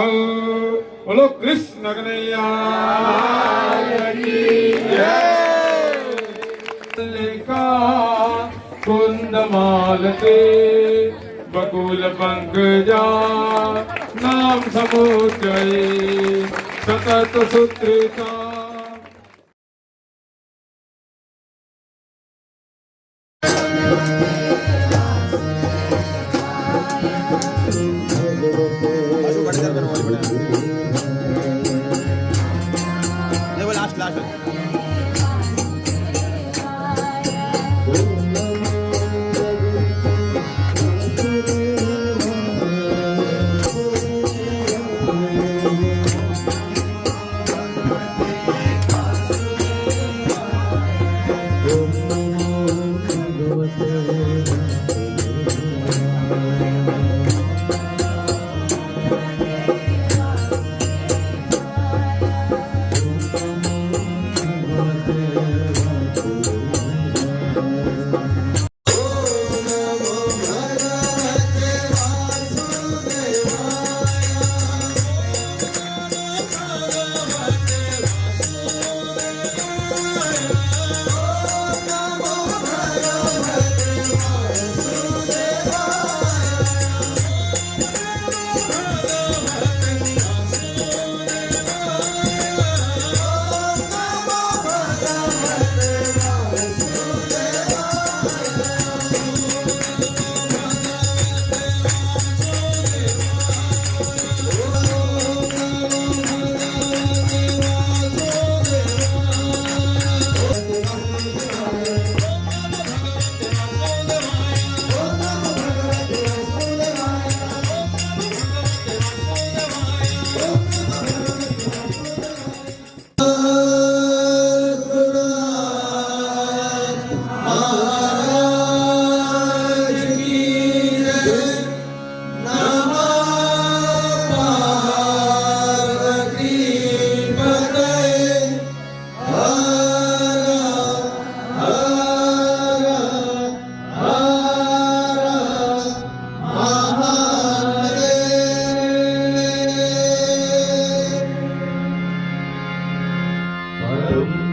बोलो कृष्ण कन्हैया की जय। मल्लिका कुंदमालते बकुल पंकजा नाम समुच्चये सतत सुकृता।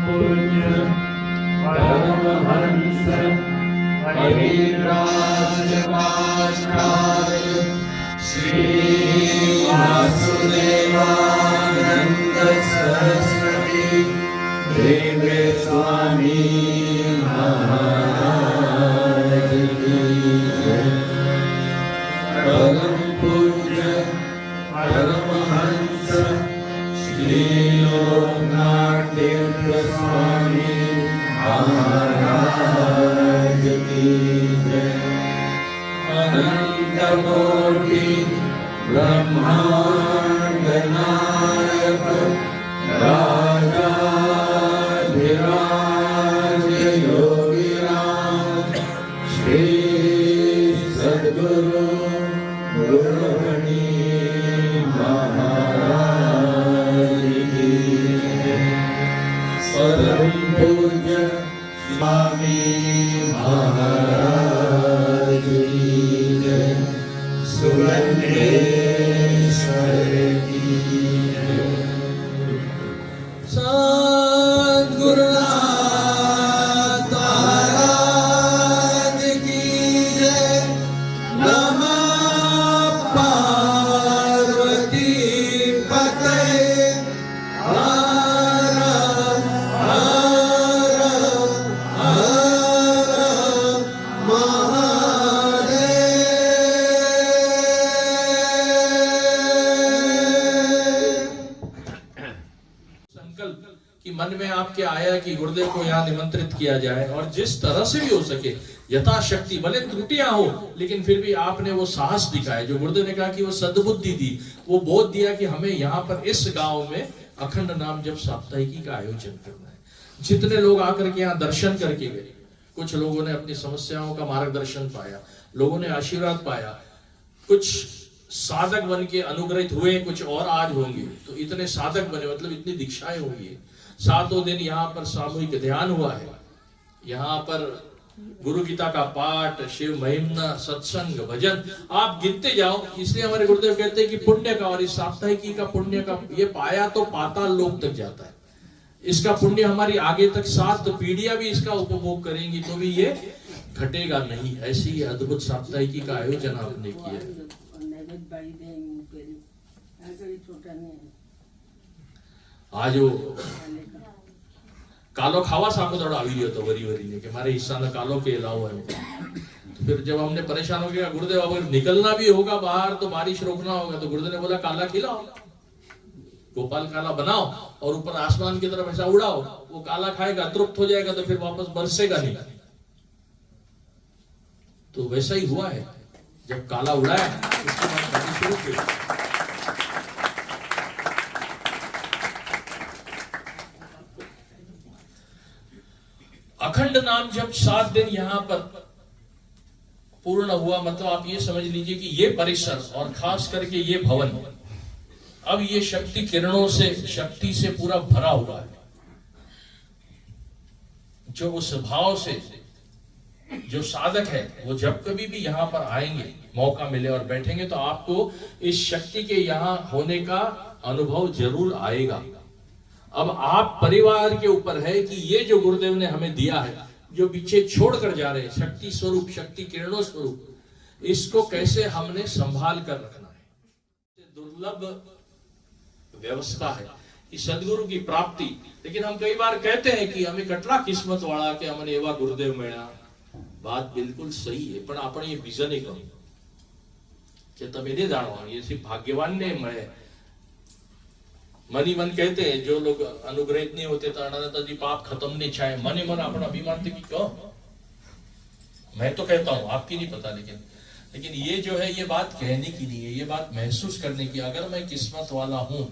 पूज्य परमहंस परिव्राजकाचार्य श्री वासुदेवानंद सरस्वती देवे स्वामी महाराज की जय। परम पूज्य परमहंस श्री लोकनाथ तीर्थ स्वामी महाराज की जय। अनंत कोटि ब्रह्मांड नायक राजाधिराज योगीराज श्री सद्गुरु गुरुमणि महाराज की जय। परम पूज्य स्वामी महाराज की जय। सुगंधेश्वर की जय। सद्गुरुनाथ महाराज की जय। नमः पार्वती पते हर हर हर महादेव। संकल्प कि मन में आपके आया कि गुरुदेव को यहाँ निमंत्रित किया जाए और जिस तरह से भी हो सके यथाशक्ति, भले त्रुटियां हो लेकिन फिर भी आपने वो साहस दिखाया जो गुरुदेव ने कहा कि वो सद्बुद्धि दी, वो बोध दिया कि हमें यहाँ पर इस गांव में अखंड नाम जप साप्ताहिकी का आयोजन करना है। जितने लोग आकर के यहाँ दर्शन करके गए, कुछ लोगों ने अपनी समस्याओं का मार्गदर्शन पाया, लोगों ने आशीर्वाद पाया, कुछ साधक बन के अनुग्रहित हुए, कुछ और आज होंगे। तो इतने साधक बने मतलब इतनी दीक्षाएं होंगी। 7 दिन यहाँ पर सामूहिक ध्यान हुआ है, यहाँ पर गुरु गीता का पाठ, शिव महिमा, सत्संग, भजन, आप गिनते जाओ। इसलिए हमारे गुरुदेव कहते हैं कि पुण्य का और इस साप्ताहिकी का पुण्य का ये पाया तो पाताल लोक तक जाता है। इसका पुण्य हमारी आगे तक 7 पीढ़ियां भी इसका उपभोग करेंगी तो भी ये घटेगा नहीं। ऐसी अद्भुत साप्ताहिकी का आयोजन आपने किया है। आज कालो खावा साको दौड़ा આવી ગયો તો વરી કે મારે હિસ્સાનો કાલો કે લાવો है। तो फिर जब हमने परेशान हो गया गुरुदेव अगर निकलना भी होगा बाहर तो बारिश रोकना होगा, तो गुरुदेव ने बोला काला खिलाओ, गोपाल काला बनाओ और ऊपर आसमान की तरफ ऐसा उड़ाओ, वो काला खाएगा, तृप्त हो जाएगा तो फिर वापस बरसेगा नहीं। तो वैसा ही हुआ है, जब काला उड़ाया उसके बाद बारिश शुरू की। अखंड नाम जब 7 दिन यहाँ पर पूर्ण हुआ, मतलब आप ये समझ लीजिए कि ये परिसर और खास करके ये भवन अब ये शक्ति किरणों से, शक्ति से पूरा भरा हुआ है। जो उस भाव से जो साधक है वो जब कभी भी यहाँ पर आएंगे, मौका मिले और बैठेंगे तो आपको इस शक्ति के यहाँ होने का अनुभव जरूर आएगा। अब आप परिवार के ऊपर है कि ये जो गुरुदेव ने हमें दिया है, जो पीछे छोड़ कर जा रहे हैं, शक्ति स्वरूप, शक्ति किरणों स्वरूप, इसको कैसे हमने संभाल कर रखना है। दुर्लभ व्यवस्था है कि सदगुरु की प्राप्ति। लेकिन हम कई बार कहते हैं कि हमें कटला किस्मत वाला के हमने एवा गुरुदेव मिला। बात बिल्कुल सही है, पण आपण ये विजन ही करूं कि तब नहीं जानो ये सिर्फ भाग्यवान ने मिले। मनी मन कहते हैं जो लोग अनुग्रहित नहीं होते तो पाप खत्म नहीं छाए। मनी मन अपना अभिमान की क्यों, मैं तो कहता हूं, आपकी नहीं पता, लेकिन ये जो है ये बात कहने की नहीं है, ये बात महसूस करने की। अगर मैं किस्मत वाला हूं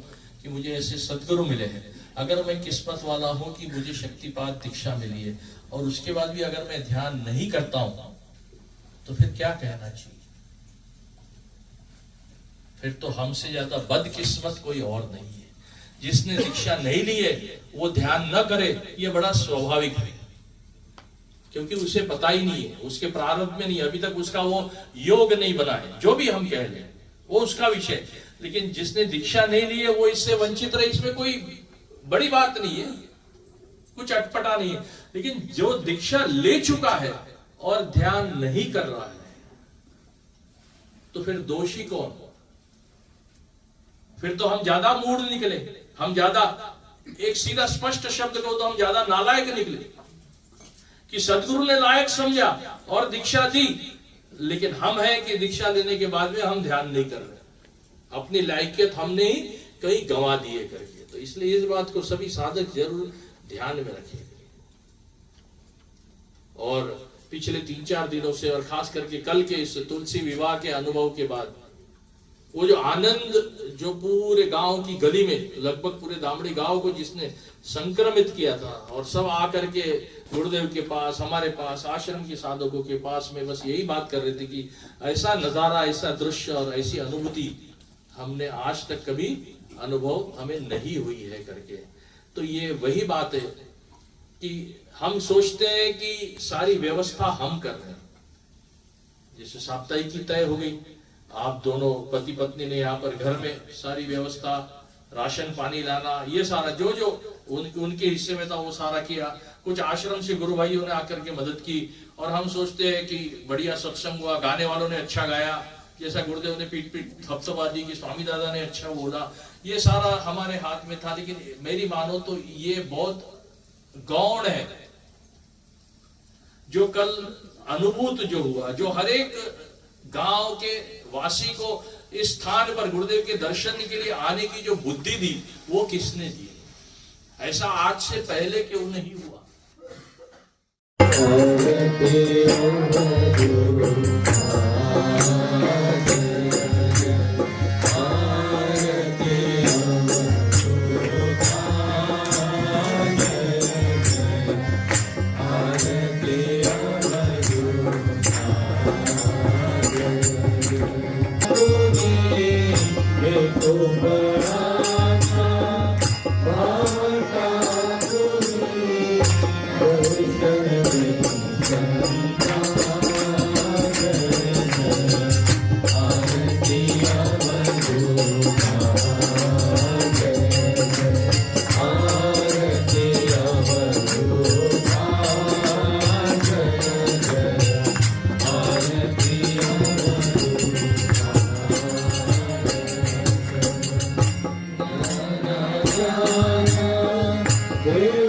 कि मुझे ऐसे सदगुरु मिले हैं, अगर मैं किस्मत वाला हूं कि मुझे शक्तिपात दीक्षा मिली है, और उसके बाद भी अगर मैं ध्यान नहीं करता हूं तो फिर क्या कहना चाहिए। फिर तो हमसे ज्यादा बदकिस्मत कोई और नहीं है। जिसने दीक्षा नहीं ली है वो ध्यान न करे, ये बड़ा स्वाभाविक है, क्योंकि उसे पता ही नहीं है, उसके प्रारब्ध में नहीं, अभी तक उसका वो योग नहीं बना है। जो भी हम कह लें वो उसका विषय, लेकिन जिसने दीक्षा नहीं ली है वो इससे वंचित रहे, इसमें कोई बड़ी बात नहीं है। कुछ अटपटा नहीं है। लेकिन जो दीक्षा ले चुका है और ध्यान नहीं कर रहा है, तो फिर दोषी कौन? फिर तो हम ज्यादा मूढ़ निकले, हम ज्यादा, एक सीधा स्पष्ट शब्द को तो हम ज्यादा नालायक निकले कि सदगुरु ने लायक समझा और दीक्षा दी, लेकिन हम हैं कि दीक्षा लेने के बाद में हम ध्यान नहीं कर रहे, अपनी लायकियत हमने ही कहीं गंवा दिए करके। तो इसलिए इस बात को सभी साधक जरूर ध्यान में रखें। और पिछले 3-4 दिनों से और खास करके कल के इस तुलसी विवाह के अनुभव के बाद वो जो आनंद जो पूरे गांव की गली में, लगभग पूरे दामड़ी गांव को जिसने संक्रमित किया था, और सब आकर के गुरुदेव के पास, हमारे पास, आश्रम के साधकों के पास में बस यही बात कर रहे थे कि ऐसा नजारा, ऐसा दृश्य और ऐसी अनुभूति हमने आज तक कभी अनुभव हमें नहीं हुई है करके। तो ये वही बात है कि हम सोचते हैं कि सारी व्यवस्था हम कर रहे हैं, जैसे साप्ताहिक की तय हो गई, आप दोनों पति पत्नी ने यहाँ पर घर में सारी व्यवस्था, राशन पानी लाना, ये सारा जो जो उनके हिस्से में था वो सारा किया। कुछ आश्रम से गुरु भाइयों ने आकर के मदद की, और हम सोचते हैं कि बढ़िया सत्संग हुआ, गाने वालों ने अच्छा गाया, जैसा गुरुदेव ने पीठ पीठ थपथपा दी कि स्वामी दादा ने अच्छा बोला, ये सारा हमारे हाथ में था। लेकिन मेरी मानो तो ये बहुत गौण है जो कल अनुभूत जो हुआ, जो हर एक गांव के वासी को इस स्थान पर गुरुदेव के दर्शन के लिए आने की जो बुद्धि दी, वो किसने दी? ऐसा आज से पहले क्यों नहीं हुआ? Dev